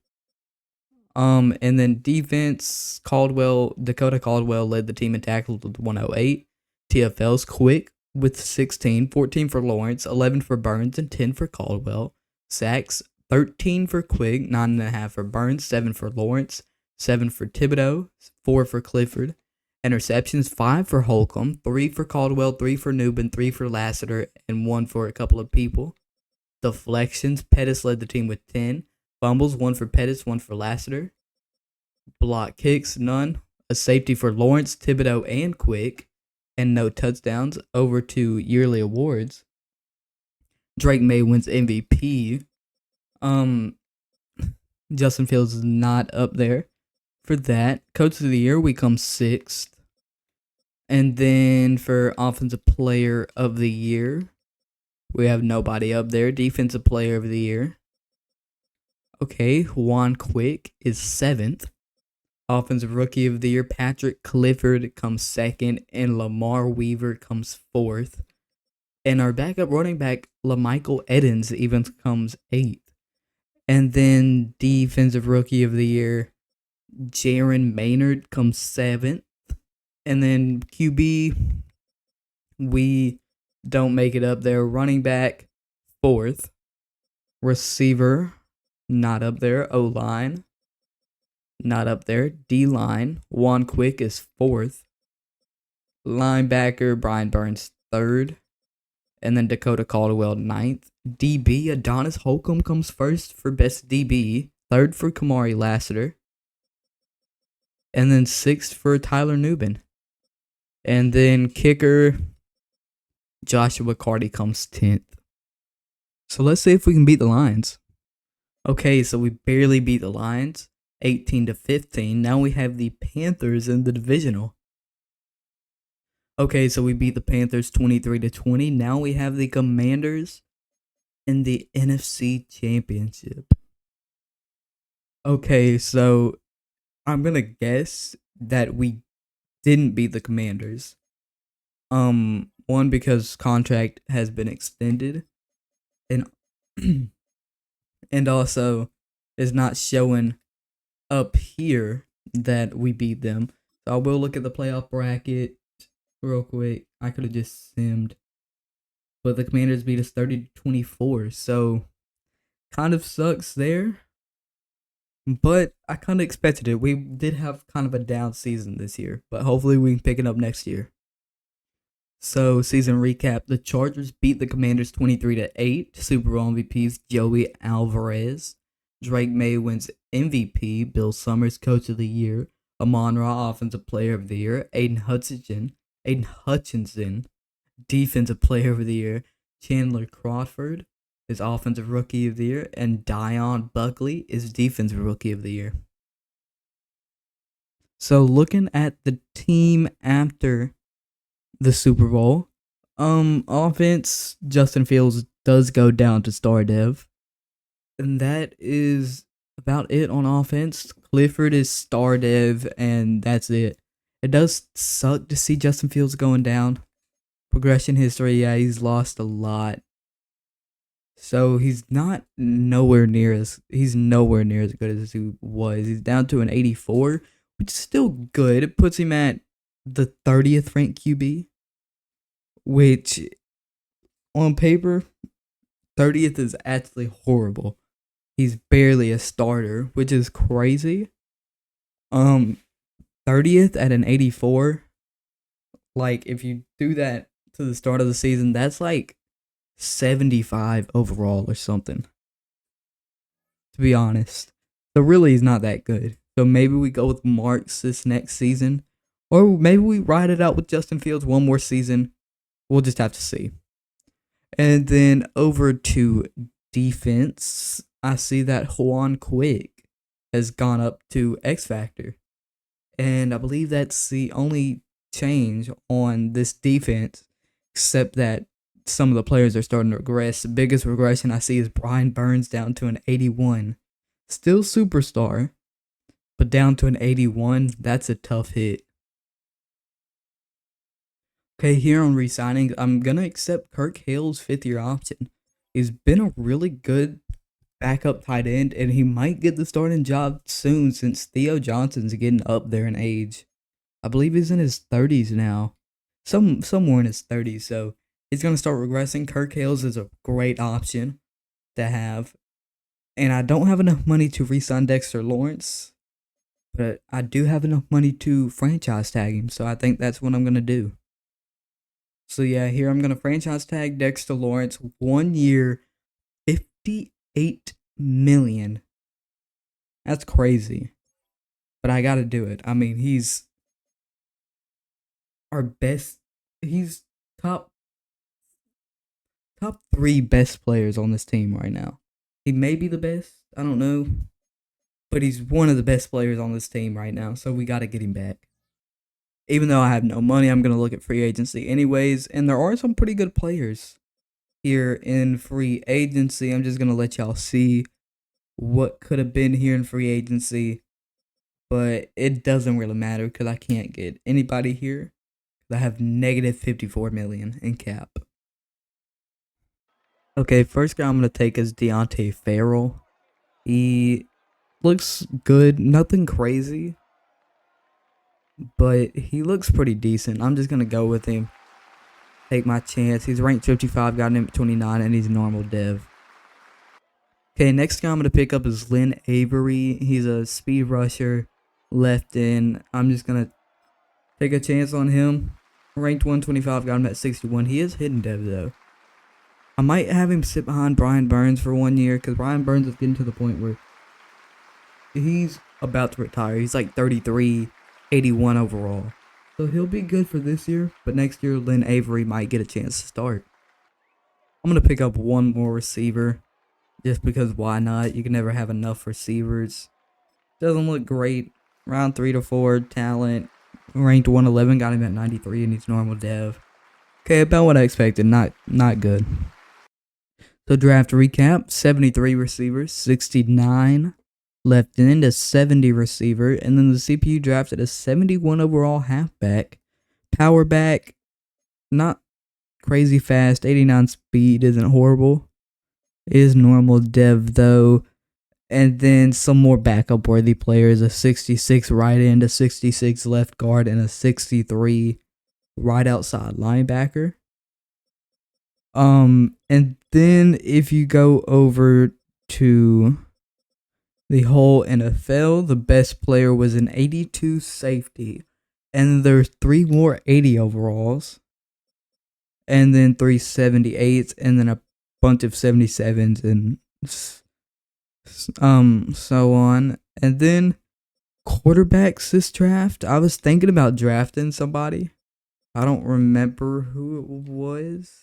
A: And then defense, Dakota Caldwell led the team in tackles with 108. TFL's quick with 16, 14 for Lawrence, 11 for Burns, and 10 for Caldwell. Sacks, 13 for Quick, 9.5 for Burns, 7 for Lawrence, 7 for Thibodeau, 4 for Clifford. Interceptions, 5 for Holcomb, 3 for Caldwell, 3 for Newbin, 3 for Lassiter, and 1 for a couple of people. Deflections, Pettis led the team with 10. Fumbles, 1 for Pettis, 1 for Lassiter. Block kicks, none. A safety for Lawrence, Thibodeau, and Quick. And no touchdowns. Over to yearly awards. Drake May wins MVP. Justin Fields is not up there for that. Coach of the Year, we come 6th. And then for Offensive Player of the Year, we have nobody up there. Defensive Player of the Year. Okay, Juan Quick is 7th. Offensive Rookie of the Year, Patrick Clifford comes 2nd, and Lamar Weaver comes 4th. And our backup running back, LaMichael Edens, even comes 8th. And then Defensive Rookie of the Year, Jaron Maynard comes 7th. And then QB, we don't make it up there. Running back, 4th. Receiver, not up there. O-line, not up there. D-line, Juan Quick is 4th. Linebacker, Brian Burns, 3rd. And then Dakota Caldwell, 9th. DB, Adonis Holcomb comes 1st for best DB. 3rd for Kamari Lassiter. And then 6th for Tyler Newbin. And then kicker, Joshua Carty comes 10th. So let's see if we can beat the Lions. Okay, so we barely beat the Lions, 18-15. Now we have the Panthers in the divisional. Okay, so we beat the Panthers 23-20. Now we have the Commanders in the NFC Championship. Okay, so I'm gonna guess that we didn't beat the Commanders. One, because contract has been extended, and and also is not showing up here that we beat them. So I will look at the playoff bracket real quick. I could have just simmed, but the Commanders beat us 30-24. So kind of sucks there. But I kind of expected it. We did have kind of a down season this year, but hopefully we can pick it up next year. So, season recap. The Chargers beat the Commanders 23-8. Super Bowl MVPs Joey Alvarez. Drake May wins MVP. Bill Summers Coach of the Year. Amon-Ra Offensive Player of the Year. Aiden Hutchinson Defensive Player of the Year. Chandler Crawford is Offensive Rookie of the Year, and Dion Buckley is Defensive Rookie of the Year. So looking at the team after the Super Bowl, offense, Justin Fields does go down to star dev, and that is about it on offense. Clifford is star dev, and that's it. It does suck to see Justin Fields going down. Progression history, yeah, he's lost a lot. So he's nowhere near as good as he was. He's down to an 84, which is still good. It puts him at the 30th ranked QB, which on paper, 30th is actually horrible. He's barely a starter, which is crazy. 30th at an 84. Like, if you do that to the start of the season, that's like 75 overall or something, to be honest. So really, he's not that good. So maybe we go with Marks this next season, or maybe we ride it out with Justin Fields one more season. We'll just have to see. And then over to defense, I see that Juan Quick has gone up to X Factor, and I believe that's the only change on this defense, except that some of the players are starting to regress. The biggest regression I see is Brian Burns down to an 81. Still superstar, but down to an 81, that's a tough hit. Okay, here on re-signing, I'm gonna accept Kirk Hill's 5th-year option. He's been a really good backup tight end, and he might get the starting job soon since Theo Johnson's getting up there in age. I believe he's in his 30s now, somewhere in his 30s. So he's gonna start regressing. Kirk Hill's is a great option to have, and I don't have enough money to re-sign Dexter Lawrence, but I do have enough money to franchise tag him. So I think that's what I'm gonna do. So yeah, here I'm gonna franchise tag Dexter Lawrence, 1 year, 58 million. That's crazy, but I gotta do it. I mean, he's our best. He's top top 3 best players on this team right now. He may be the best. I don't know, but he's one of the best players on this team right now. So we gotta get him back. Even though I have no money, I'm gonna look at free agency anyways, and there are some pretty good players here in free agency. I'm just gonna let y'all see what could have been here in free agency, but it doesn't really matter because I can't get anybody here. I have negative 54 million in cap. Okay, first guy I'm gonna take is Deontay Farrell. He looks good, nothing crazy, but he looks pretty decent. I'm just gonna go with him. Take my chance. He's ranked 55, got him at 29, and he's normal dev. Okay, next guy I'm gonna pick up is Lynn Avery. He's a speed rusher, left in. I'm just gonna take a chance on him. Ranked 125, got him at 61. He is hidden dev though. I might have him sit behind Brian Burns for 1 year because Brian Burns is getting to the point where he's about to retire. He's like 33, 81 overall. So he'll be good for this year, but next year Lynn Avery might get a chance to start. I'm going to pick up one more receiver just because why not? You can never have enough receivers. Doesn't look great. Round 3 to 4, talent. Ranked 111, got him at 93, and he's normal dev. Okay, about what I expected. Not good. So draft recap, 73 receivers, 69 left in to 70 receiver, and then the CPU drafted a 71 overall halfback. Power back, not crazy fast, 89 speed isn't horrible. Is normal dev though. And then some more backup worthy players, a 66 right end, a 66 left guard, and a 63 right outside linebacker. And then if you go over to the whole NFL, the best player was an 82 safety. And there's 3 more 80 overalls. And then 3 78s, and then a bunch of 77s and so on. And then quarterbacks this draft. I was thinking about drafting somebody. I don't remember who it was.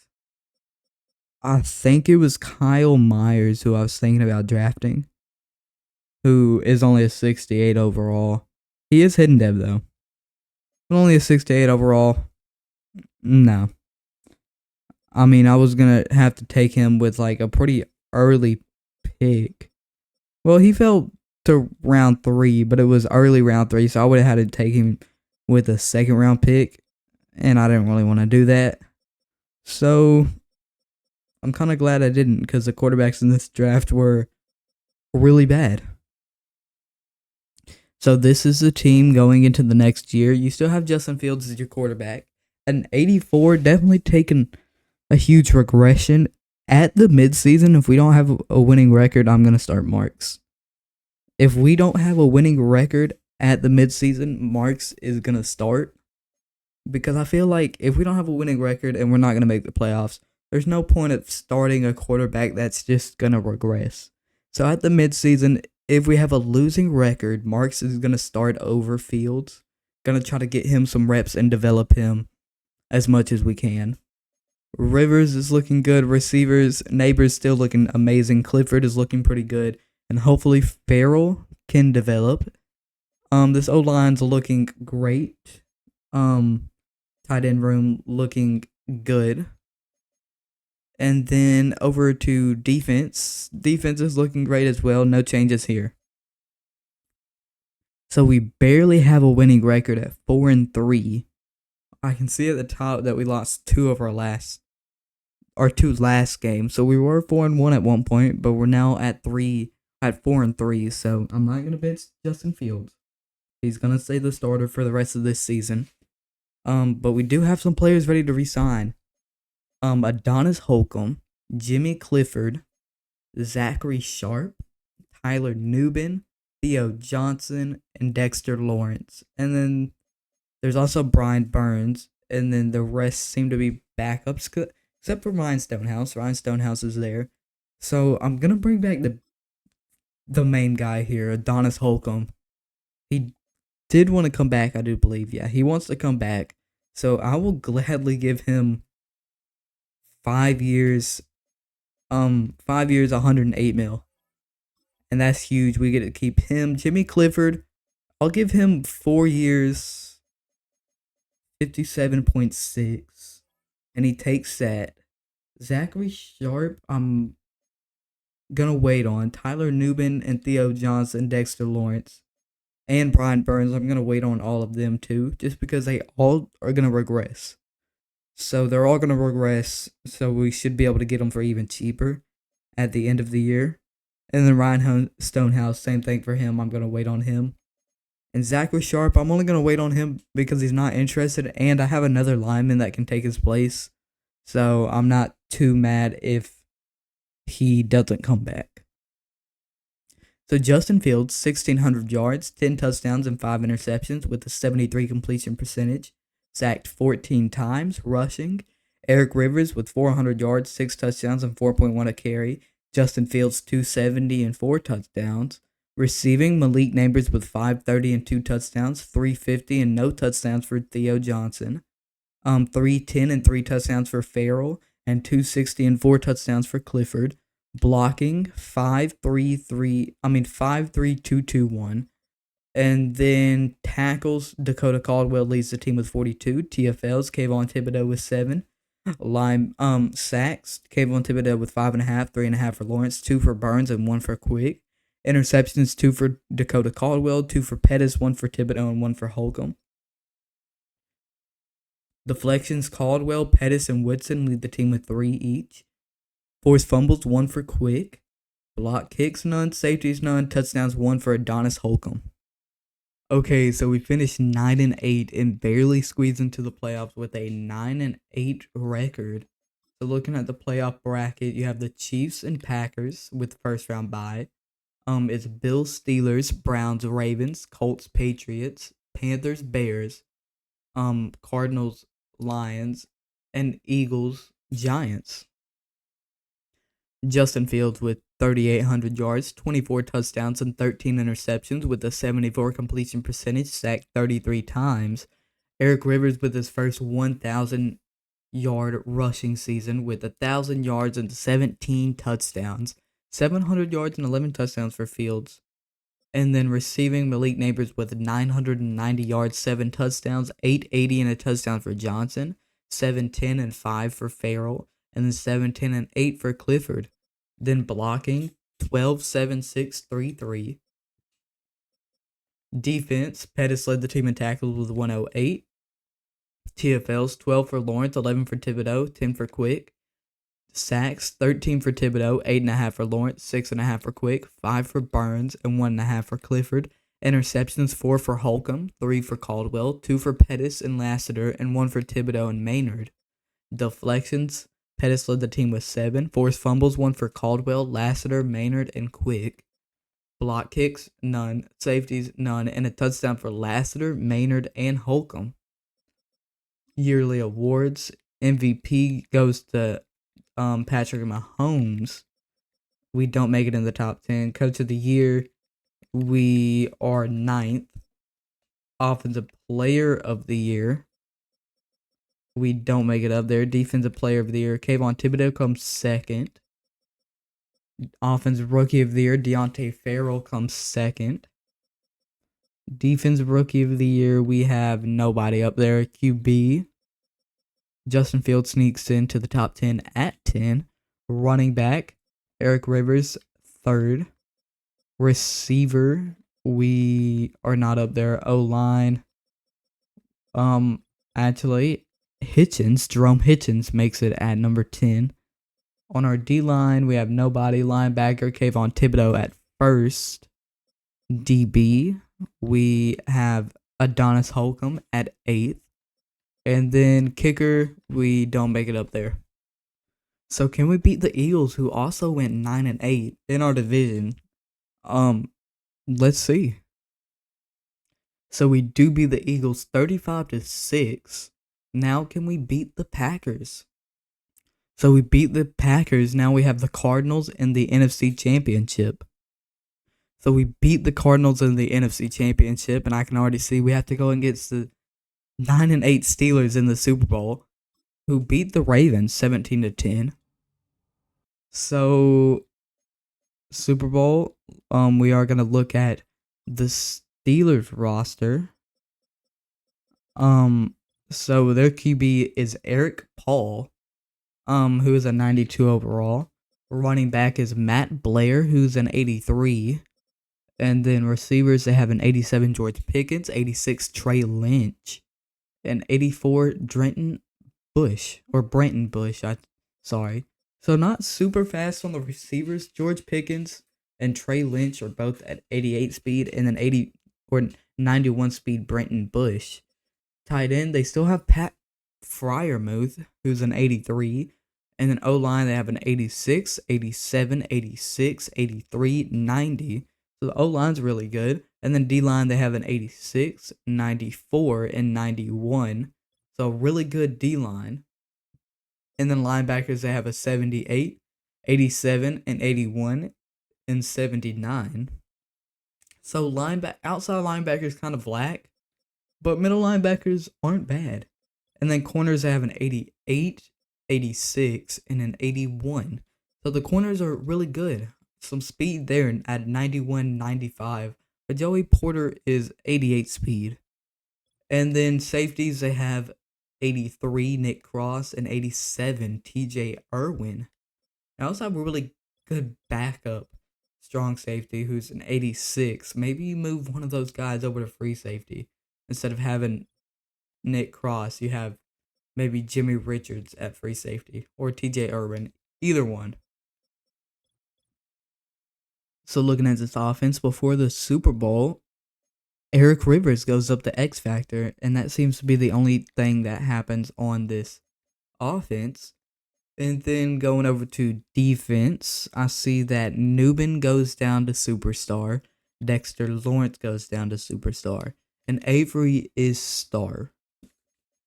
A: I think it was Kyle Myers who I was thinking about drafting, who is only a 68 overall. He is hidden dev though. But only a 68 overall. No. I mean, I was going to have to take him with like a pretty early pick. Well, he fell to round 3, but it was early round 3, so I would have had to take him with a 2nd round pick, and I didn't really want to do that. So I'm kind of glad I didn't because the quarterbacks in this draft were really bad. So this is the team going into the next year. You still have Justin Fields as your quarterback. An 84, definitely taken a huge regression. At the midseason, if we don't have a winning record, I'm going to start Marks. If we don't have a winning record at the midseason, Marks is going to start. Because I feel like if we don't have a winning record and we're not going to make the playoffs, there's no point of starting a quarterback that's just going to regress. So at the midseason, if we have a losing record, Marks is going to start over Fields. Going to try to get him some reps and develop him as much as we can. Rivers is looking good. Receivers, Neighbors still looking amazing. Clifford is looking pretty good. And hopefully Farrell can develop. This O-line's looking great. Tight end room looking good. And then over to defense. Defense is looking great as well. No changes here. So we barely have a winning record at 4-3. I can see at the top that we lost our two last games. So we were 4-1 at one point, but we're now at 4-3. So I'm not gonna bench Justin Fields. He's gonna stay the starter for the rest of this season. But we do have some players ready to resign. Adonis Holcomb, Jimmy Clifford, Zachary Sharp, Tyler Nubin, Theo Johnson, and Dexter Lawrence. And then there's also Brian Burns, and then the rest seem to be backups, except for Ryan Stonehouse. Ryan Stonehouse is there. So I'm gonna bring back the main guy here, Adonis Holcomb. He did want to come back, I do believe. Yeah, he wants to come back. So I will gladly give him 5 years, 5 years, 108 mil. And that's huge. We get to keep him. Jimmy Clifford, I'll give him 4 years, 57.6. And he takes that. Zachary Sharp, I'm gonna wait on. Tyler Nubin and Theo Johnson, Dexter Lawrence, and Brian Burns, I'm gonna wait on all of them too, just because they all are gonna regress. So they're all gonna regress. So we should be able to get them for even cheaper at the end of the year. And then Ryan Stonehouse, same thing for him. I'm gonna wait on him. And Zachary Sharp, I'm only gonna wait on him because he's not interested, and I have another lineman that can take his place. So I'm not too mad if he doesn't come back. So Justin Fields, 1,600 yards, 10 touchdowns, and 5 interceptions with a 73 completion percentage. Sacked 14 times, rushing. Eric Rivers with 400 yards, 6 touchdowns, and 4.1 a carry. Justin Fields, 270 and 4 touchdowns. Receiving, Malik Neighbors with 530 and 2 touchdowns, 350 and no touchdowns for Theo Johnson. 310 and 3 touchdowns for Farrell, and 260 and 4 touchdowns for Clifford. Blocking 5-3-2-2-1. And then tackles, Dakota Caldwell leads the team with 42. TFLs, Kayvon Thibodeau with 7. Sacks, Kayvon Thibodeau with 5.5, 3.5 for Lawrence, 2 for Burns, and 1 for Quick. Interceptions, 2 for Dakota Caldwell, 2 for Pettis, 1 for Thibodeau, and 1 for Holcomb. Deflections, Caldwell, Pettis, and Woodson lead the team with 3 each. Forced fumbles, 1 for Quick. Block kicks, none. Safeties, none. Touchdowns, 1 for Adonis Holcomb. Okay, so we finished 9-8 and barely squeezed into the playoffs with a 9-8 record. So looking at the playoff bracket, you have the Chiefs and Packers with first round bye. It's Bills, Steelers, Browns, Ravens, Colts, Patriots, Panthers, Bears, Cardinals, Lions, and Eagles, Giants. Justin Fields with 3,800 yards, 24 touchdowns, and 13 interceptions with a 74 completion percentage, sacked 33 times. Eric Rivers with his first 1,000-yard rushing season with 1,000 yards and 17 touchdowns, 700 yards and 11 touchdowns for Fields. And then receiving, Malik Neighbors with 990 yards, 7 touchdowns, 880 and a touchdown for Johnson, 710 and 5 for Farrell, and then 710 and 8 for Clifford. Then blocking, 12-7-6-3-3. Defense, Pettis led the team in tackles with 108. TFLs, 12 for Lawrence, 11 for Thibodeau, 10 for Quick. Sacks, 13 for Thibodeau, 8.5 for Lawrence, 6.5 for Quick, 5 for Burns, and 1.5 for Clifford. Interceptions, 4 for Holcomb, 3 for Caldwell, 2 for Pettis and Lassiter, and 1 for Thibodeau and Maynard. Deflections, Pettis led the team with 7. Forced fumbles, 1 for Caldwell, Lassiter, Maynard, and Quick. Block kicks, none. Safeties, none. And a touchdown for Lassiter, Maynard, and Holcomb. Yearly awards, MVP goes to Patrick Mahomes. We don't make it in the top 10. Coach of the year, we are 9th. Offensive player of the year, we don't make it up there. Defensive player of the year, Kayvon Thibodeau comes 2nd. Offensive rookie of the year, Deontay Farrell comes 2nd. Defensive rookie of the year, we have nobody up there. QB, Justin Fields sneaks into the top 10 at 10. Running back, Eric Rivers, 3rd. Receiver, we are not up there. O-line, Actually, Jerome Hitchens makes it at number 10. On our D line, we have nobody. Linebacker, Kayvon Thibodeau at first. DB, we have Adonis Holcomb at 8th. And then kicker, we don't make it up there. So can we beat the Eagles, who also went 9-8 in our division? Let's see. So we do beat the Eagles 35-6. Now can we beat the Packers? So we beat the Packers. Now we have the Cardinals in the NFC Championship. So we beat the Cardinals in the NFC Championship, and I can already see we have to go against the 9-8 Steelers in the Super Bowl, who beat the Ravens 17-10. So Super Bowl, we are gonna look at the Steelers roster. So their QB is Eric Paul, who is a 92 overall. Running back is Matt Blair, who's an 83. And then receivers, they have an 87 George Pickens, 86 Trey Lynch, and 84 Brenton Bush. Sorry. So not super fast on the receivers. George Pickens and Trey Lynch are both at 88 speed, and then 80 or 91 speed Brenton Bush. Tight end, they still have Pat Fryermuth, who's an 83. And then O-line, they have an 86, 87, 86, 83, 90. So the O-line's really good. And then D-line, they have an 86, 94, and 91. So really good D-line. And then linebackers, they have a 78, 87, and 81, and 79. So outside linebackers kind of lack, but middle linebackers aren't bad. And then corners, they have an 88, 86, and an 81. So the corners are really good. Some speed there at 91, 95. But Joey Porter is 88 speed. And then safeties, they have 83 Nick Cross and 87 TJ Irwin. They also have a really good backup strong safety who's an 86. Maybe you move one of those guys over to free safety. Instead of having Nick Cross, you have maybe Jimmy Richards at free safety or TJ Irwin. Either one. So looking at this offense before the Super Bowl, Eric Rivers goes up to X Factor, and that seems to be the only thing that happens on this offense. And then going over to defense, I see that Newman goes down to Superstar, Dexter Lawrence goes down to Superstar, and Avery is Star.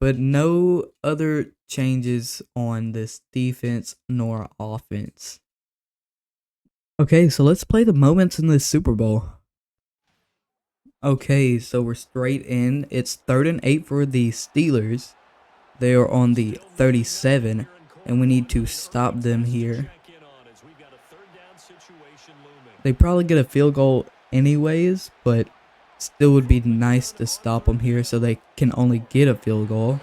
A: But no other changes on this defense nor offense. Okay, so let's play the moments in this Super Bowl. Okay, so we're straight in. It's 3rd and 8 for the Steelers. They are on the 37, and we need to stop them here. They probably get a field goal anyways, but still would be nice to stop them here so they can only get a field goal.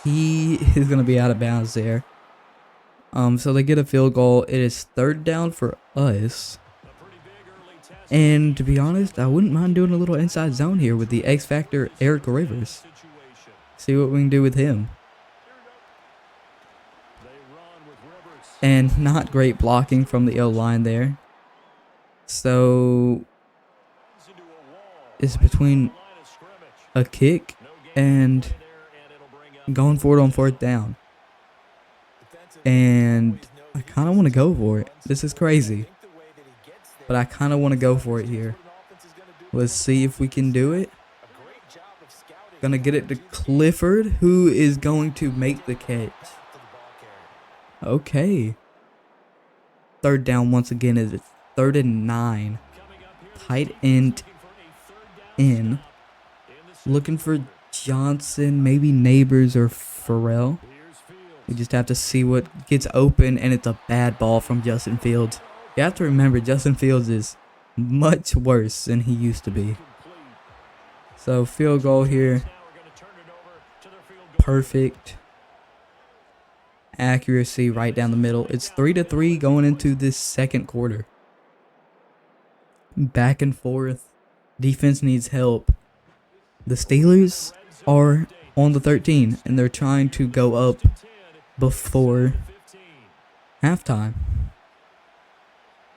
A: He is going to be out of bounds there. So they get a field goal. It is 3rd down for us. And to be honest, I wouldn't mind doing a little inside zone here with the X Factor Eric Rivers. See what we can do with him. And not great blocking from the O-line there. So it's between a kick and going for it on 4th down. And I kind of want to go for it. This is crazy. But I kind of want to go for it here. Let's see if we can do it. Gonna get it to Clifford, who is going to make the catch. Okay. 3rd down once again is 3rd and 9. Tight end in. Looking for Johnson, maybe Neighbors or Farrell. We just have to see what gets open, and it's a bad ball from Justin Fields. You have to remember, Justin Fields is much worse than he used to be. So field goal here. Perfect. Accuracy right down the middle. It's 3-3 going into this 2nd quarter. Back and forth. Defense needs help. The Steelers are on the 13, and they're trying to go up before halftime.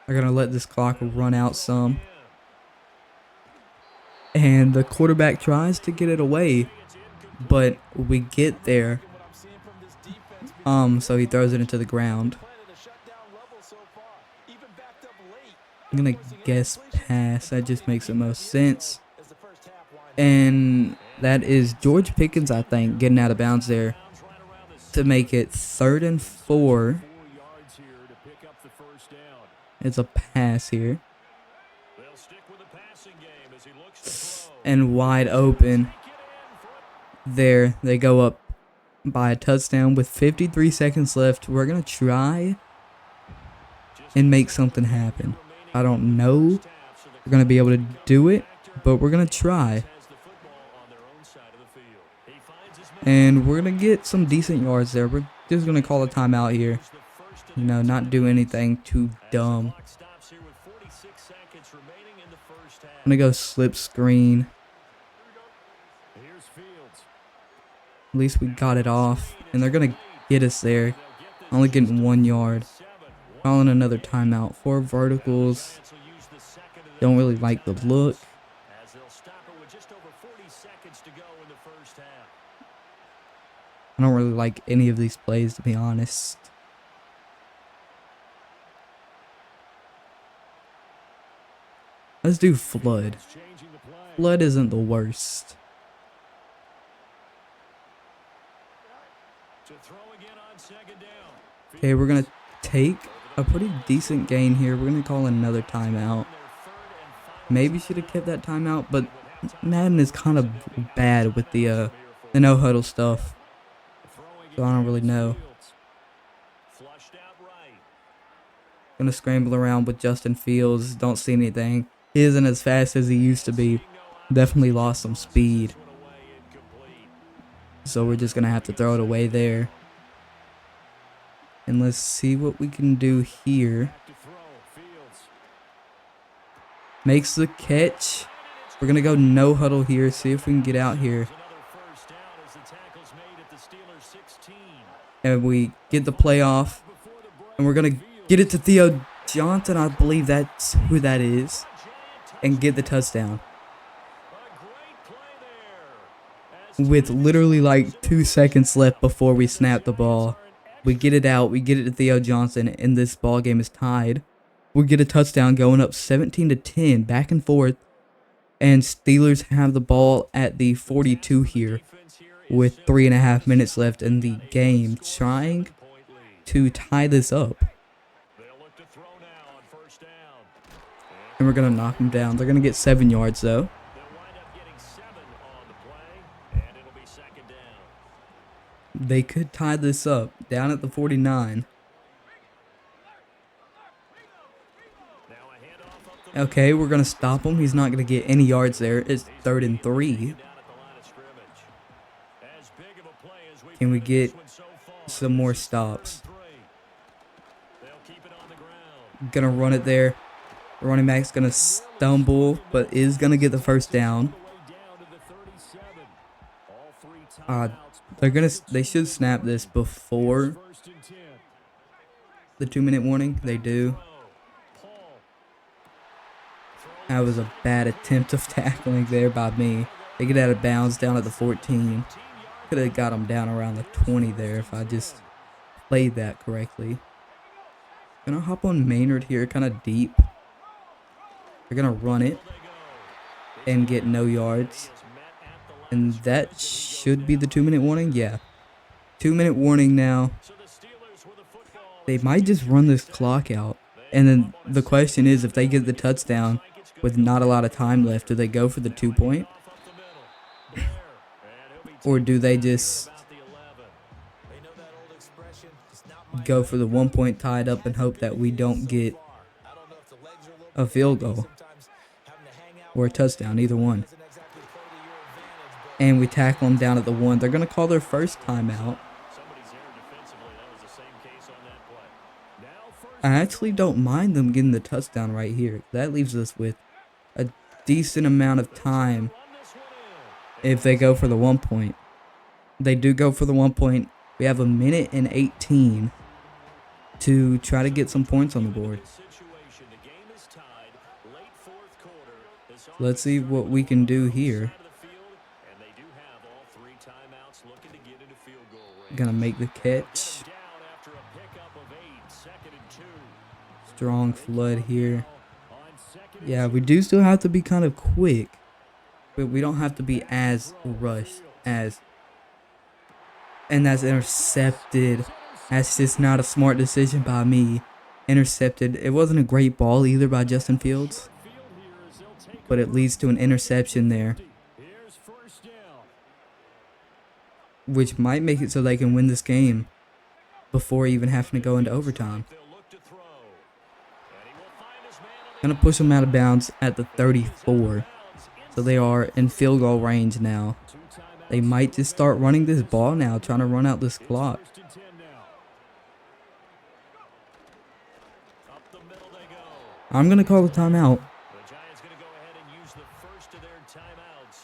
A: They're going to let this clock run out some. And the quarterback tries to get it away, but we get there. So he throws it into the ground. I'm going to guess pass. That just makes the most sense. And that is George Pickens, I think, getting out of bounds there to make it 3rd and 4. It's a pass here. And wide open. There, they go up by a touchdown with 53 seconds left. We're going to try and make something happen. I don't know if we're going to be able to do it, but we're going to try. And we're going to get some decent yards there. We're just going to call a timeout here. You know, not do anything too dumb. I'm going to go slip screen. At least we got it off. And they're going to get us there. Only getting 1 yard. Calling another timeout. 4 verticals. Don't really like the look. I don't really like any of these plays, to be honest. Let's do flood. Flood isn't the worst. Okay, we're going to take a pretty decent gain here. We're going to call another timeout. Maybe should have kept that timeout, but Madden is kind of bad with the no-huddle stuff. So I don't really know. Going to scramble around with Justin Fields. Don't see anything. He isn't as fast as he used to be. Definitely lost some speed. So we're just going to have to throw it away there. And let's see what we can do here. Makes the catch. We're going to go no huddle here. See if we can get out here. And we get the play off. And we're going to get it to Theo Johnson. I believe that's who that is. And get the touchdown. With literally like 2 seconds left before we snap the ball. We get it out. We get it to Theo Johnson. And this ball game is tied. We get a touchdown going up 17-10. Back and forth. And Steelers have the ball at the 42 here. With 3.5 minutes left in the game. Trying to tie this up. And we're going to knock them down. They're going to get 7 yards though. They could tie this up down at the 49. Okay, we're going to stop him. He's not going to get any yards there. It's 3rd and 3. Can we get some more stops? Going to run it there. The running back's going to stumble, but is going to get the first down. They should snap this before the 2-minute warning. They do. That was a bad attempt of tackling there by me. They get out of bounds down at the 14. Could have got them down around the 20 there if I just played that correctly. Gonna hop on Maynard here, kind of deep. They're gonna run it and get no yards. And that should be the 2-minute warning. Yeah. 2-minute warning now. They might just run this clock out. And then the question is, if they get the touchdown with not a lot of time left, do they go for the 2-point? Or do they just go for the 1-point tied up and hope that we don't get a field goal or a touchdown, either one? And we tackle them down at the 1. They're going to call their first timeout. I actually don't mind them getting the touchdown right here. That leaves us with a decent amount of time if they go for the 1 point. They do go for the 1 point. We have 1:18 to try to get some points on the board. Let's see what we can do here. Gonna make the catch. Strong flood here. Yeah, we do still have to be kind of quick, but we don't have to be as rushed as. And that's intercepted. That's just not a smart decision by me. Intercepted. It wasn't a great ball either by Justin Fields, but it leads to an interception there, which might make it so they can win this game before even having to go into overtime. Gonna push them out of bounds at the 34. So they are in field goal range now. They might just start running this ball now, trying to run out this clock. I'm gonna call a timeout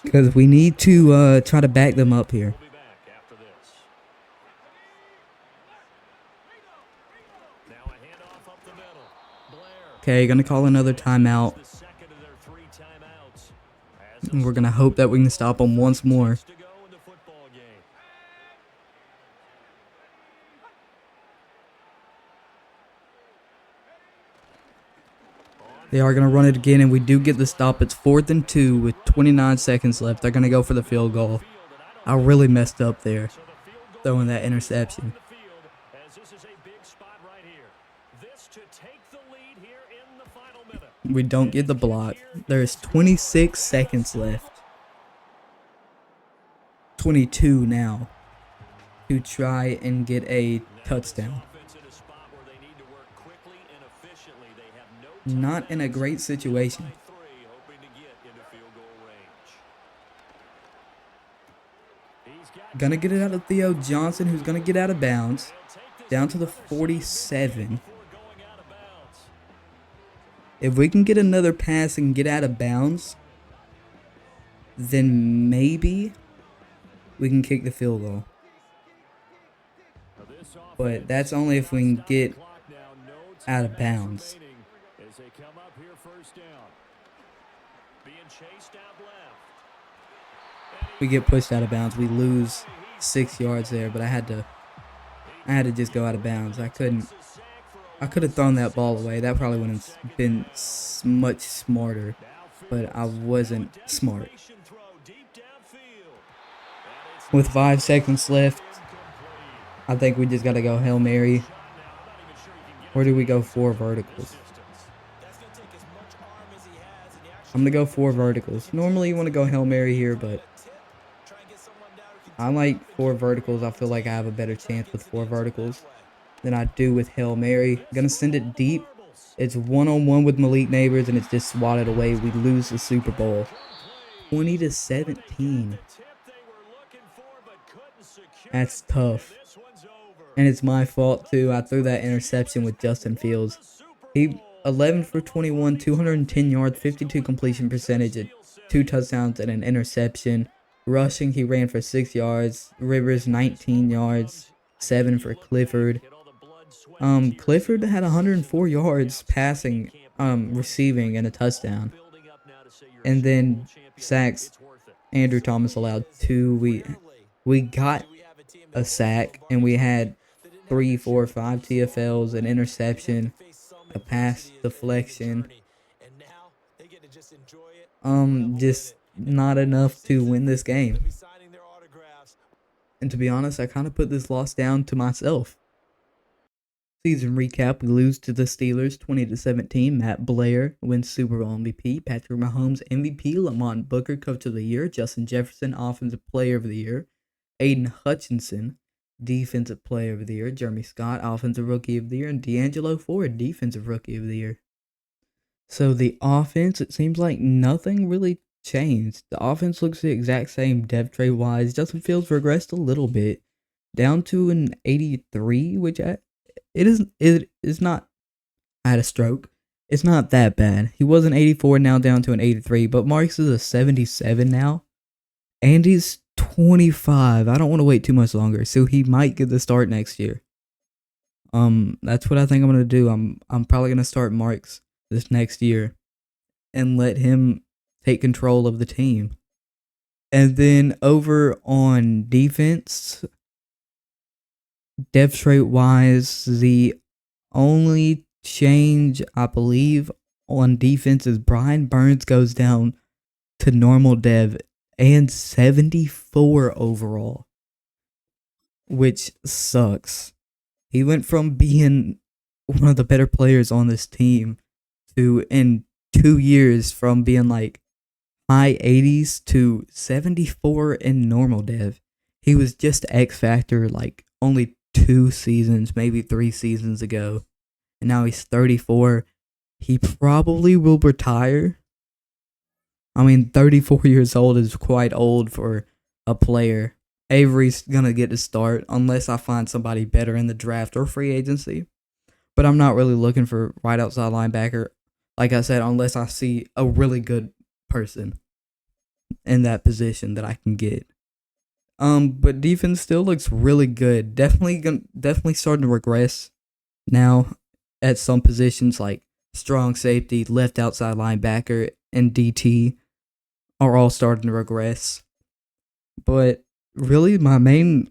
A: because we need to try to back them up here. Okay, gonna call another timeout. And we're gonna hope that we can stop them once more. They are gonna run it again, and we do get the stop. It's 4th and 2 with 29 seconds left. They're gonna go for the field goal. I really messed up there, throwing that interception. We don't get the block. There's 26 seconds left. 22 now to try and get a touchdown. Not in a great situation. Gonna get it out of Theo Johnson, who's gonna get out of bounds. Down to the 47. If we can get another pass and get out of bounds, then maybe we can kick the field goal. But that's only if we can get out of bounds. We get pushed out of bounds. We lose 6 yards there, but I had to just go out of bounds. I could have thrown that ball away. That probably would have been much smarter, but I wasn't smart. With 5 seconds left, I think we just got to go Hail Mary. Or do we go 4 verticals? I'm going to go 4 verticals. Normally you want to go Hail Mary here, but I like 4 verticals. I feel like I have a better chance with 4 verticals than I do with Hail Mary. I'm gonna send it deep. It's 1-on-1 with Malik Neighbors, and it's just swatted away. We lose the Super Bowl, 20-17. That's tough, and it's my fault too. I threw that interception with Justin Fields. He 11 for 21, 210 yards, 52 completion percentage, 2 touchdowns and an interception. Rushing, he ran for 6 yards. Rivers 19 yards, 7 for Clifford. Clifford had 104 yards passing, receiving, and a touchdown. And then sacks. Andrew Thomas allowed 2. We got a sack, and we had 3, 4, 5 TFLs, an interception, a pass deflection. Just not enough to win this game. And to be honest, I kind of put this loss down to myself. Season recap: we lose to the Steelers 20-17. Matt Blair wins Super Bowl MVP. Patrick Mahomes MVP. Lamont Booker Coach of the Year. Justin Jefferson Offensive Player of the Year. Aiden Hutchinson Defensive Player of the Year. Jeremy Scott Offensive Rookie of the Year. And D'Angelo Ford Defensive Rookie of the Year. So the offense, it seems like nothing really changed. The offense looks the exact same depth trade wise. Justin Fields regressed a little bit, down to an 83, which it is not. I had a stroke. It's not that bad. He was an 84, now down to an 83, but Marks is a 77 now, and he's 25. I don't want to wait too much longer, so he might get the start next year. That's what I think I'm gonna do. I'm probably gonna start Marks this next year and let him take control of the team. And then over on defense, depth trait wise, the only change I believe on defense is Brian Burns goes down to normal dev and 74 overall, which sucks. He went from being one of the better players on this team to in 2 years from being like high 80s to 74 in normal dev. He was just X Factor like only 2 seasons, maybe 3 seasons ago. And now he's 34. He probably will retire. I mean, 34 years old is quite old for a player. Avery's going to get to start unless I find somebody better in the draft or free agency. But I'm not really looking for right outside linebacker. Like I said, unless I see a really good person in that position that I can get. But defense still looks really good. Definitely starting to regress now at some positions like strong safety, left outside linebacker, and DT are all starting to regress. But really, the main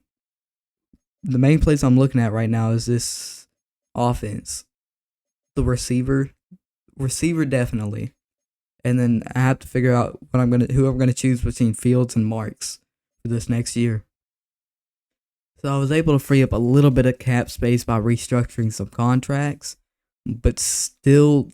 A: place I'm looking at right now is this offense. The receiver definitely. And then I have to figure out who I'm gonna choose between Fields and Marks for this next year. So I was able to free up a little bit of cap space by restructuring some contracts, but still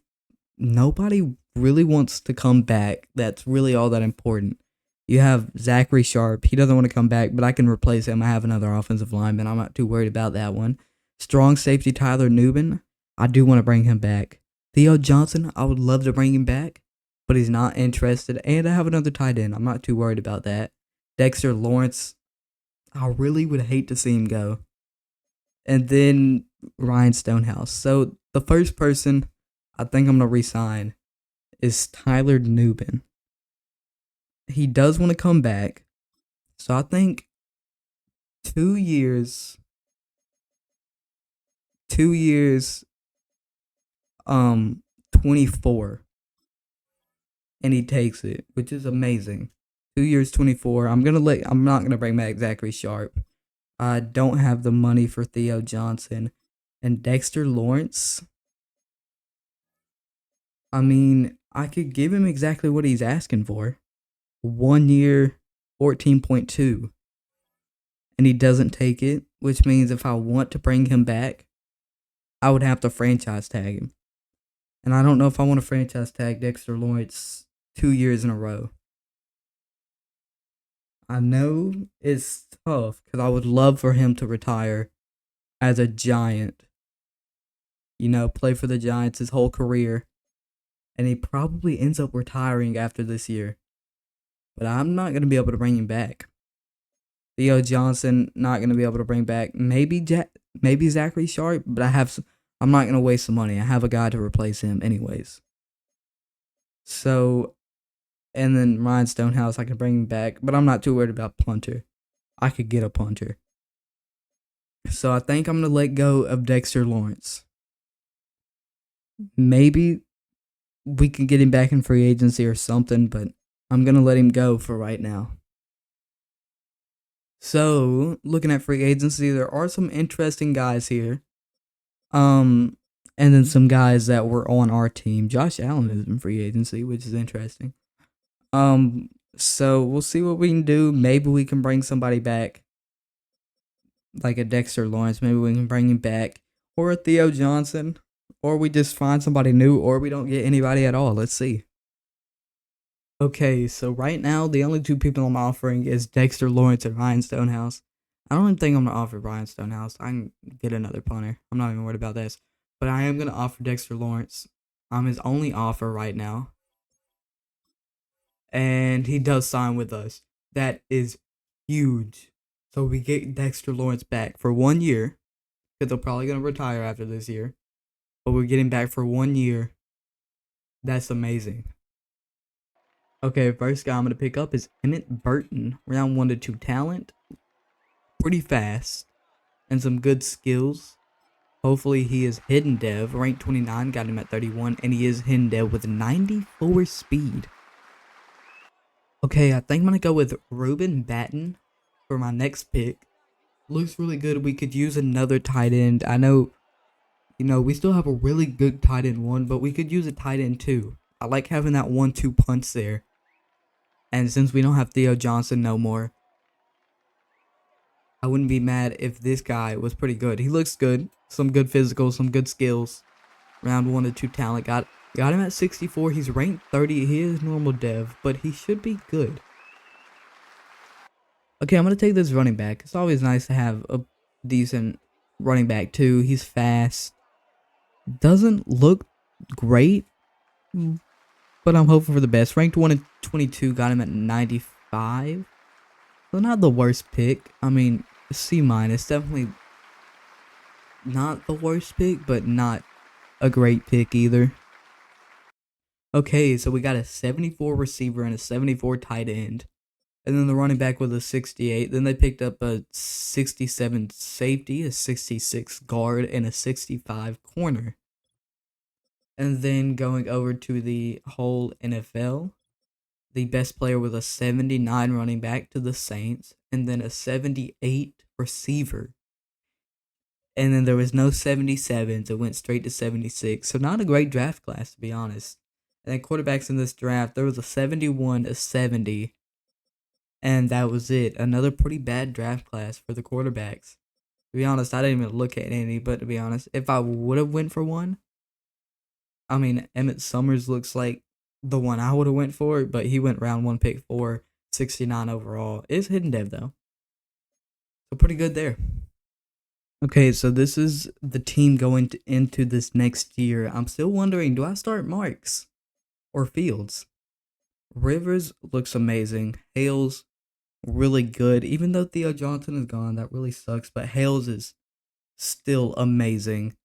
A: nobody really wants to come back. That's really all that important. You have Zachary Sharp. He doesn't want to come back, but I can replace him. I have another offensive lineman. I'm not too worried about that one. Strong safety Tyler Nubin. I do want to bring him back. Theo Johnson, I would love to bring him back, but he's not interested. And I have another tight end. I'm not too worried about that. Dexter Lawrence, I really would hate to see him go. And then Ryan Stonehouse. So the first person I think I'm going to re-sign is Tyler Nubin. He does want to come back. So I think 2 years, 24. And he takes it, which is amazing. 2 years, 24. I'm not gonna bring back Zachary Sharp. I don't have the money for Theo Johnson and Dexter Lawrence. I mean, I could give him exactly what he's asking for. 1 year, 14.2. And he doesn't take it, which means if I want to bring him back, I would have to franchise tag him. And I don't know if I want to franchise tag Dexter Lawrence 2 years in a row. I know it's tough because I would love for him to retire as a Giant. Play for the Giants his whole career. And he probably ends up retiring after this year. But I'm not going to be able to bring him back. Theo Johnson, not going to be able to bring back. Maybe Zachary Sharp, but I'm not going to waste the money. I have a guy to replace him anyways. So, and then Ryan Stonehouse, I can bring him back, but I'm not too worried about punter. I could get a punter. So I think I'm going to let go of Dexter Lawrence. Maybe we can get him back in free agency or something, but I'm going to let him go for right now. So, looking at free agency, there are some interesting guys here. And then some guys that were on our team. Josh Allen is in free agency, which is interesting. So we'll see what we can do. Maybe we can bring somebody back, like a Dexter Lawrence. Maybe we can bring him back, or a Theo Johnson, or we just find somebody new, or we don't get anybody at all. Let's see. Okay, so right now the only two people I'm offering is Dexter Lawrence and Ryan Stonehouse. I don't even think I'm gonna offer Ryan Stonehouse. I can get another punter. I'm not even worried about this. But I am gonna offer Dexter Lawrence. I'm his only offer right now. And he does sign with us. That is huge. So we get Dexter Lawrence back for 1 year. Because they're probably gonna retire after this year. But we're getting back for 1 year. That's amazing. Okay, first guy I'm gonna pick up is Emmett Burton, round 1 to 2 talent, pretty fast, and some good skills. Hopefully he is hidden dev, ranked 29, got him at 31, and he is hidden dev with 94 speed. Okay, I think I'm gonna go with Ruben Batten for my next pick. Looks really good. We could use another tight end. I know, we still have a really good tight end 1, but we could use a tight end 2. I like having that 1-2 punch there. And since we don't have Theo Johnson no more, I wouldn't be mad if this guy was pretty good. He looks good. Some good physical, some good skills. Round 1 to 2 talent. Got him at 64. He's ranked 30. He is normal dev, but he should be good. Okay, I'm going to take this running back. It's always nice to have a decent running back too. He's fast. Doesn't look great, but I'm hoping for the best. Ranked 1 to 22. Got him at 95. So not the worst pick. I mean, C-. Definitely not the worst pick, but not a great pick either. Okay, so we got a 74 receiver and a 74 tight end. And then the running back with a 68. Then they picked up a 67 safety, a 66 guard, and a 65 corner. And then going over to the whole NFL, the best player with a 79 running back to the Saints, and then a 78 receiver. And then there was no 77s. It went straight to 76. So not a great draft class, to be honest. And then quarterbacks in this draft, there was a 71, a 70. And that was it. Another pretty bad draft class for the quarterbacks. To be honest, I didn't even look at any, but to be honest, if I would have went for one, I mean, Emmett Summers looks like the one I would have went for, but he went round 1, pick 4, 69 overall. It's hidden dev, though. So pretty good there. Okay, so this is the team going into this next year. I'm still wondering, do I start Marks or Fields? Rivers looks amazing. Hales, really good. Even though Theo Johnson is gone, that really sucks. But Hales is still amazing.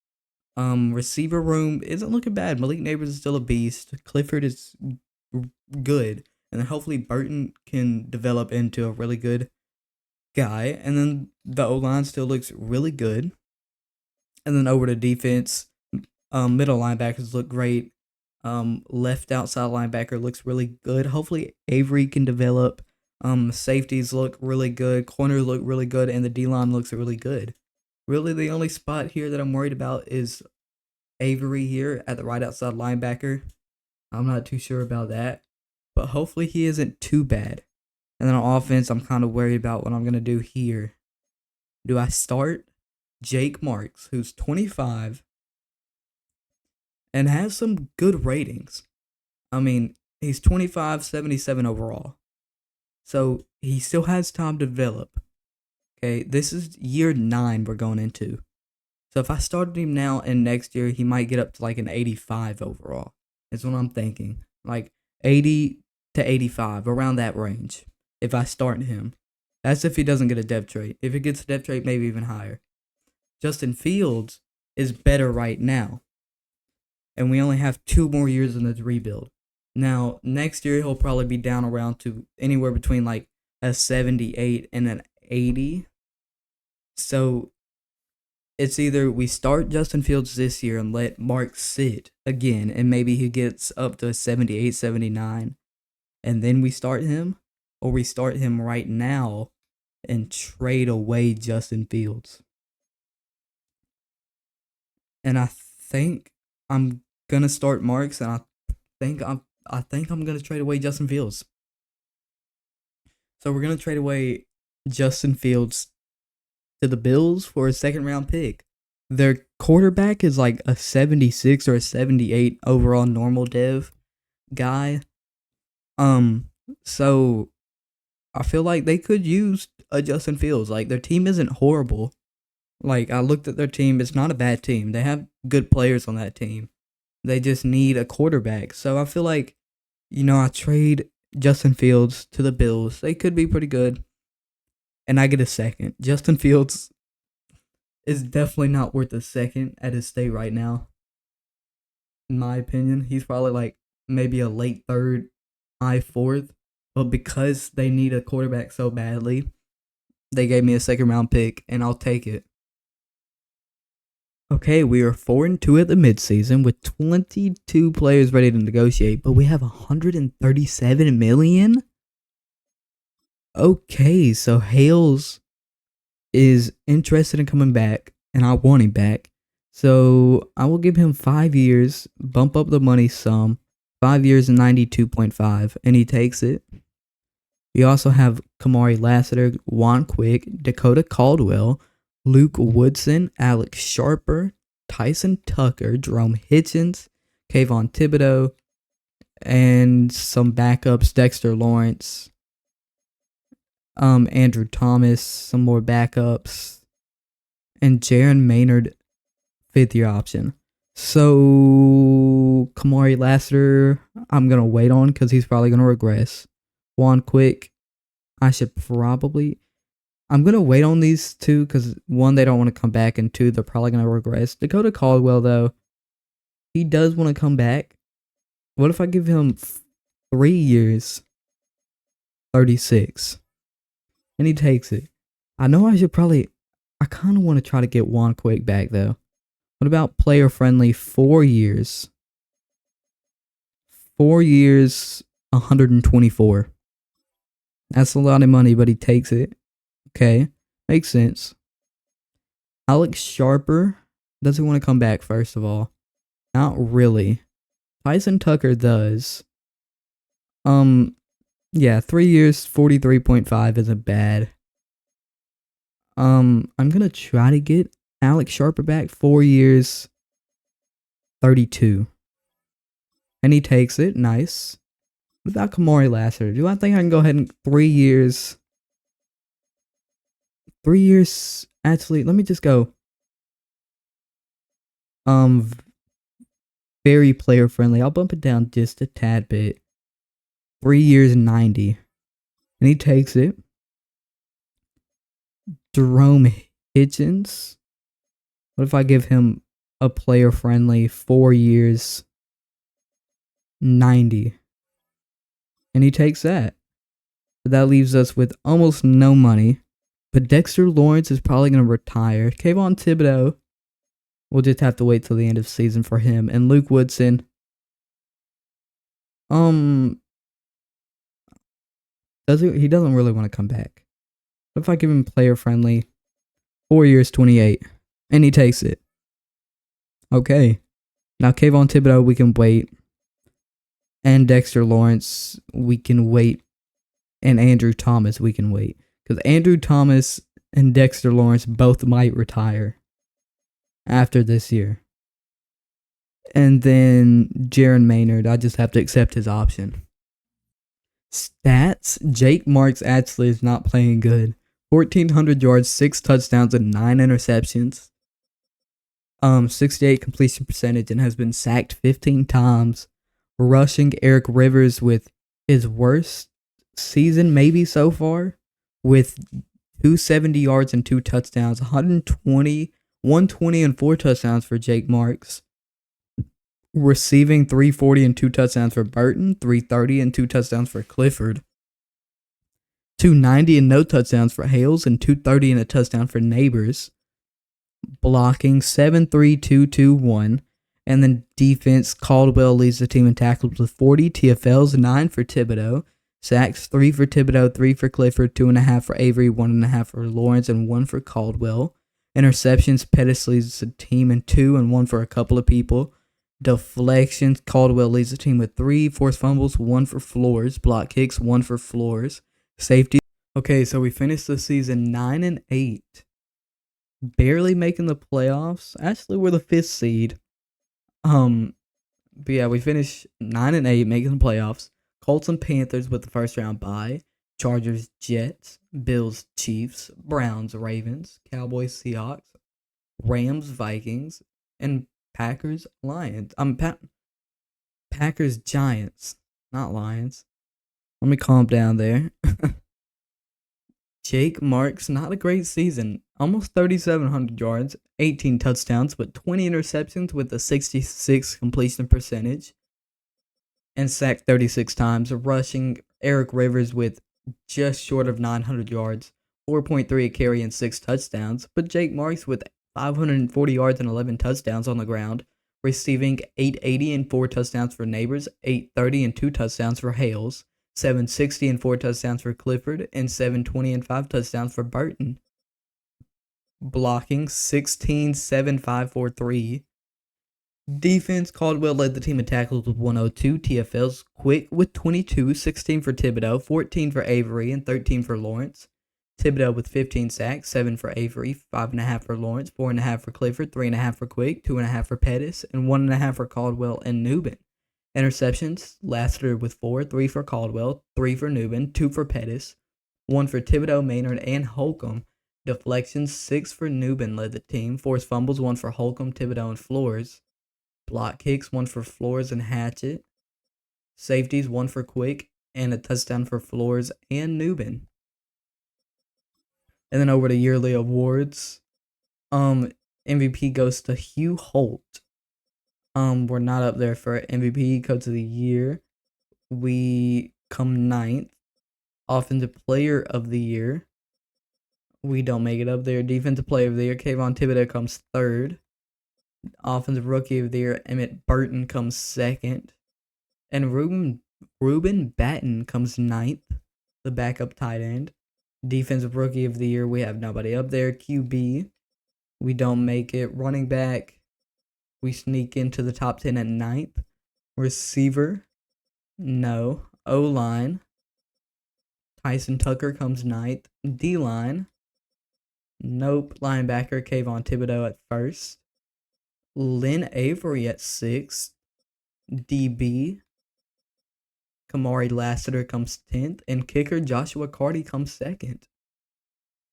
A: Receiver room isn't looking bad. Malik Neighbors is still a beast. Clifford is good. And then hopefully Burton can develop into a really good guy. And then the O-line still looks really good. And then over to defense, middle linebackers look great. Left outside linebacker looks really good. Hopefully Avery can develop. Safeties look really good. Corners look really good. And the D-line looks really good. Really, the only spot here that I'm worried about is Avery here at the right outside linebacker. I'm not too sure about that. But hopefully he isn't too bad. And then on offense, I'm kind of worried about what I'm going to do here. Do I start Jake Marks, who's 25 and has some good ratings? I mean, he's 25, 77 overall. So he still has time to develop. Okay, this is year 9 we're going into. So if I started him now and next year, he might get up to like an 85 overall. That's what I'm thinking. Like 80 to 85, around that range. If I start him. That's if he doesn't get a depth trait. If he gets a depth trait, maybe even higher. Justin Fields is better right now. And we only have 2 more years in this rebuild. Now, next year, he'll probably be down around to anywhere between like a 78 and an 80. So it's either we start Justin Fields this year and let Mark sit again, and maybe he gets up to a 78, 79, and then we start him, or we start him right now and trade away Justin Fields. And I think I'm gonna start Marks, and I think I'm gonna trade away Justin Fields. So we're gonna trade away Justin Fields to the Bills for a 2nd-round pick. Their quarterback is like a 76 or a 78 overall normal dev guy. So I feel like they could use a Justin Fields. Like, their team isn't horrible. Like, I looked at their team. It's not a bad team. They have good players on that team. They just need a quarterback. So I feel like, I trade Justin Fields to the Bills. They could be pretty good. And I get a 2nd. Justin Fields is definitely not worth a 2nd at his state right now. In my opinion, he's probably like maybe a late 3rd, high fourth, but because they need a quarterback so badly, they gave me a second round pick, and I'll take it. Okay, we are 4-2 at the midseason with 22 players ready to negotiate, but we have 137 million. Okay, so Hales is interested in coming back, and I want him back. So I will give him 5 years, bump up the money some, 5 years and 92.5, and he takes it. We also have Kamari Lassiter, Juan Quick, Dakota Caldwell, Luke Woodson, Alex Sharper, Tyson Tucker, Jerome Hitchens, Kayvon Thibodeau, and some backups, Dexter Lawrence, Andrew Thomas, some more backups, and Jaron Maynard, 5th-year option. So Kamari Lassiter, I'm going to wait on because he's probably going to regress. Juan Quick, I'm going to wait on these two because, one, they don't want to come back, and two, they're probably going to regress. Dakota Caldwell, though, he does want to come back. What if I give him 3 years, 36, and he takes it? I know I kind of want to try to get Juan Quick back, though. What about player-friendly 4 years? 4 years, 124. That's a lot of money, but he takes it. Okay, makes sense. Alex Sharper doesn't want to come back, first of all. Not really. Tyson Tucker does. Yeah, 3 years, 43.5 isn't bad. I'm gonna try to get Alex Sharper back, 4 years, 32. And he takes it, nice. What about Kamari Lassiter? Do I think I can go ahead and 3 years... 3 years, actually, let me just go. Very player friendly. I'll bump it down just a tad bit. 3 years, 90. And he takes it. Jerome Hitchens. What if I give him a player friendly 4 years, 90? And he takes that. But that leaves us with almost no money. But Dexter Lawrence is probably going to retire. Kayvon Thibodeau, we'll just have to wait till the end of the season for him. And Luke Woodson, he doesn't really want to come back. What if I give him player friendly 4 years, 28, and he takes it? Okay. Now Kayvon Thibodeau, we can wait. And Dexter Lawrence, we can wait. And Andrew Thomas, we can wait. Because Andrew Thomas and Dexter Lawrence both might retire after this year. And then Jaron Maynard, I just have to accept his option. Stats, Jake Marks actually is not playing good. 1,400 yards, 6 touchdowns, and 9 interceptions. 68 completion percentage, and has been sacked 15 times. Rushing Eric Rivers with his worst season maybe so far, with 270 yards and 2 touchdowns. 120 and 4 touchdowns for Jake Marks. Receiving 340 and 2 touchdowns for Burton, 330 and 2 touchdowns for Clifford, 290 and no touchdowns for Hales, and 230 and a touchdown for Neighbors. Blocking 7-3-2-2-1. And then defense, Caldwell leads the team in tackles with 40, TFLs 9 for Thibodeau, sacks 3 for Thibodeau, 3 for Clifford, 2.5 for Avery, 1.5 for Lawrence, and 1 for Caldwell. Interceptions, Pettis leads the team in 2 and 1 for a couple of people. Deflections, Caldwell leads the team with 3. Forced fumbles, 1 for Floors. Block kicks, 1 for Floors. Safety. Okay, so we finished the season 9-8. Barely making the playoffs. Actually, we're the 5th seed. But yeah, we finished 9-8, making the playoffs. Colts and Panthers with the first round bye. Chargers, Jets, Bills, Chiefs, Browns, Ravens, Cowboys, Seahawks, Rams, Vikings, and Packers, Lions. Packers, Giants, not Lions. Let me calm down there. Jake Marks, not a great season. Almost 3,700 yards, 18 touchdowns, but 20 interceptions with a 66 completion percentage. and sacked 36 times, rushing Eric Rivers with just short of 900 yards, 4.3 a carry, and 6 touchdowns, but Jake Marks with 540 yards and 11 touchdowns on the ground, receiving 880 and 4 touchdowns for Neighbors, 830 and 2 touchdowns for Hales, 760 and 4 touchdowns for Clifford, and 720 and 5 touchdowns for Burton. Blocking 16, 7, 5, 4, 3. Defense, Caldwell led the team in tackles with 102. TFL's Quick with 22, 16 for Thibodeau, 14 for Avery, and 13 for Lawrence. Thibodeau with 15 sacks, 7 for Avery, 5.5 for Lawrence, 4.5 for Clifford, 3.5 for Quick, 2.5 for Pettis, and 1.5 for Caldwell and Newman. Interceptions, Lassiter with 4, 3 for Caldwell, 3 for Newman, 2 for Pettis, 1 for Thibodeau, Maynard, and Holcomb. Deflections, 6 for Newman led the team. Forced fumbles, 1 for Holcomb, Thibodeau, and Flores. Block kicks, 1 for Flores and Hatchett. Safeties, 1 for Quick, and a touchdown for Flores and Newman. And then over to yearly awards. MVP goes to Hugh Holt. We're not up there for MVP, Coach of the Year. We come 9th. Offensive Player of the Year. We don't make it up there. Defensive Player of the Year, Kayvon Thibodeau comes 3rd. Offensive Rookie of the Year, Emmett Burton comes 2nd. And Ruben Batten comes 9th, the backup tight end. Defensive Rookie of the Year, we have nobody up there. QB, we don't make it. Running back, we sneak into the top 10 at 9th. Receiver, no. O-line, Tyson Tucker comes 9th. D-line, nope. Linebacker, Kayvon Thibodeau at 1st. Lynn Avery at 6th. DB, Kamari Lassiter comes 10th. And kicker, Joshua Carty comes 2nd.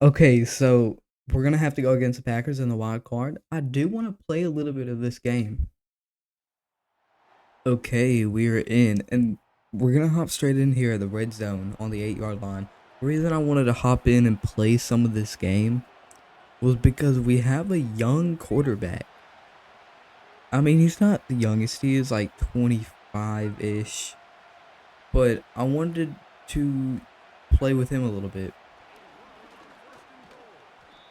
A: Okay, so we're going to have to go against the Packers in the wild card. I do want to play a little bit of this game. Okay, we're in. And we're going to hop straight in here at the red zone on the 8-yard line. The reason I wanted to hop in and play some of this game was because we have a young quarterback. I mean, he's not the youngest. He is like 25-ish. But I wanted to play with him a little bit.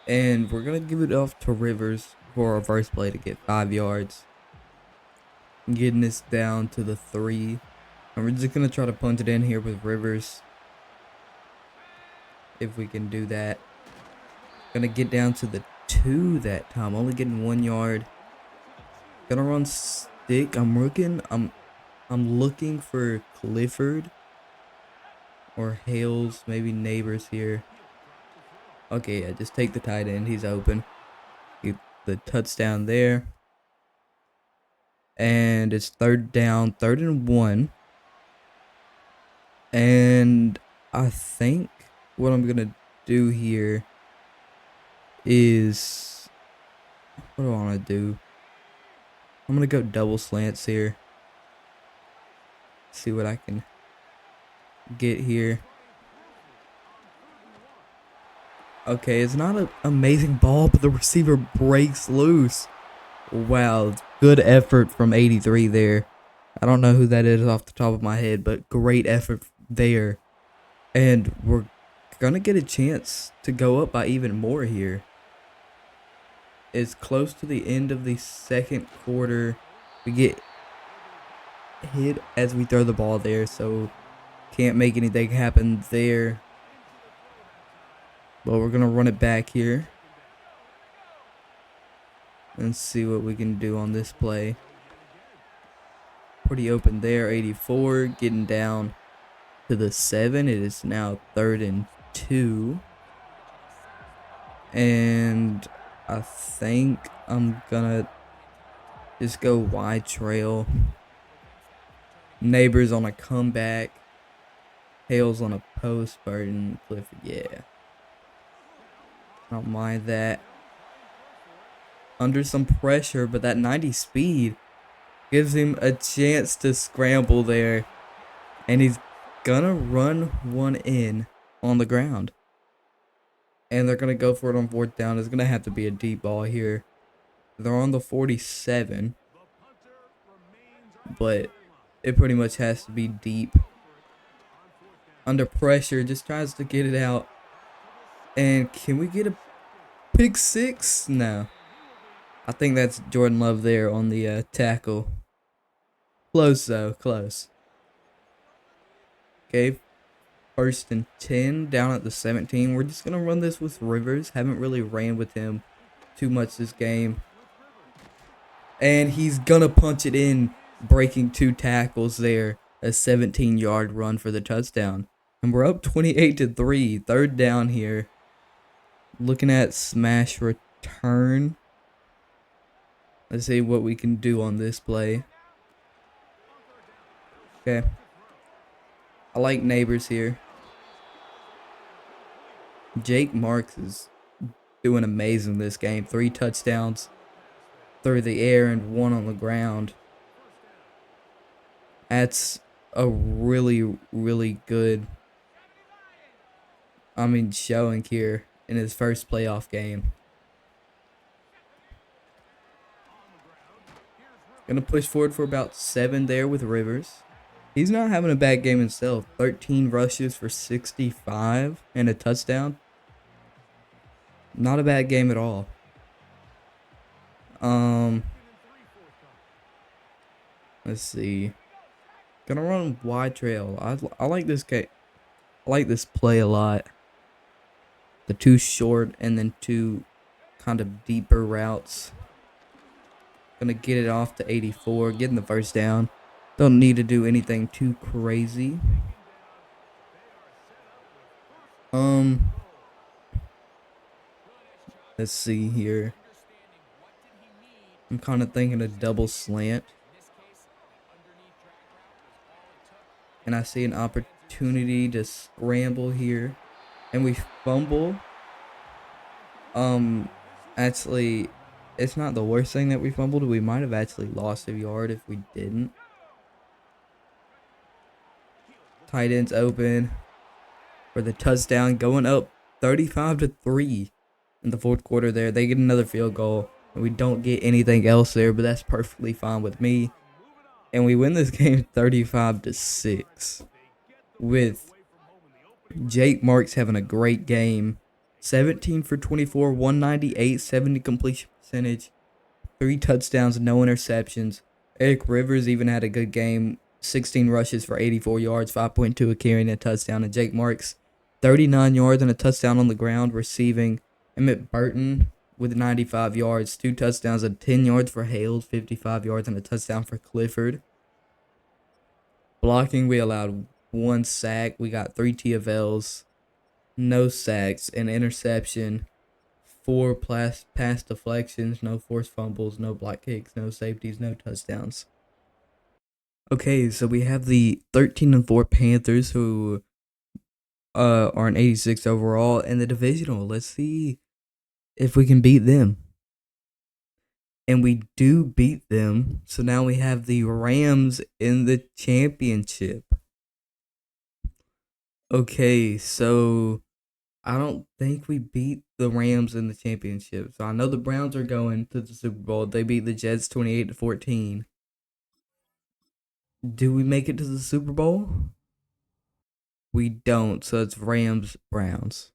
A: And we're going to give it off to Rivers for our first play to get 5 yards. Getting this down to the 3. And we're just going to try to punt it in here with Rivers. If we can do that. Going to get down to the 2 that time. Only getting 1 yard. Gonna run stick. I'm looking for Clifford or Hales, maybe Neighbors here. Okay, yeah, just take the tight end. He's open. Get the touchdown there. And it's 3rd down, 3rd and 1. And I think what I'm gonna do here is, what do I want to do? I'm going to go double slants here. See what I can get here. Okay, it's not an amazing ball, but the receiver breaks loose. Wow, good effort from 83 there. I don't know who that is off the top of my head, but great effort there. And we're going to get a chance to go up by even more here. It's close to the end of the second quarter. We get hit as we throw the ball there, so can't make anything happen there. But we're going to run it back here and see what we can do on this play. Pretty open there, 84, getting down to the 7. It is now 3rd and 2. And I think I'm gonna just go wide trail. Neighbors on a comeback. Hales on a post. Burton, Clifford, yeah. I don't mind that. Under some pressure, but that 90 speed gives him a chance to scramble there. And he's gonna run one in on the ground. And they're going to go for it on 4th down. It's going to have to be a deep ball here. They're on the 47. But it pretty much has to be deep. Under pressure, just tries to get it out. And can we get a pick six? No. I think that's Jordan Love there on the tackle. Close though, close. Okay, 1st and 10 down at the 17. We're just going to run this with Rivers. Haven't really ran with him too much this game. And he's going to punch it in, breaking 2 tackles there. A 17-yard run for the touchdown. And we're up 28-3. 3rd down here. Looking at smash return. Let's see what we can do on this play. Okay. I like Neighbors here. Jake Marks is doing amazing this game. 3 touchdowns through the air and 1 on the ground. That's a really, really good, showing here in his first playoff game. Gonna push forward for about 7 there with Rivers. He's not having a bad game himself. 13 rushes for 65 and a touchdown. Not a bad game at all. Let's see. Gonna run wide trail. I like this game. I like this play a lot. The 2 short and then 2 kind of deeper routes. Gonna get it off to 84, getting the first down. Don't need to do anything too crazy. Let's see here. I'm kind of thinking a double slant. And I see an opportunity to scramble here. And we fumble. Actually, it's not the worst thing that we fumbled. We might have actually lost a yard if we didn't. Tight ends open for the touchdown, going up 35-3 in the 4th quarter there. They get another field goal, and we don't get anything else there, but that's perfectly fine with me. And we win this game 35-6 with Jake Marks having a great game. 17 for 24, 198, 70 completion percentage, 3 touchdowns, no interceptions. Eric Rivers even had a good game. 16 rushes for 84 yards, 5.2 a carry and a touchdown. And Jake Marks, 39 yards and a touchdown on the ground receiving. Emmett Burton with 95 yards, 2 touchdowns and 10 yards for Hales, 55 yards and a touchdown for Clifford. Blocking, we allowed 1 sack. We got 3 TFLs, no sacks, an interception, 4 pass deflections, no forced fumbles, no block kicks, no safeties, no touchdowns. Okay, so we have the 13-4 Panthers who are an 86 overall in the divisional. Let's see if we can beat them. And we do beat them. So now we have the Rams in the championship. Okay, so I don't think we beat the Rams in the championship. So I know the Browns are going to the Super Bowl. They beat the Jets 28-14. Do we make it to the Super Bowl? We don't, so it's Rams-Browns.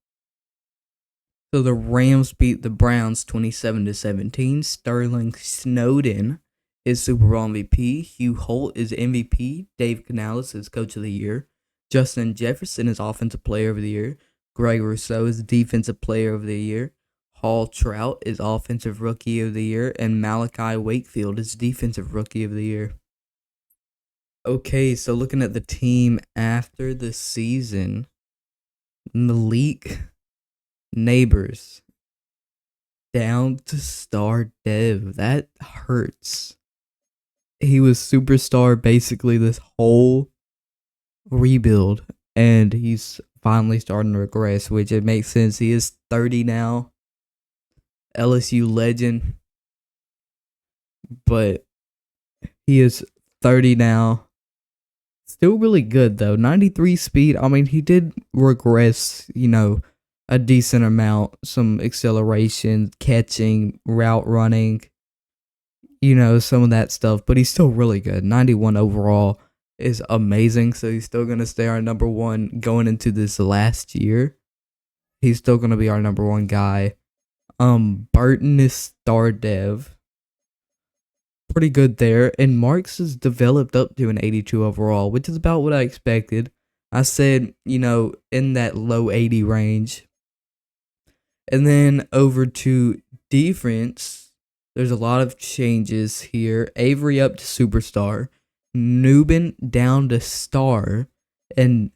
A: So the Rams beat the Browns 27-17. Sterling Snowden is Super Bowl MVP. Hugh Holt is MVP. Dave Canales is Coach of the Year. Justin Jefferson is Offensive Player of the Year. Greg Rousseau is Defensive Player of the Year. Hall Trout is Offensive Rookie of the Year. And Malachi Wakefield is Defensive Rookie of the Year. Okay, so looking at the team after the season, Malik Neighbors down to star dev. That hurts. He was superstar basically this whole rebuild, and he's finally starting to regress, which it makes sense. He is 30 now, LSU legend, but he is 30 now. Still really good though. 93 speed. I mean, he did regress, a decent amount. Some acceleration, catching, route running, some of that stuff. But he's still really good. 91 overall. is amazing, so he's still gonna stay our number one going into this last year. He's still gonna be our number one guy. Burton is star dev. Pretty good there. And Marks has developed up to an 82 overall, which is about what I expected. I said, in that low 80 range. And then over to defense, there's a lot of changes here. Avery up to superstar, Newbin down to star, and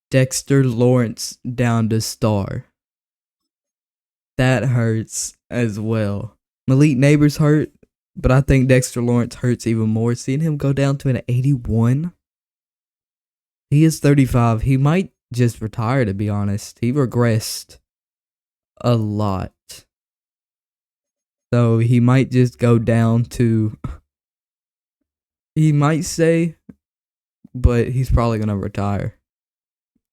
A: Dexter Lawrence down to star. That hurts as well. Malik Neighbors hurt, but I think Dexter Lawrence hurts even more. Seeing him go down to an 81. He is 35. He might just retire, to be honest. He regressed a lot. So he might just go down to... He might stay, but he's probably going to retire.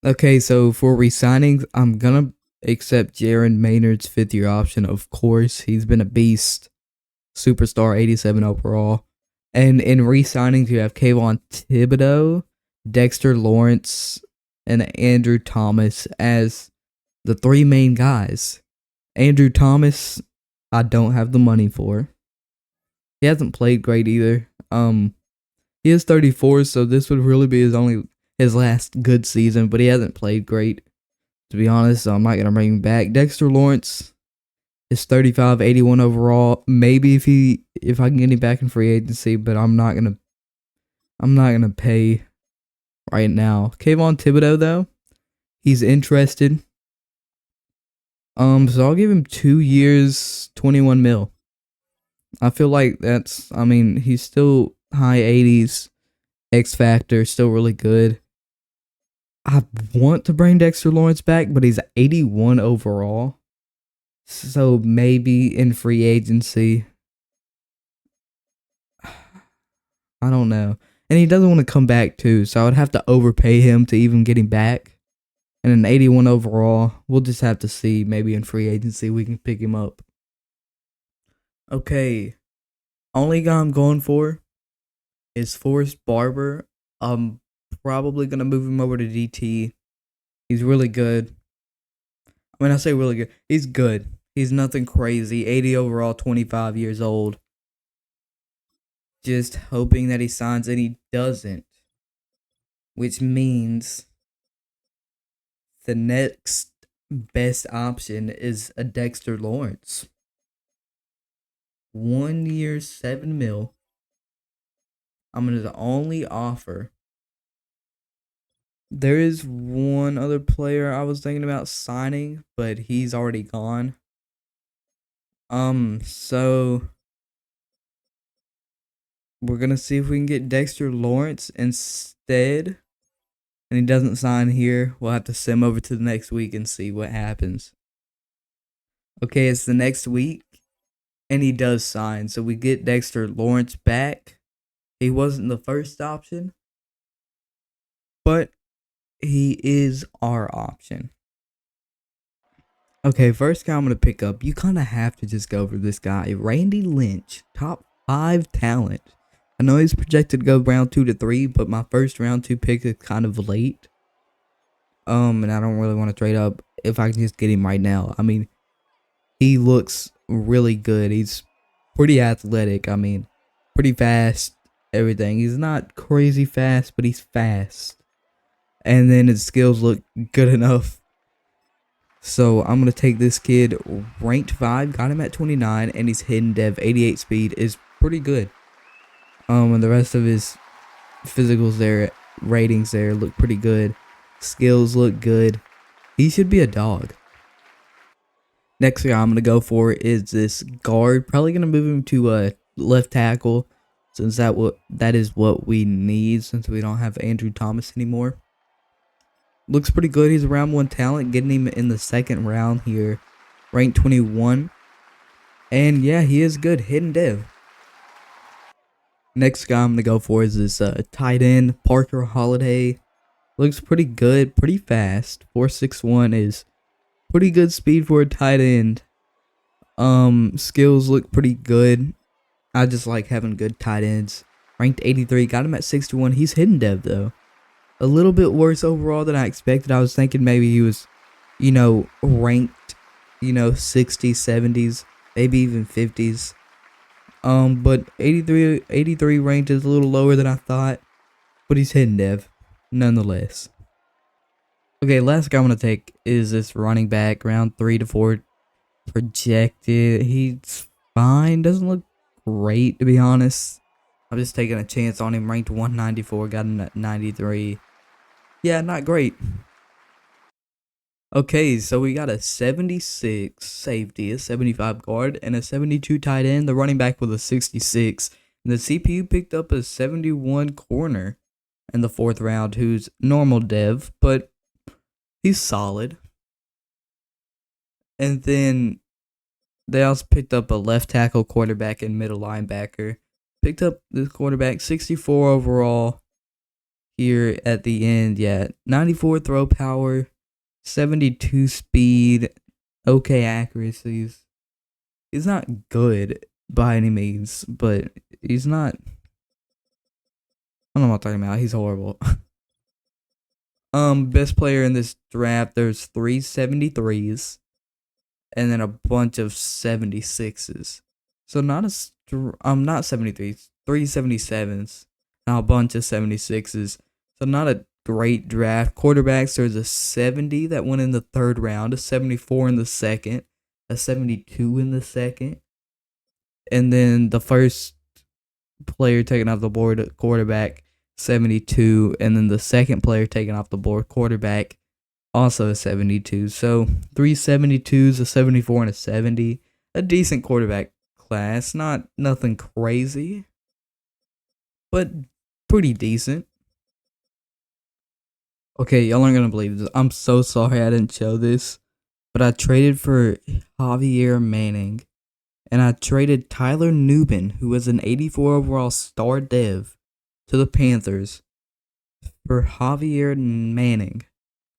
A: Okay, so for re-signings, I'm going to accept Jaron Maynard's 5th-year option, of course. He's been a beast. Superstar, 87 overall. And in re-signings, you have Kayvon Thibodeau, Dexter Lawrence, and Andrew Thomas as the 3 main guys. Andrew Thomas, I don't have the money for. He hasn't played great either. He is 34, so this would really be his last good season, but he hasn't played great, to be honest, so I'm not going to bring him back. Dexter Lawrence is 35, 81 overall. Maybe if I can get him back in free agency, but I'm not gonna pay right now. Kayvon Thibodeau though, he's interested. So I'll give him 2 years, 21 mil. I feel like he's still high 80s, X Factor, still really good. I want to bring Dexter Lawrence back, but he's 81 overall. So maybe in free agency. I don't know. And he doesn't want to come back too, so I would have to overpay him to even get him back. And an 81 overall, we'll just have to see. Maybe in free agency we can pick him up. Okay. Only guy I'm going for is Forrest Barber. I'm probably going to move him over to DT. He's really good. When I say really good, he's good. He's nothing crazy. 80 overall, 25 years old. Just hoping that he signs, and he doesn't. Which means the next best option is a Dexter Lawrence. 1 year, 7 mil. I'm going to only offer. There is one other player I was thinking about signing, but he's already gone. So we're going to see if we can get Dexter Lawrence instead. And he doesn't sign here. We'll have to send him over to the next week and see what happens. Okay, it's the next week. And he does sign. So we get Dexter Lawrence back. He wasn't the first option. But he is our option. Okay, first guy I'm going to pick up. You kind of have to just go for this guy. Randy Lynch. Top 5 talent. I know he's projected to go round 2 to 3. But my first round 2 pick is kind of late. And I don't really want to trade up if I can just get him right now. I mean, he looks really good. He's pretty athletic. I mean, pretty fast. Everything. He's not crazy fast, but he's fast. And then his skills look good enough. So I'm going to take this kid, ranked 5, got him at 29, and he's hidden dev, 88 speed, is pretty good. And the rest of his physicals there, ratings there, look pretty good. Skills look good. He should be a dog. Next guy I'm going to go for is this guard. Probably going to move him to a left tackle, since that is what we need, since we don't have Andrew Thomas anymore. Looks pretty good. He's a round 1 talent. Getting him in the 2nd round here. Ranked 21. And yeah, he is good. Hidden dev. Next guy I'm going to go for is this tight end. Parker Holiday. Looks pretty good. Pretty fast. 4.61 is pretty good speed for a tight end. Skills look pretty good. I just like having good tight ends Ranked 83, got him at 61. He's hidden dev though. A little bit worse overall than I expected. I was thinking maybe he was, ranked, 60s, 70s, maybe even 50s. But 83 ranked is a little lower than I thought, but he's hidden dev, nonetheless. Okay, last guy I'm gonna take is this running back, round 3 to 4 projected. He's fine, doesn't look great to be honest. I'm just taking a chance on him. Ranked 194, got him at 93. Yeah, not great. Okay, so we got a 76 safety, a 75 guard, and a 72 tight end. The running back with a 66. And the CPU picked up a 71 corner in the 4th round, who's normal dev, but he's solid. And then they also picked up a left tackle, quarterback, and middle linebacker. Picked up this quarterback, 64 overall here at the end. Yeah, 94 throw power, 72 speed, okay accuracies. He's not good by any means, but he's not. I don't know what I'm talking about. He's horrible. Best player in this draft, there's 3 73s and then a bunch of 76s. So not not 73s, 3 77s, and a bunch of 76s. So not a great draft. Quarterbacks, there's a 70 that went in the 3rd round, a 74 in the 2nd, a 72 in the 2nd, and then the first player taken off the board, quarterback, 72, and then the second player taken off the board, quarterback, also a 72. So 3 72s, a 74, and a 70. A decent quarterback class. Nothing crazy, but pretty decent. Okay, y'all aren't gonna believe this. I'm so sorry I didn't show this, but I traded for Javier Manning, and I traded Tyler Nubin, who was an 84 overall star dev, to the Panthers for Javier Manning.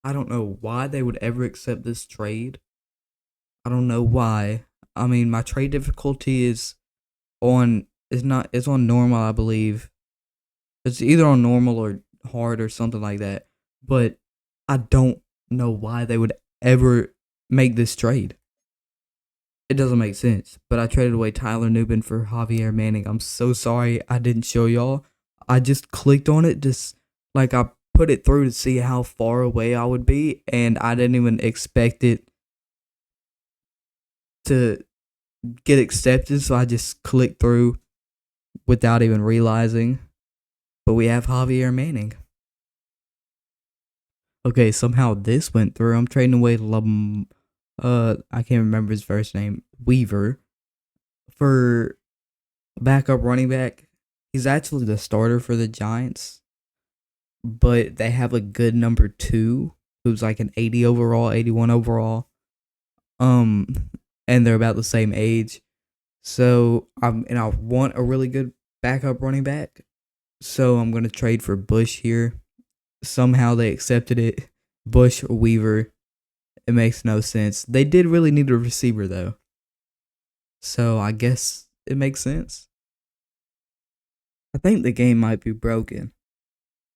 A: I don't know why they would ever accept this trade. I don't know why. I mean, my trade difficulty is on it's on normal, I believe. It's either on normal or hard or something like that. But I don't know why they would ever make this trade. It doesn't make sense. But I traded away Tyler Nubin for Javier Manning. I'm so sorry I didn't show y'all. I just clicked on it, just like I put it through to see how far away I would be, and I didn't even expect it to get accepted, so I just clicked through without even realizing. But we have Javier Manning. Okay, somehow this went through. I'm trading away I can't remember his first name, Weaver, for backup running back. He's actually the starter for the Giants, but they have a good number 2 who's like an 80 overall, 81 overall. And they're about the same age. So I want a really good backup running back. So I'm gonna trade for Bush here. Somehow they accepted it. Bush or Weaver. It makes no sense. They did really need a receiver though. So I guess it makes sense. I think the game might be broken.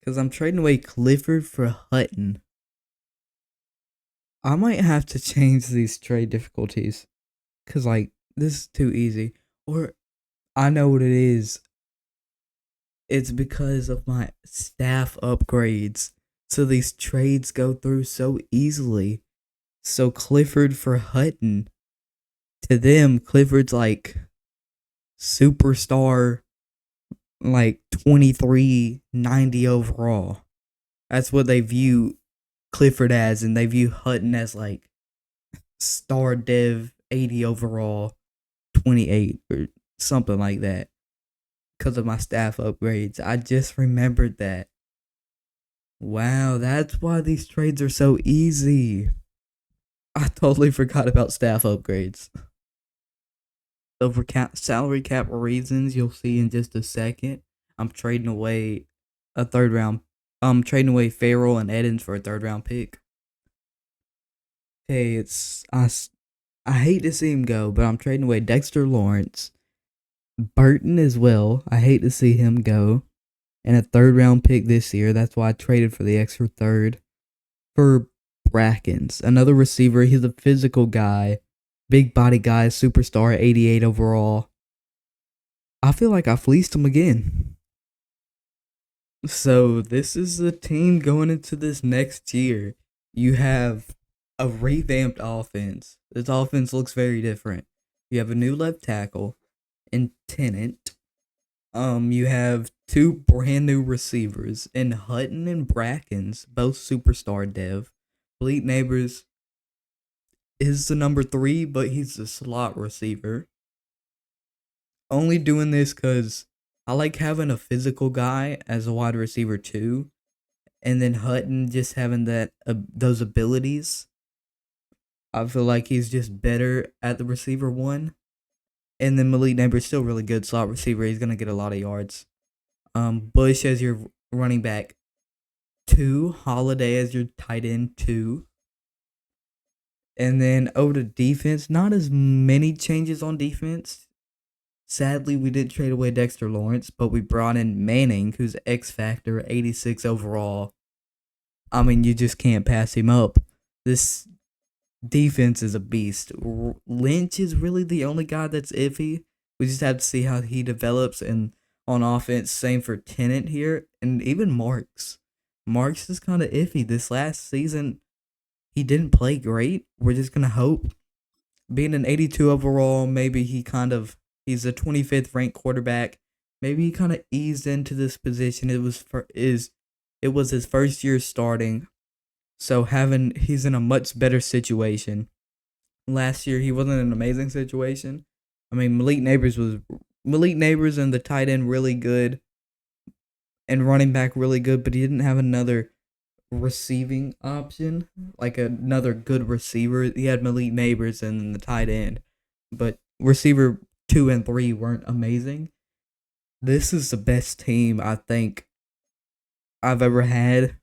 A: Because I'm trading away Clifford for Hutton. I might have to change these trade difficulties. Because, like, this is too easy. Or, I know what it is. It's because of my staff upgrades. So these trades go through so easily. So Clifford for Hutton. To them, Clifford's like superstar, like 2390 overall. That's what they view Clifford as, and they view Hutton as like star dev 80 overall, 28 or something like that. Because of my staff upgrades. I just remembered that. Wow, that's why these trades are so easy. I totally forgot about staff upgrades. So for salary cap reasons, you'll see in just a second, I'm trading away a 3rd round. I'm trading away Farrell and Edens for a 3rd round pick. Okay, I hate to see him go, but I'm trading away Dexter Lawrence, Burton as well. I hate to see him go. And a third round pick this year. That's why I traded for the extra third. For Brackens, another receiver. He's a physical guy. Big body guy, superstar, 88 overall. I feel like I fleeced him again. So this is the team going into this next year. You have a revamped offense. This offense looks very different. You have a new left tackle in Tennant. You have two brand new receivers in Hutton and Brackens, both superstar dev. Fleet Neighbors is the number 3, but he's the slot receiver. Only doing this because I like having a physical guy as a wide receiver too, and then Hutton just having that those abilities. I feel like he's just better at the receiver one, and then Malik Neighbors still really good slot receiver. He's gonna get a lot of yards. Bush as your running back 2, Holiday as your tight end 2. And then over to defense, not as many changes on defense. Sadly, we did trade away Dexter Lawrence, but we brought in Manning, who's X Factor, 86 overall. I mean, you just can't pass him up. This defense is a beast. Lynch is really the only guy that's iffy. We just have to see how he develops. And on offense, same for Tennant here. And even Marks. Marks is kind of iffy. This last season, he didn't play great. We're just going to hope. Being an 82 overall, maybe he's a 25th ranked quarterback. Maybe he kind of eased into this position. It was his first year starting. So he's in a much better situation. Last year he wasn't in an amazing situation. I mean, Malik Neighbors and the tight end really good and running back really good, but he didn't have another receiving option, like another good receiver. He had Malik Neighbors and the tight end, but receiver 2 and 3 weren't amazing. This is the best team I think I've ever had,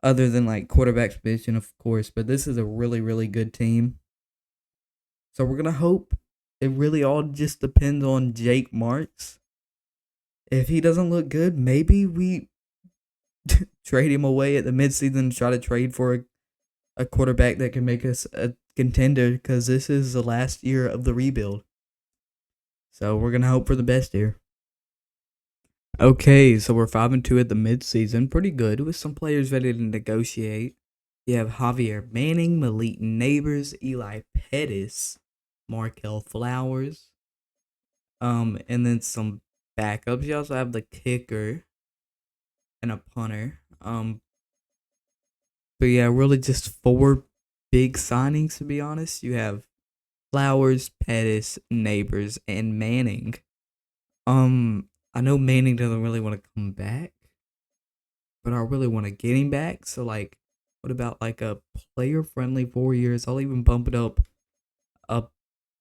A: other than like quarterback position, of course, but this is a really, really good team. So we're gonna hope. It really all just depends on Jake Marks. If he doesn't look good, maybe we trade him away at the midseason and try to trade for a quarterback that can make us a contender, because this is the last year of the rebuild. So we're going to hope for the best here. Okay, so we're 5-2 at the midseason. Pretty good, with some players ready to negotiate. You have Javier Manning, Malik Neighbors, Eli Pettis, Markel Flowers, and then some backups. You also have the kicker and a punter. But yeah, really just 4 big signings, to be honest. You have Flowers, Pettis, Neighbors, and Manning. I know Manning doesn't really want to come back, but I really want to get him back. So like, what about like a player friendly 4 years? I'll even bump it up a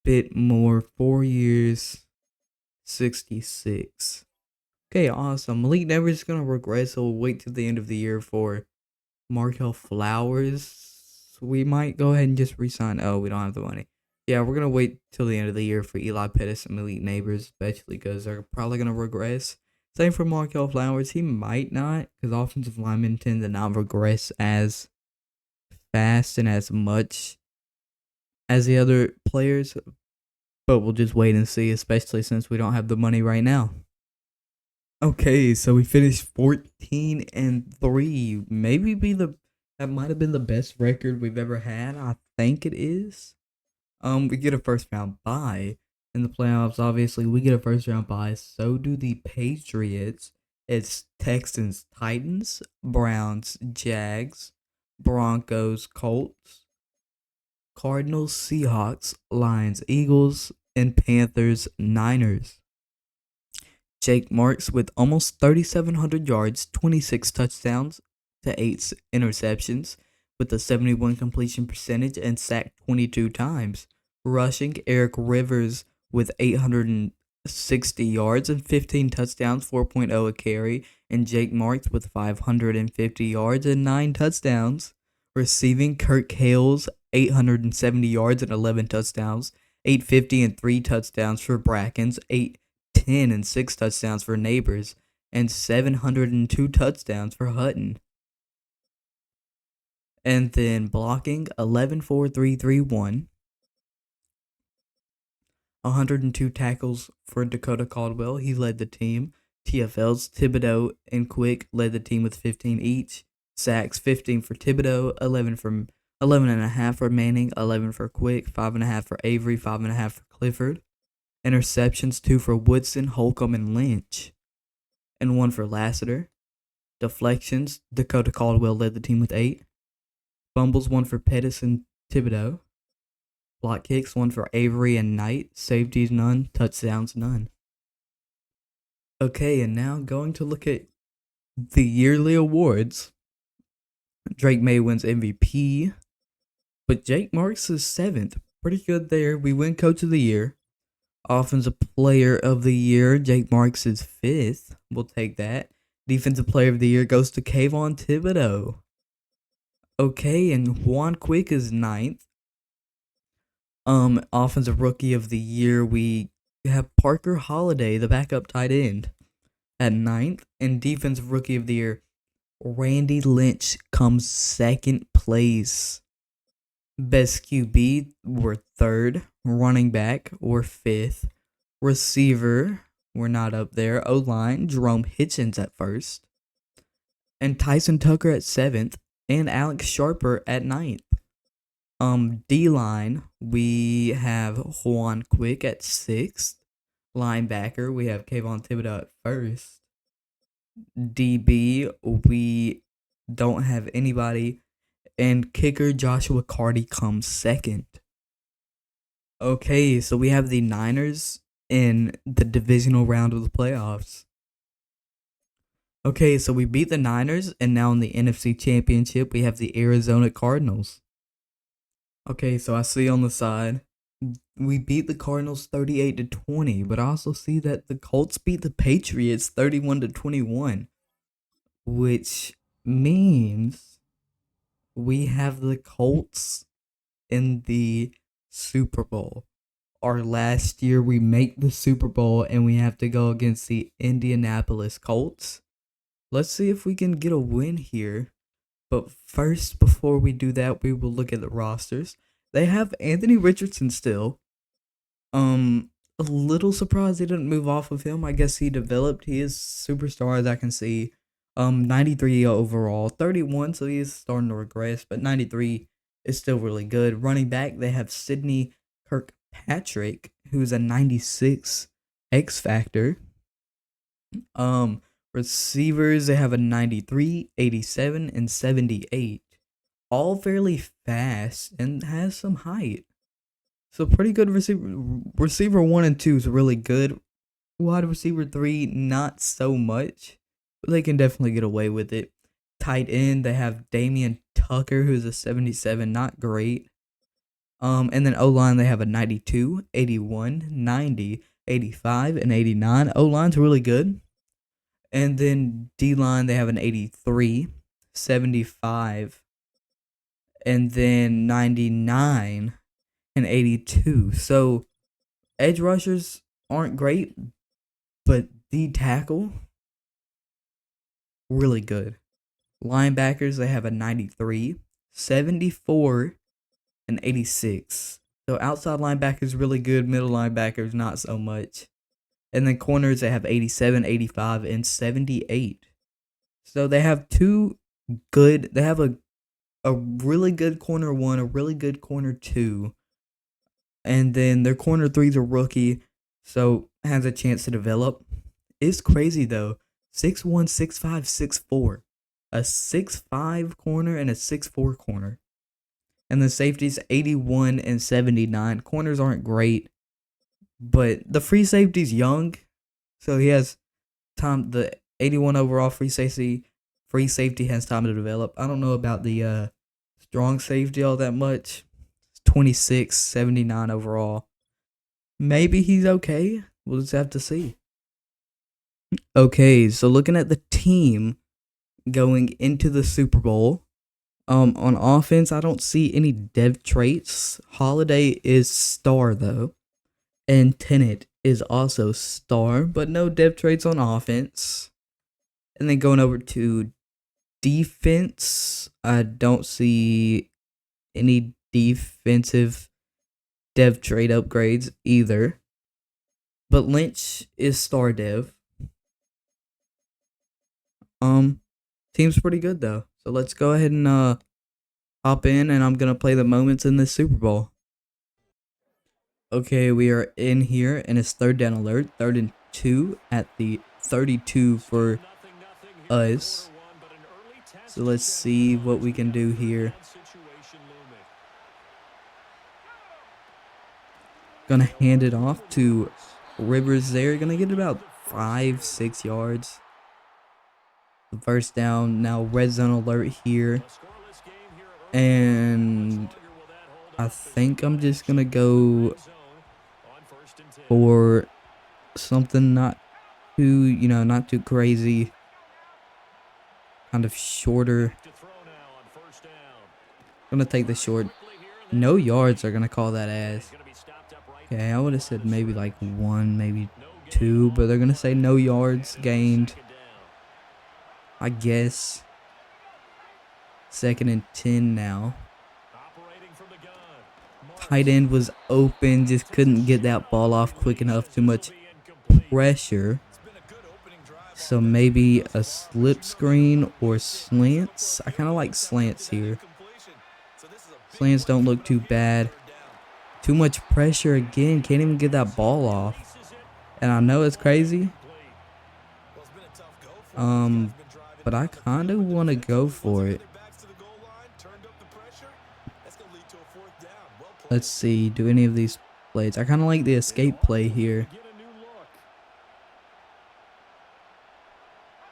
A: bit more. 4 years, 66. Okay, awesome. Malik Neighbors is gonna regress, so we'll wait till the end of the year for Markel Flowers. We might go ahead and just resign. Oh, we don't have the money. Yeah, we're gonna wait till the end of the year for Eli Pettis and Malik Neighbors, especially because they're probably gonna regress. Same for Markel Flowers. He might not, because offensive linemen tend to not regress as fast and as much as the other players. But we'll just wait and see, especially since we don't have the money right now. Okay, so we finished 14-3. That might have been the best record we've ever had. I think it is. We get a first round bye in the playoffs. Obviously, we get a first round bye. So do the Patriots. It's Texans, Titans, Browns, Jags, Broncos, Colts, Cardinals, Seahawks, Lions, Eagles, and Panthers, Niners. Jake Marks with almost 3,700 yards, 26 touchdowns to 8 interceptions, with a 71 completion percentage and sacked 22 times. Rushing, Eric Rivers with 860 yards and 15 touchdowns, 4.0 a carry, and Jake Marks with 550 yards and 9 touchdowns. Receiving, Kirk Hales, 870 yards and 11 touchdowns, 850 and 3 touchdowns for Brackens, 810 and 6 touchdowns for Neighbors, and 702 touchdowns for Hutton. And then blocking 11-4-3-3-1. 102 tackles for Dakota Caldwell. He led the team. TFL's Thibodeau and Quick led the team with 15 each. Sacks 15 for Thibodeau, 11.5 for Manning, 11 for Quick, 5.5 for Avery, 5.5 for Clifford. Interceptions 2 for Woodson, Holcomb, and Lynch, and 1 for Lassiter. Deflections, Dakota Caldwell led the team with 8. Fumbles 1 for Pettis and Thibodeau. Block kicks 1 for Avery and Knight. Safeties none. Touchdowns none. Okay, and now going to look at the yearly awards. Drake May wins MVP, but Jake Marks is 7th. Pretty good there. We win Coach of the Year. Offensive Player of the Year, Jake Marks is 5th. We'll take that. Defensive Player of the Year goes to Kayvon Thibodeau. Okay, and Juan Quick is 9th. Offensive Rookie of the Year, we have Parker Holiday, the backup tight end, at 9th. And Defensive Rookie of the Year, Randy Lynch comes 2nd place. Best QB, we're 3rd. Running back, we're 5th. Receiver, we're not up there. O-line, Jerome Hitchens at 1st. And Tyson Tucker at 7th. And Alex Sharper at 9th. D-line, we have Juan Quick at 6th. Linebacker, we have Kayvon Thibodeau at 1st. DB, we don't have anybody. And kicker, Joshua Carty comes 2nd. Okay, so we have the Niners in the divisional round of the playoffs. Okay, so we beat the Niners, and now in the NFC Championship, we have the Arizona Cardinals. Okay, so I see on the side, we beat the Cardinals 38-20, but I also see that the Colts beat the Patriots 31-21, which means we have the Colts in the Super Bowl. Our last year, we make the Super Bowl, and we have to go against the Indianapolis Colts. Let's see if we can get a win here. But first, before we do that, we will look at the rosters. They have Anthony Richardson still. A little surprised they didn't move off of him. I guess he developed. He is superstar, as I can see. 93 overall, 31, so he is starting to regress, but 93 is still really good. Running back, they have Sidney Kirkpatrick, who's a 96 X Factor. Receivers, they have a 93, 87, and 78. All fairly fast and has some height. So pretty good receiver. Receiver 1 and 2 is really good. Wide receiver 3, not so much. But they can definitely get away with it. Tight end, they have Damian Tucker, who's a 77, not great. And then O-line, they have a 92, 81, 90, 85, and 89. O-line's really good. And then D-line, they have an 83, 75, and then 99 and 82. So edge rushers aren't great, but D tackle, really good. Linebackers, they have a 93, 74, and 86. So outside linebackers really good, middle linebackers not so much. And then corners, they have 87, 85, and 78. So they have they have a really good corner 1, a really good corner 2. And then their corner 3's a rookie, so has a chance to develop. It's crazy though. 6'1", 6'5", 6'4". A 6'5" corner and a 6'4" corner. And the safeties 81 and 79. Corners aren't great. But the free safety's young, so he has time. The 81 overall free safety has time to develop. I don't know about the strong safety all that much. 26, 79 overall. Maybe he's okay. We'll just have to see. Okay, so looking at the team going into the Super Bowl, on offense, I don't see any dev traits. Holiday is star though. And Tenet is also star, but no depth traits on offense. And then going over to defense, I don't see any defensive dev trait upgrades either. But Lynch is star dev. Team's pretty good though. So let's go ahead and hop in, and I'm gonna play the moments in this Super Bowl. Okay, we are in here, and it's third down alert, 3rd and 2 at the 32 for us. So let's see what we can do here. Gonna hand it off to Rivers there. Gonna get about 5-6 yards. The first down. Now red zone alert here. And I think I'm just gonna go for something not too, not too crazy. Kind of shorter. Gonna take the short. No yards are gonna call that as. Okay, I would have said maybe like 1, maybe 2, but they're gonna say no yards gained. I guess. 2nd and 10 now. Tight end was open, just couldn't get that ball off quick enough. Too much pressure. So maybe a slip screen or slants. I kind of like slants here. Slants don't look too bad. Too much pressure again. Can't even get that ball off. And I know it's crazy. But I kind of want to go for it. Let's see. Do any of these plays? I kind of like the escape play here.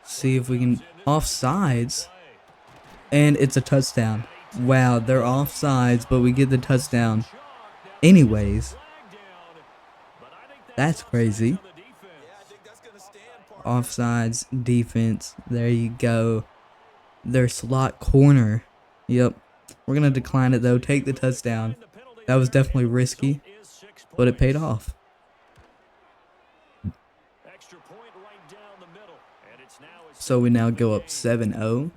A: See if we can offsides. And it's a touchdown. Wow, they're offsides, but we get the touchdown. Anyways, that's crazy. Offsides, defense. There you go. Their slot corner. Yep. We're going to decline it, though. Take the touchdown. That was definitely risky, but it paid off. So we now go up 7-0.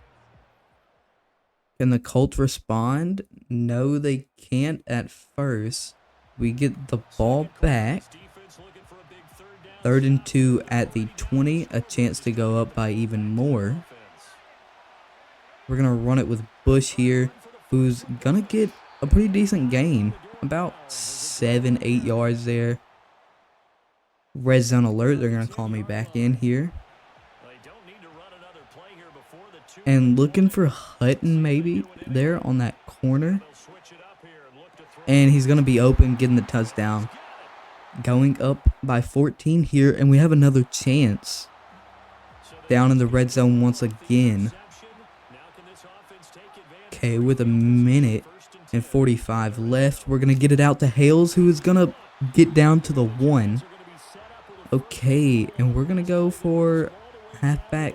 A: Can the Colts respond? No, they can't at first. We get the ball back. 3rd and 2 at the 20. A chance to go up by even more. We're going to run it with Bush here, who's going to get a pretty decent gain. About 7-8 yards there. Red zone alert. They're going to call me back in here. And looking for Hutton maybe there on that corner. And he's going to be open, getting the touchdown. Going up by 14 here, and we have another chance. Down in the red zone once again. Okay, with 1:45 left, we're going to get it out to Hales, who is going to get down to the 1. Okay, and we're going to go for halfback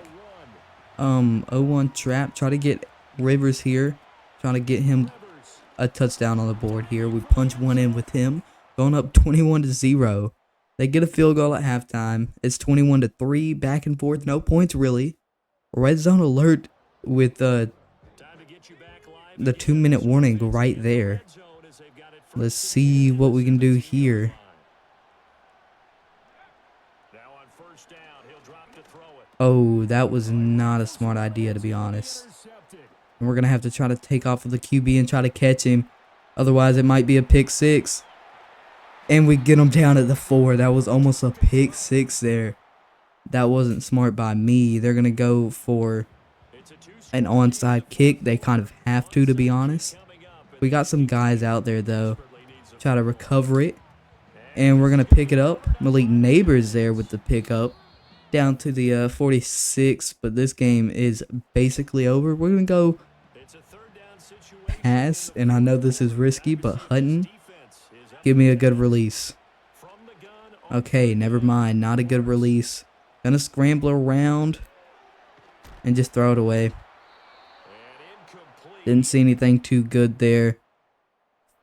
A: 0-1 trap. Try to get Rivers here. Trying to get him a touchdown on the board here. We punch one in with him. Going up 21-0. They get a field goal at halftime. It's 21-3. Back and forth. No points really. Red zone alert with the 2-minute warning right there. Let's see what we can do here. Oh, that was not a smart idea, to be honest. And we're going to have to try to take off with the QB and try to catch him. Otherwise, it might be a pick 6. And we get him down at the 4. That was almost a pick 6 there. That wasn't smart by me. They're going to go for an onside kick. They kind of have to be honest. We got some guys out there, though. Try to recover it. And we're going to pick it up. Malik Neighbors there with the pickup. Down to the 46. But this game is basically over. We're going to go pass. And I know this is risky, but Hutton, give me a good release. Okay, never mind. Not a good release. Gonna scramble around and just throw it away. Didn't see anything too good there.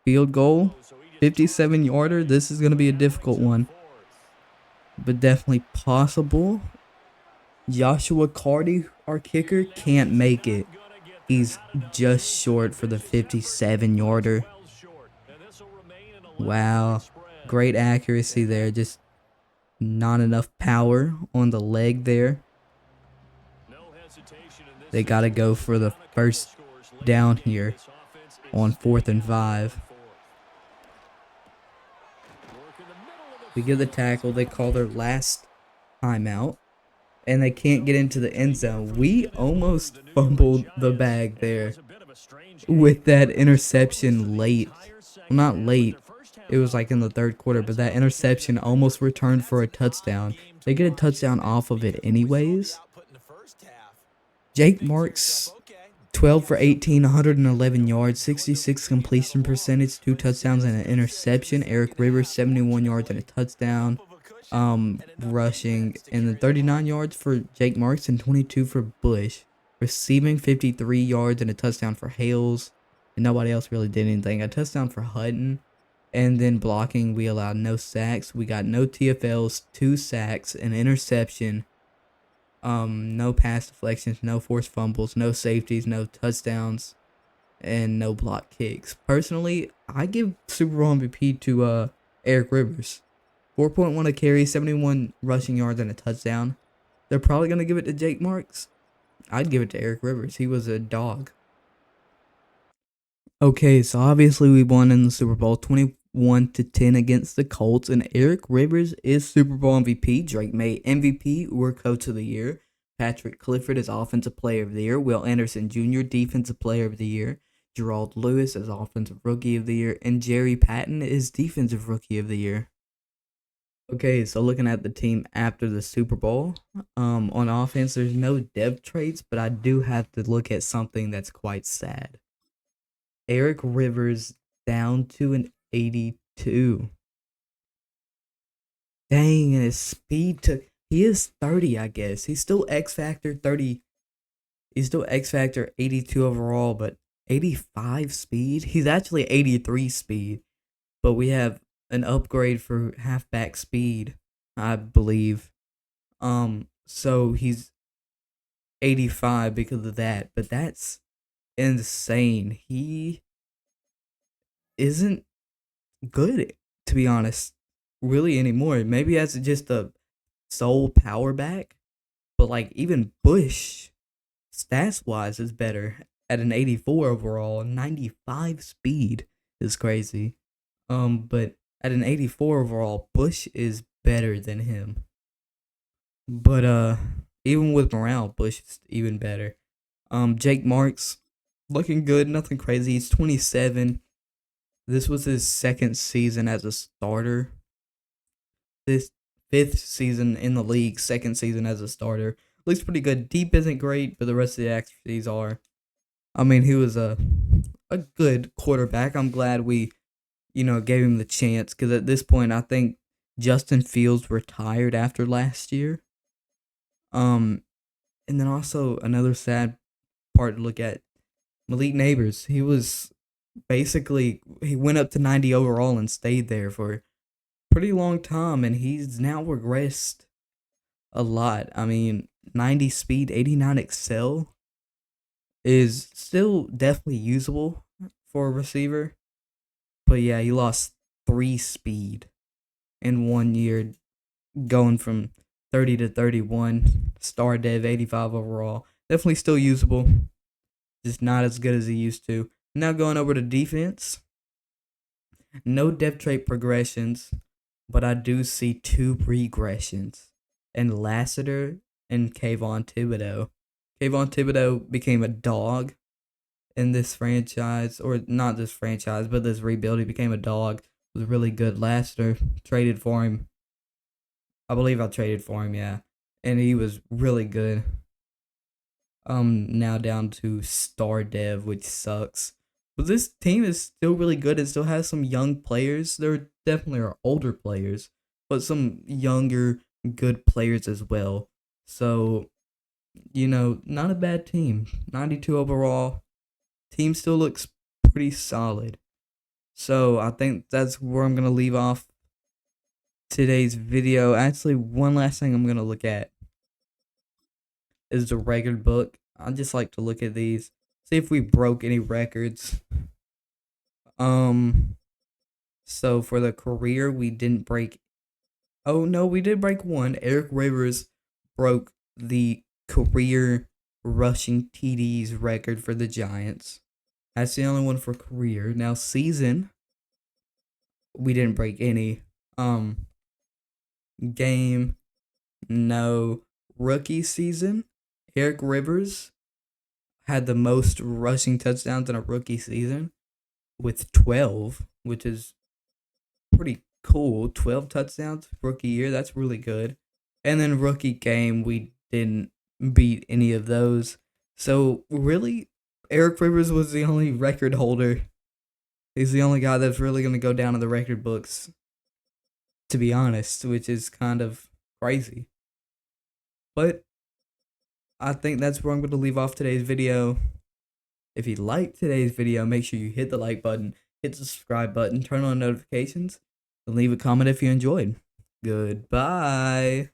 A: Field goal. 57 yarder. This is going to be a difficult one, but definitely possible. Joshua Carty, our kicker, can't make it. He's just short for the 57 yarder. Wow. Great accuracy there. Just not enough power on the leg there. They got to go for the first down here on 4th and 5. We get the tackle. They call their last timeout, and they can't get into the end zone. We almost fumbled the bag there with that interception late. Well, not late. It was like in the third quarter, but that interception almost returned for a touchdown. They get a touchdown off of it anyways. Jake Marks, 12 for 18, 111 yards, 66 completion percentage, 2 touchdowns and an interception. Eric Rivers, 71 yards and a touchdown, rushing, and then 39 yards for Jake Marks and 22 for Bush. Receiving, 53 yards and a touchdown for Hales, and nobody else really did anything. A touchdown for Hutton, and then blocking, we allowed no sacks. We got no TFLs, 2 sacks, an interception. No pass deflections, no forced fumbles, no safeties, no touchdowns, and no block kicks. Personally, I give Super Bowl MVP to Eric Rivers. 4.1 a carry, 71 rushing yards, and a touchdown. They're probably going to give it to Jake Marks. I'd give it to Eric Rivers. He was a dog. Okay, so obviously we won in the Super Bowl 21-10 against the Colts, and Eric Rivers is Super Bowl MVP. Drake May MVP or Coach of the Year. Patrick Clifford is Offensive Player of the Year. Will Anderson Jr. Defensive Player of the Year. Gerald Lewis is Offensive Rookie of the Year, and Jerry Patton is Defensive Rookie of the Year. Okay, so looking at the team after the Super Bowl, on offense, there's no depth traits, but I do have to look at something that's quite sad. Eric Rivers down to an 82. Dang, and his speed took. He is 30, I guess. He's still X Factor 30. He's still X Factor 82 overall, but 85 speed? He's actually 83 speed, but we have an upgrade for halfback speed, I believe. So he's 85 because of that, but that's insane. He isn't good, to be honest, really anymore. Maybe that's just a sole power back, but like even Bush, stats wise, is better at an 84 overall. 95 speed is crazy. But at an 84 overall, Bush is better than him. But even with morale, Bush is even better. Jake Marks, looking good, nothing crazy. He's 27. This was his second season as a starter. This 5th season in the league, second season as a starter. Looks pretty good. Deep isn't great, but the rest of the accuracies are. I mean, he was a good quarterback. I'm glad we, gave him the chance, because at this point, I think Justin Fields retired after last year. And then also another sad part to look at, Malik Neighbors. He went up to 90 overall and stayed there for a pretty long time, and he's now regressed a lot. I mean, 90 speed, 89 excel is still definitely usable for a receiver. But yeah, he lost 3 speed in 1 year, going from 30 to 31. Star Dev, 85 overall. Definitely still usable, just not as good as he used to. Now going over to defense. No depth trait progressions, but I do see 2 regressions. And Lassiter and Kayvon Thibodeau. Kayvon Thibodeau became a dog in this franchise, or not this franchise, but this rebuild. He became a dog. Was really good. Lassiter, traded for him. I believe I traded for him, yeah. And he was really good. Now down to Star Dev, which sucks. But this team is still really good. It still has some young players. There definitely are older players, but some younger, good players as well. So, not a bad team. 92 overall. Team still looks pretty solid. So I think that's where I'm gonna leave off today's video. Actually, one last thing I'm gonna look at is the record book. I just like to look at these, see if we broke any records. Um, so for the career, we didn't break. Oh no, we did break one. Eric Rivers broke the career rushing TDs record for the Giants. That's the only one for career. Now season, we didn't break any. Game, no. Rookie season, Eric Rivers had the most rushing touchdowns in a rookie season with 12, which is pretty cool. 12 touchdowns rookie year, that's really good. And then rookie game, we didn't beat any of those. So really, Eric Rivers was the only record holder. He's the only guy that's really going to go down in the record books, to be honest, which is kind of crazy. But I think that's where I'm going to leave off today's video. If you liked today's video, make sure you hit the like button, hit the subscribe button, turn on notifications, and leave a comment if you enjoyed. Goodbye.